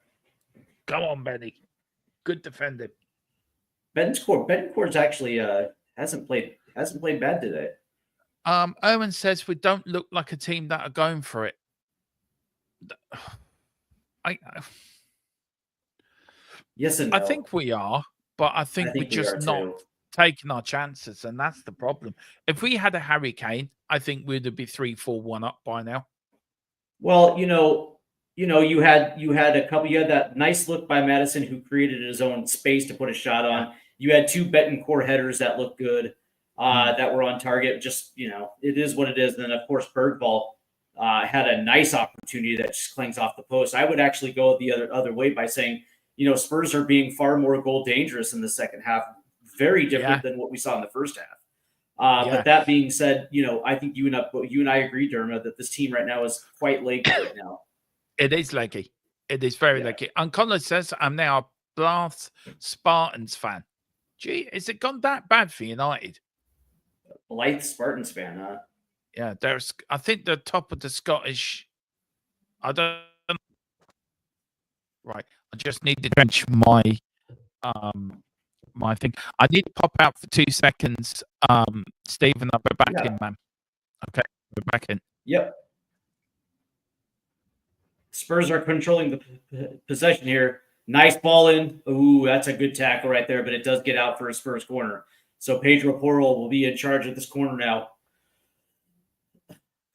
Come on, Benny. Good defending. Bencourt's actually hasn't played bad today. Owen says we don't look like a team that are going for it. Yes and no. I think we are, but I think we're just not taking our chances, and that's the problem. If we had a Harry Kane, I think we'd be 3-4-1 up by now. Well, you had that nice look by Madison who created his own space to put a shot on. You had 2 Betancourt headers that looked good, that were on target. Just, it is what it is. And then of course Bergvall had a nice opportunity that just clings off the post. I would actually go the other way by saying, Spurs are being far more goal dangerous in the second half, very different than what we saw in the first half. But that being said, I think you and I agree, Derma, that this team right now is quite leggy right now. It is leggy. It is very leggy. And Conlon says, I'm now a Bath Spartans fan. Gee, has it gone that bad for United? Blythe Spartans fan, huh? Yeah, I think the top of the Scottish. I don't know. Right. I just need to drench my my thing. I need to pop out for 2 seconds. Stephen, I'll be back in, man. Okay, we're back in. Yep. Spurs are controlling the possession here. Nice ball in. Ooh, that's a good tackle right there, but it does get out for a Spurs corner. So Pedro Porro will be in charge of this corner now.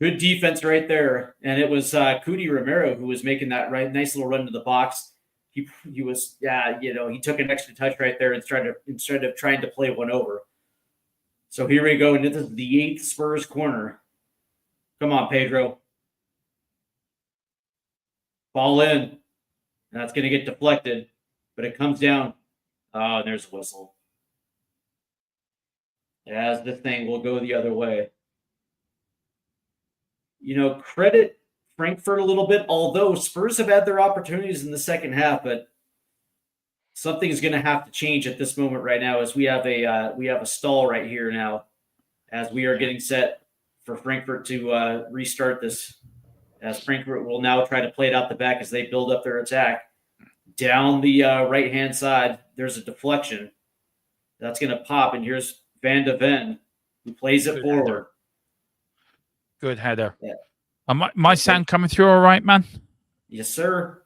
Good defense right there. And it was Cudi Romero who was making that nice little run to the box. He was, he took an extra touch right there instead of trying to play one over. So here we go. And this is the 8th Spurs corner. Come on, Pedro. Ball in. That's going to get deflected, but it comes down. Oh, and there's a whistle. As the thing will go the other way. Credit Frankfurt a little bit, although Spurs have had their opportunities in the second half, but something is going to have to change at this moment right now as we have a stall right here now as we are getting set for Frankfurt to restart this. As Frankfurt will now try to play it out the back as they build up their attack. Down the right-hand side, there's a deflection. That's going to pop, and here's Van de Ven. He plays it Good forward. header. Good header. Yeah. My sound coming through all right, man? Yes, sir.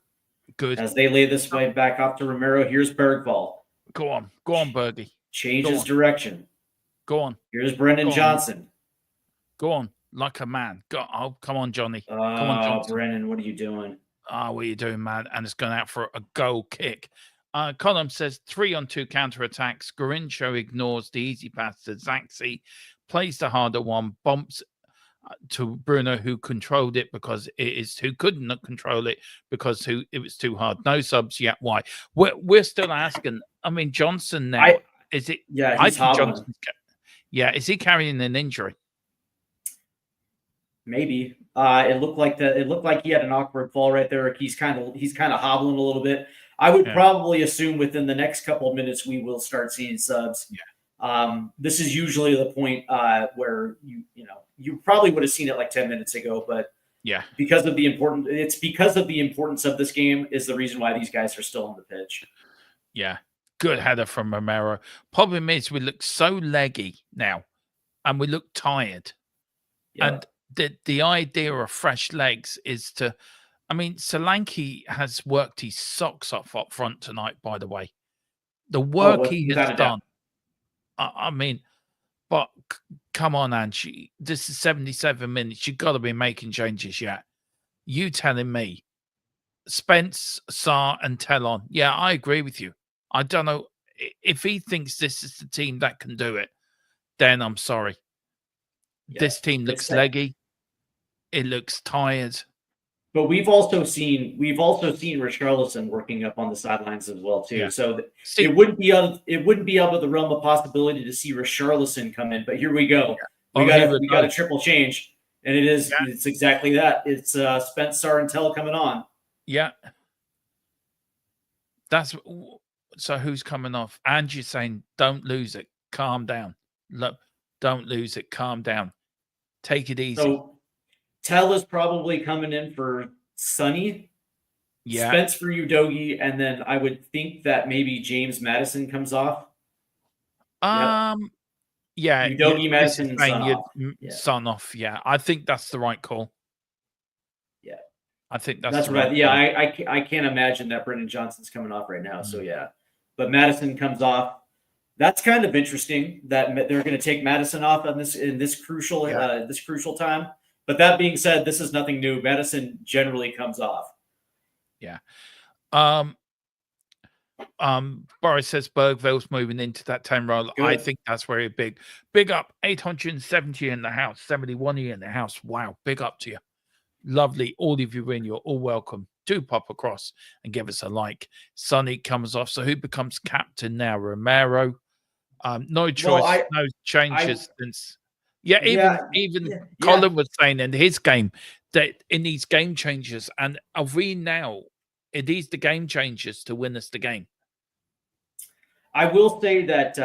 Good. As they lay this way back off to Romero, here's Bergvall. Go on, Bergie. Changes on. direction. Go on, Here's Brennan Johnson. go on, like a man. Oh, come on, Johnny. Come on, Johnson. Brennan, what are you doing? What are you doing, man? And it's going out for a goal kick. Column says 3-on-2 counter-attacks. Garincho ignores the easy pass to Zaxi, plays the harder one, bumps to Bruno, who controlled it because who couldn't control it because it was too hard. No subs yet. Why? We're still asking. I mean, Johnson now, is it? Yeah, he's hobbling. Is he carrying an injury? Maybe. It looked like he had an awkward fall right there. He's kind of hobbling a little bit. I would probably assume within the next couple of minutes we will start seeing subs. Yeah. This is usually the point where you probably would have seen it like 10 minutes ago, but because of the importance of this game is the reason why these guys are still on the pitch. Yeah. Good header from Romero. Problem is we look so leggy now and we look tired. Yeah. And the idea of fresh legs is to, I mean, Solanke has worked his socks off up front tonight, by the way. The work he has done. I mean, but come on, Angie. This is 77 minutes. You've got to be making changes yet. You telling me Spence, Sarr, and Tellon. Yeah, I agree with you. I don't know if he thinks this is the team that can do it, then I'm sorry. Yeah, this team looks leggy. It looks tired. But we've also seen Richarlison working up on the sidelines as well too. Yeah. So it wouldn't be out of the realm of possibility to see Richarlison come in. But here we go. Yeah. We got a triple change, and it's exactly that. It's Spence, Sarr, and Tell coming on. Yeah. So who's coming off? Angie's saying, "Don't lose it. Calm down. Look, don't lose it. Calm down. Take it easy." So Tell is probably coming in for Sonny. Yeah. Spence for Udogie, and then I would think that maybe James Madison comes off. Yeah. Udogie, Madison, Son off. Yeah, I think that's the right call. Yeah, I think that's right. Yeah, I can't imagine that Brennan Johnson's coming off right now. So yeah, but Madison comes off. That's kind of interesting that they're going to take Madison off in this crucial time. But that being said, this is nothing new. Madison generally comes off. Yeah. Boris says Bergville's moving into that 10 role. Good. I think that's very big. Big up. 870 in the house. 71 in the house. Wow. Big up to you. Lovely. All of you in. You're all welcome. Do pop across and give us a like. Sonny comes off. So who becomes captain now? Romero. No choice. No changes since. Yeah, even Colin was saying in his game that in these game changes, and are we now? Are these the game changers to win us the game? I will say that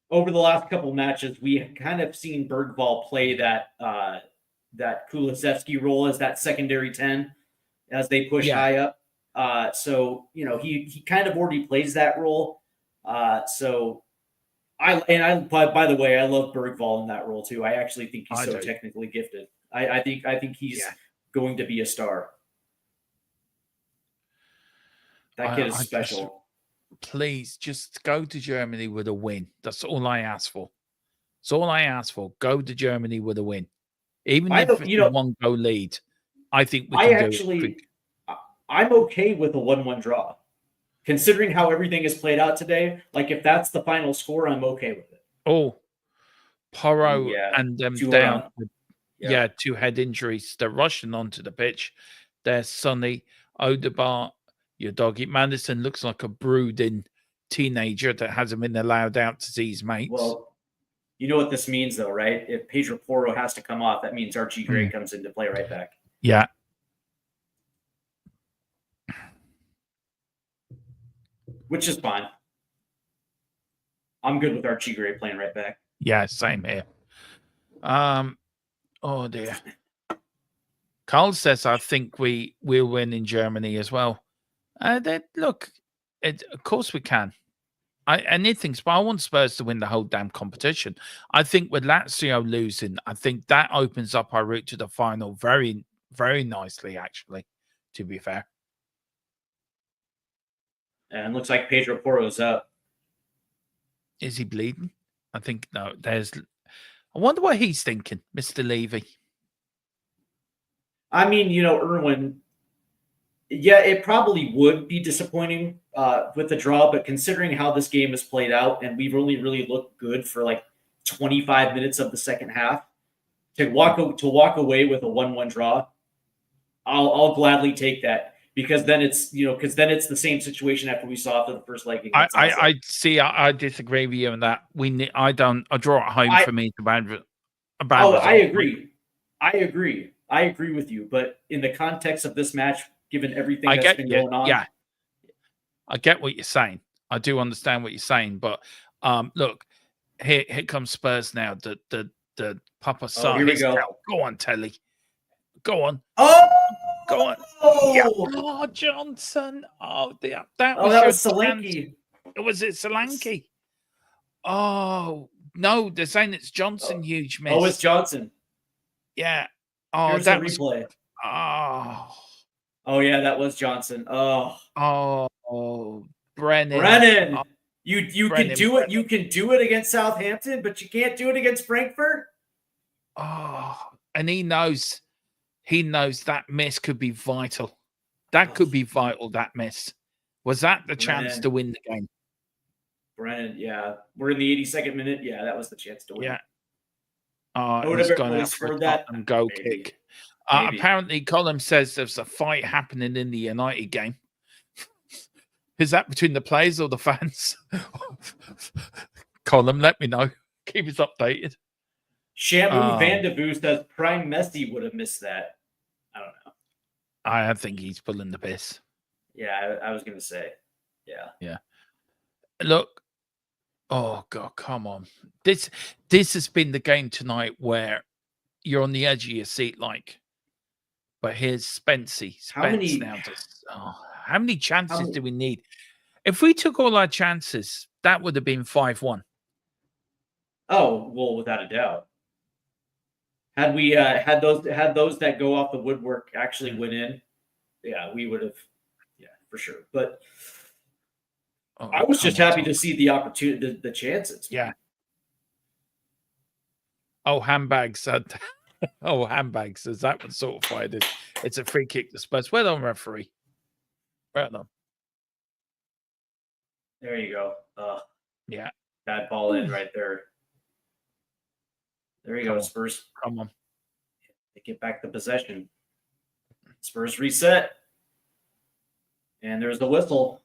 over the last couple matches, we kind of seen Bergvall play that Kulusevski role as that secondary 10 as they push high up. So he kind of already plays that role. So. By the way, I love Bergvall in that role too. I actually think he's so technically gifted. I think he's going to be a star. That kid is special. Please just go to Germany with a win. That's all I ask for. That's all I ask for. Go to Germany with a win. Even if it's a one-goal lead, I think we can do it. I'm okay with a 1-1 draw. Considering how everything is played out today, like if that's the final score, I'm okay with it. Oh, Porro and them down. Two head injuries. They're rushing onto the pitch. There's Sonny, Odegaard, your doggy. Madison looks like a brooding teenager that hasn't been allowed out to see his mates. Well, you know what this means, though, right? If Pedro Porro has to come off, that means Archie Gray comes into play right back. Yeah. Which is fine. I'm good with Archie Gray playing right back. Yeah, same here. Oh dear. Carl says I think we'll win in Germany as well. Of course we can. Anything's, but I want Spurs to win the whole damn competition. I think with Lazio losing, I think that opens up our route to the final very, very nicely, actually, to be fair. And looks like Pedro Porro's up. Is he bleeding? I think no. I wonder what he's thinking, Mr. Levy. I mean, Irwin, yeah, it probably would be disappointing with the draw, but considering how this game has played out, and we've only really looked good for like 25 minutes of the second half, to walk away with a 1-1 draw, I'll gladly take that, because then it's the same situation after we saw after the first leg against I see. I disagree with you on that. I draw at home for me to bad. I agree. I agree with you, but in the context of this match, given everything that's been going on, yeah, I get what you're saying. I do understand what you're saying, but look, here comes Spurs now. The Papa Son. Here we go. Go on, Telly. Go on. Oh, go on. Yeah. Oh, Johnson. Oh, that was Solanke. Was it Solanke? Oh no, they're saying it's Johnson. Huge miss. Oh, it's Johnson. Yeah. Oh, here's that the replay. Oh, yeah, that was Johnson. Brennan. You can do it. You can do it against Southampton, but you can't do it against Frankfurt. And he knows that miss could be vital. That could be vital. That miss. Was that the chance to win the game? Brennan, yeah, we're in the 82nd minute. Yeah, that was the chance to win. Yeah. He's gone out for that and go kick. Apparently, Colin says there's a fight happening in the United game. Is that between the players or the fans? Colin, let me know. Keep us updated. Shamu Vandevoo says Prime Messi would have missed that. I don't know. I think he's pulling the piss. Yeah, I was going to say. Yeah. Yeah. Look. Oh, God, come on. This has been the game tonight where you're on the edge of your seat, but here's Spency. How many chances do we need? If we took all our chances, that would have been 5-1. Oh, well, without a doubt. Had we had those that go off the woodwork actually went in, yeah, we would have, for sure. But I was just happy to see the opportunity, the chances. Yeah. Oh, handbags. Handbags. Is that what sort of fight it is? It's a free kick to Spurs. Well done, referee. Well done. There you go. Yeah. Bad ball in right there. There you go, Spurs. Come on. They get back the possession. Spurs reset. And there's the whistle.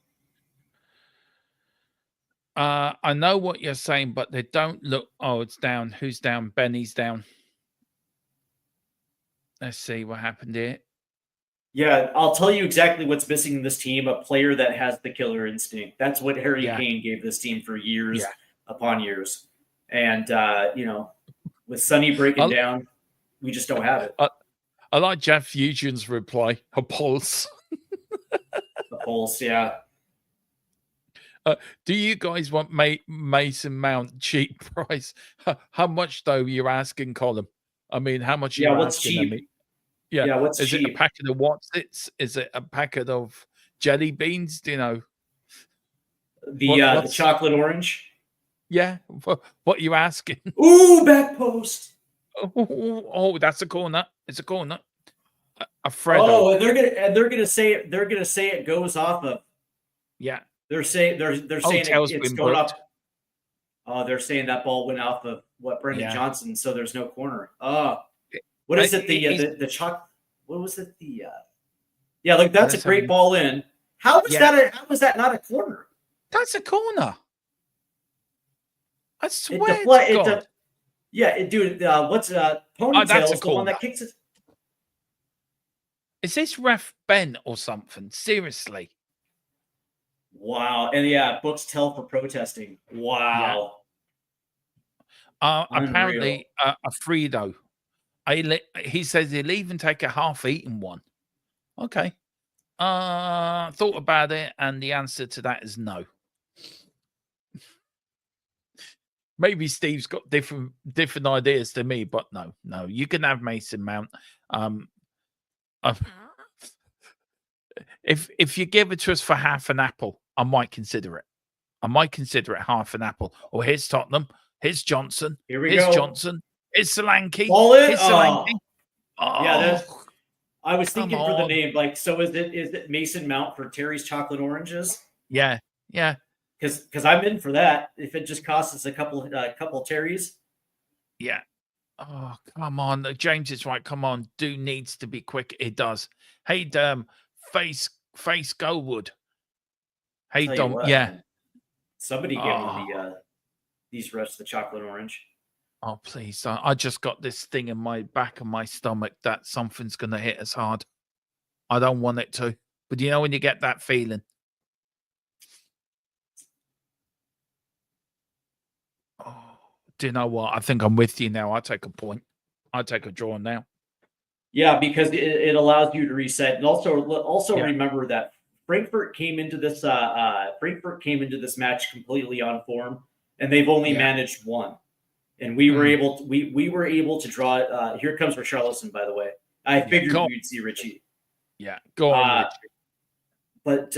I know what you're saying, but they don't look. Oh, it's down. Who's down? Benny's down. Let's see what happened here. Yeah, I'll tell you exactly what's missing in this team: a player that has the killer instinct. That's what Harry Kane gave this team for years upon years. And with Sonny breaking down, we just don't have it. I like Jeff Eugen's reply. A pulse. The pulse, yeah. Do you guys want Mason Mount cheap price? How much though you're asking, Colin? I mean, how much? Yeah, what's cheap? What's is cheap? It a packet of Watsits? Is it a packet of jelly beans? Do you know the chocolate orange? Yeah, what are you asking? Ooh, back post. Oh, that's a corner. It's a corner. A Fredo. Oh, and they're gonna say it goes off of. Yeah. They're saying it's going off. Oh, they're saying that ball went off of Brendan Johnson, so there's no corner. What is it? The chalk. What was it? Yeah, like that's a great ball in. How was that not a corner? That's a corner. I swear. Dude. What's Ponytail is the one that kicks it. Is this ref Ben or something? Seriously. Wow. And books tell for protesting. Wow. Apparently, a Fredo. He says he'll even take a half-eaten one. Okay. Thought about it, and the answer to that is no. Maybe Steve's got different ideas to me, but no, you can have Mason Mount. If you give it to us for half an apple, I might consider it. Half an apple. Or here's Tottenham. Here's Johnson. Here's go. Johnson. Here's Solanke. All in. Here's Solanke. Yeah, Oh, I was come thinking for the on. name. Like, so is it Mason Mount for Terry's chocolate oranges? Yeah. Because I'm in for that. If it just costs us a couple Terry's. Yeah. Oh, come on. James is right. Come on. Do needs to be quick. It does. Hey, face Goldwood. Hey, Tell you Dom. what, Yeah. man. Somebody give me these rest of the chocolate orange. Oh, please. I just got this thing in my back of my stomach that something's going to hit us hard. I don't want it to. But you know when you get that feeling? Oh, do you know what? I think I'm with you now. I take a point. I take a draw now. Yeah, because it allows you to reset, and also Yeah. remember that Frankfurt came into this match completely on form, and they've only managed one. And we were able to, we were able to draw. Here comes Richarlison, by the way. I figured we'd see Richie. Yeah, go on, Richie. But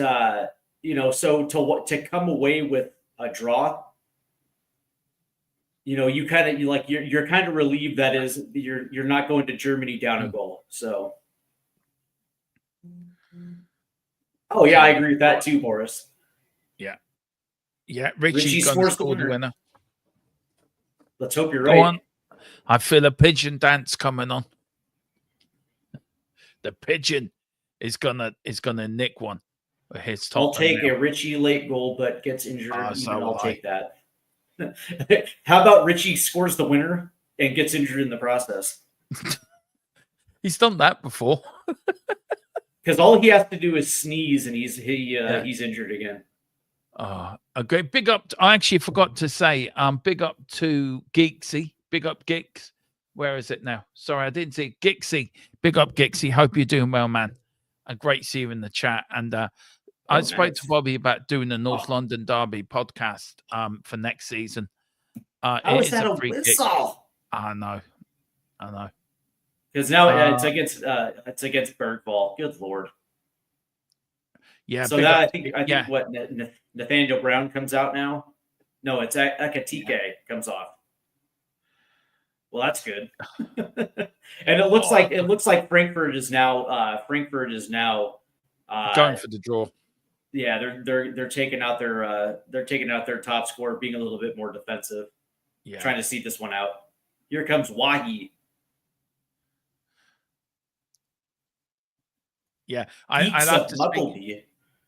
so to come away with a draw, you kind of you're kind of relieved that is you're not going to Germany down a goal. So, oh yeah, I agree with that too, Boris. Yeah, Richie scores the winner. Let's hope you're Go right. on. I feel a pigeon dance coming on. The pigeon is gonna nick one. His top. I'll take a Richie late goal, but gets injured. I'll take that. How about Richie scores the winner and gets injured in the process? He's done that before. Because all he has to do is sneeze, and he's injured again. Okay. Big up. I actually forgot to say, big up to Geeksy. Big up Geeks. Where is it now? Sorry, I didn't see Geeksy. Big up Geeksy. Hope you're doing well, man. Great to see you in the chat. And I spoke to Bobby about doing a North London Derby podcast for next season. How is that a whistle? I know. Because now it's against Bergvall. Good lord. Yeah. So that I think what Nathaniel Brown comes out now. No, it's Ekatike comes off. Well, that's good. And it looks like Frankfurt is now going for the draw. Yeah, they're taking out their top scorer, being a little bit more defensive. Yeah. Trying to see this one out. Here comes Wahi. Yeah, I'd have to say,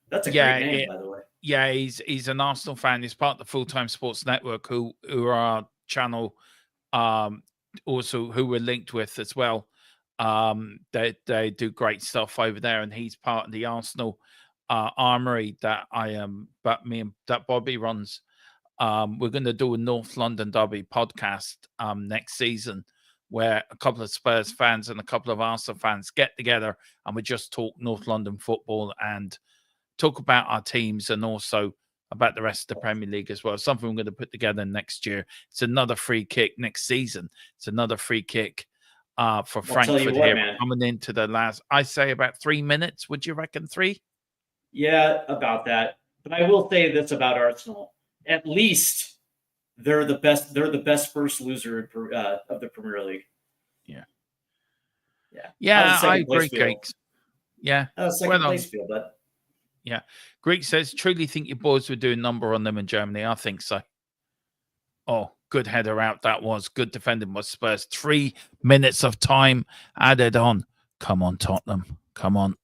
that's a great name, by the way. Yeah, he's an Arsenal fan. He's part of the Full-Time Sports Network, who are our channel, also who we're linked with as well. They do great stuff over there, and he's part of the Arsenal armory that that Bobby runs. We're going to do a North London Derby podcast next season, where a couple of Spurs fans and a couple of Arsenal fans get together and we just talk North London football and talk about our teams and also about the rest of the Premier League as well. Something we're going to put together next year. It's another free kick next season. It's another free kick for Frankfurt here. We're coming into the last, I say about 3 minutes. Would you reckon 3? Yeah, about that. But I will say this about Arsenal. At least they're the best. They're the best first loser of the Premier League. Yeah. I agree, Cakes. Yeah. Second place field, but yeah. Greek says, truly think your boys would do a number on them in Germany. I think so. Oh, good header out. That was good defending by Spurs. 3 minutes of time added on. Come on, Tottenham. Come on.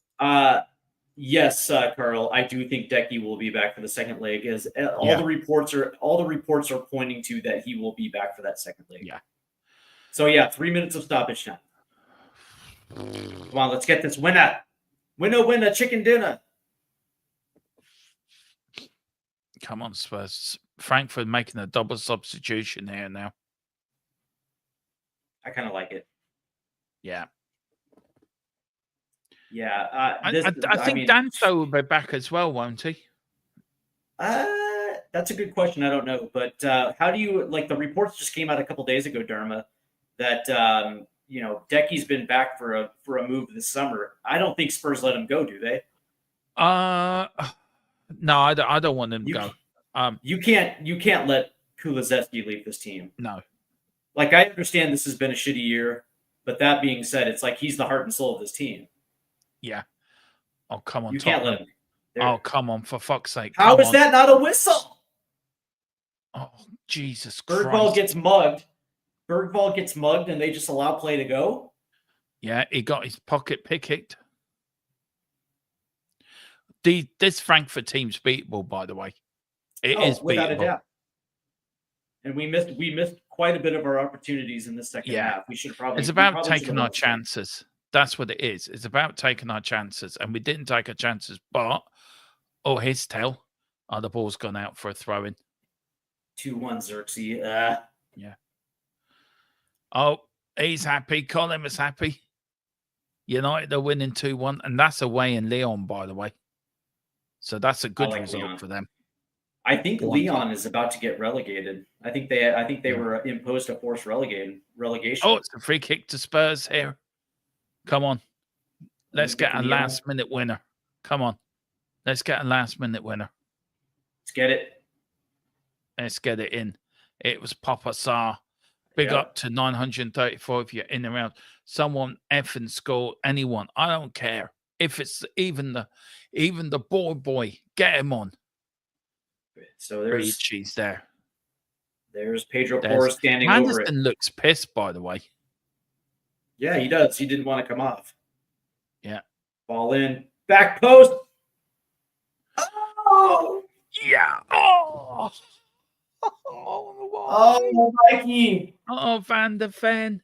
Yes, Carl. I do think Decky will be back for the second leg. As all the reports are pointing to that he will be back for that second leg. Yeah. So 3 minutes of stoppage time. Come on, let's get this winner. Winner, chicken dinner. Come on, Spurs. Frankfurt making a double substitution here now. I kind of like it. Yeah. Yeah. I think Danso will be back as well, won't he? That's a good question. I don't know, but how do you like the reports just came out a couple days ago, Dharma, that Decky's been back for a move this summer. I don't think Spurs let him go, do they? No, I don't want him to go. You can't let Kulusevski leave this team. No. Like, I understand this has been a shitty year, but that being said, it's like he's the heart and soul of this team. Yeah. Oh, come on, You Tottenham. can't let him. There. Oh, come on, for fuck's sake. How is that not a whistle? Oh, Jesus Christ. Bergvall gets mugged. Bergvall gets mugged, and they just allow play to go? Yeah, he got his pocket picked. This Frankfurt team's beatable, by the way. It is without beatable. a doubt. And we missed quite a bit of our opportunities in the second half. We should probably. It's about taking our chances. That's what it is. It's about taking our chances, and we didn't take our chances. But his tail. The ball's gone out for a throw-in. 2-1 Xerxes. Yeah. Oh, he's happy. Colin is happy. United are winning 2-1, and that's away in Lyon, by the way. So that's a good result for them. I think Lyon is about to get relegated. I think they were imposed a forced relegation. Oh, it's a free kick to Spurs here. Come on. Let's get a last-minute winner. Come on. Let's get a last-minute winner. Let's get it. Let's get it in. It was Papa Sarr. Big up to 934 if you're in and around. Someone effing score. Anyone. I don't care. If it's even the boy, get him on. So there's cheese there. There's Pedro Porras standing over it. Anderson looks pissed, by the way. Yeah, he does. He didn't want to come off. Yeah. Ball in. Back post. Oh! Yeah. Oh! Oh, Mikey. Oh, Van der Ven.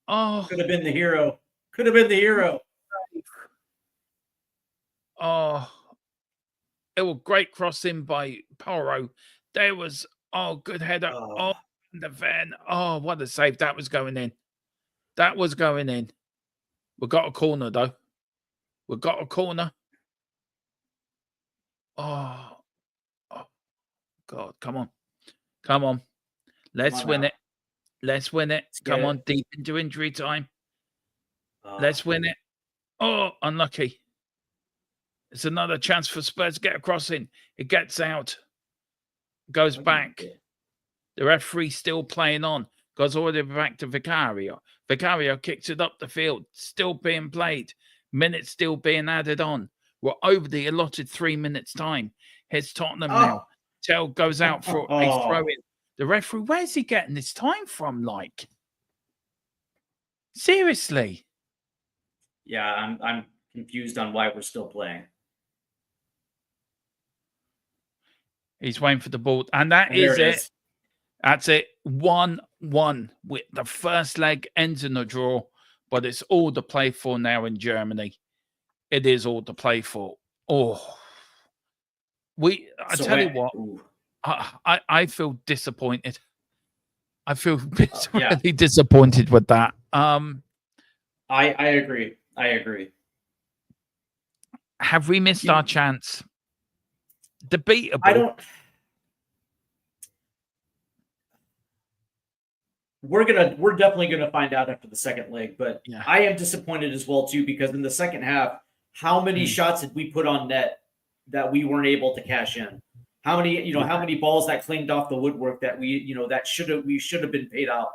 Oh. Could have been the hero. Could have been the hero. Oh. It was great crossing by Porro. There was, good header. Oh, Van der Ven. Oh, what a save. That was going in. That was going in. We got a corner, though. We got a corner. Oh, God. Come on. Come on. Let's win it. Let's win it. Come on. Deep into injury time. Let's win it. Oh, unlucky. It's another chance for Spurs to get a crossing. It gets out. Goes back. The referee still playing on. Goes all the way back to Vicario. Vicario kicks it up the field. Still being played. Minutes still being added on. We're over the allotted 3 minutes time. Here's Tottenham now. Tell goes out for a throw-in. The referee, where's he getting this time from? Like, seriously? Yeah, I'm confused on why we're still playing. He's waiting for the ball, and that is it. That's it. 1-1. With the first leg ends in a draw, but it's all to play for now in Germany. It is all to play for. Oh, I tell you what. I feel disappointed. I feel really disappointed with that. I agree. I agree. Have we missed our chance? Debatable. We're definitely gonna find out after the second leg, but I am disappointed as well too, because in the second half, how many shots did we put on net that we weren't able to cash in? How many balls that clanged off the woodwork that we should have been paid out,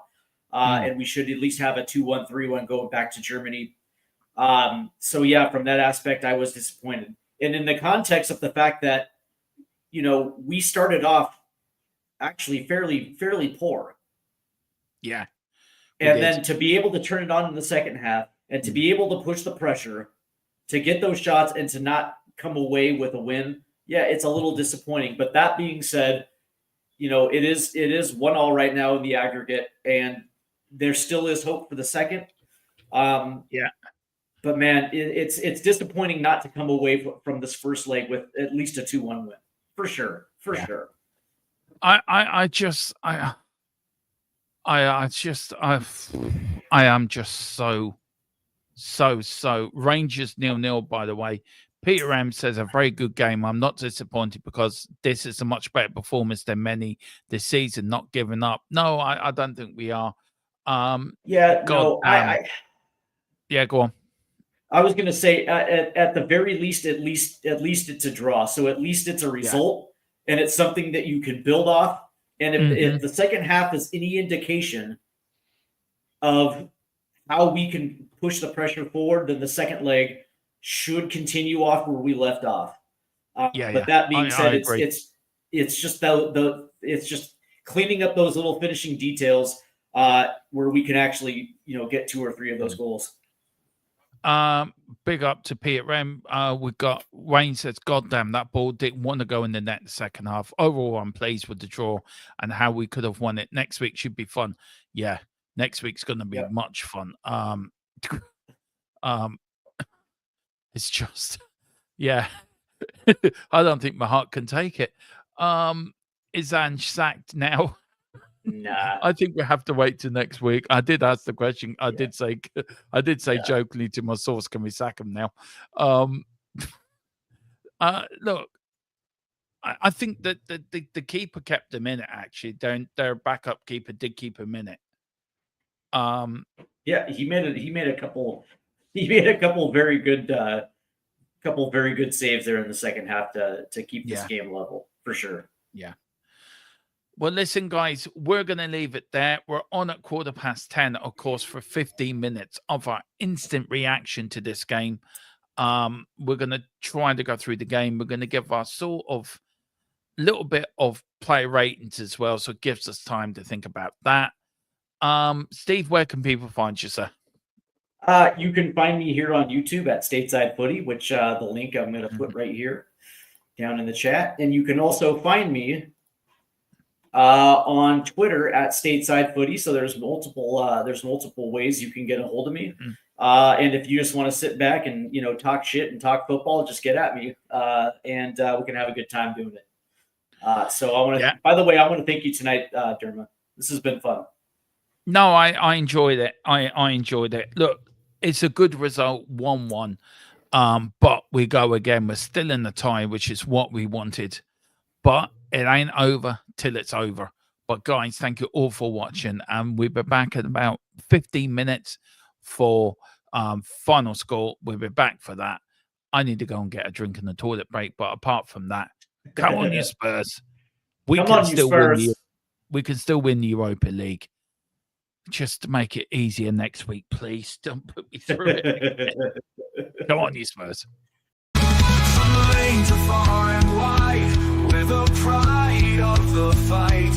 and we should at least have a 2-1, 3-1 going back to Germany. So yeah, from that aspect, I was disappointed, and in the context of the fact that we started off actually fairly poor. Yeah. And then to be able to turn it on in the second half and to be able to push the pressure, to get those shots and to not come away with a win, yeah, it's a little disappointing. But that being said, it is 1-1 right now in the aggregate, and there still is hope for the second. But man, it's disappointing not to come away from this first leg with at least a 2-1 win. For sure. For sure. I am just so Rangers 0-0, by the way. Peter M says a very good game. I'm not disappointed because this is a much better performance than many this season. Not giving up. No, I don't think we are. Yeah, God, no, yeah, go on. I was going to say at the very least, at least it's a draw. So at least it's a result, and it's something that you can build off. And if the second half is any indication of how we can push the pressure forward, then the second leg should continue off where we left off. But that being said, it's just it's just cleaning up those little finishing details where we can actually get 2 or 3 of those goals. Big up to Peter M. We got Wayne says, "God damn, that ball didn't want to go in the net in the second half. Overall, I'm pleased with the draw and how we could have won it. Next week should be fun." Yeah, next week's going to be much fun. It's just, yeah, I don't think my heart can take it. Is Ange sacked now? Nah. I think we have to wait till next week. I did ask the question. I did say jokingly to my source, "Can we sack him now?" Look, I think that the keeper kept him in it. Actually, their backup keeper did keep him in it. Yeah, he made a couple very good saves there in the second half to keep this game level for sure. Yeah. Well, listen, guys, we're going to leave it there. We're on at 10:15, of course, for 15 minutes of our instant reaction to this game. We're going to try to go through the game. We're going to give our sort of little bit of player ratings as well, so it gives us time to think about that. Steve, where can people find you, sir? You can find me here on YouTube at Stateside Footy, which the link I'm going to put right here down in the chat. And you can also find me on Twitter at Stateside Footy. So there's multiple ways you can get a hold of me. And if you just want to sit back and talk shit and talk football, just get at me, and we can have a good time doing it. So I want to. By the way, I want to thank you tonight, Derma. This has been fun. No, I enjoyed it. I enjoyed it. Look, it's a good result, 1-1. But we go again. We're still in the tie, which is what we wanted. But it ain't over till it's over. But guys, thank you all for watching. And we'll be back in about 15 minutes for final score. We'll be back for that. I need to go and get a drink in the toilet break. But apart from that, come on, you Spurs. We can still win the Europa League. Just make it easier next week, please. Don't put me through it. Come on, you Spurs. From lane to far and wide, with the pride of the fight.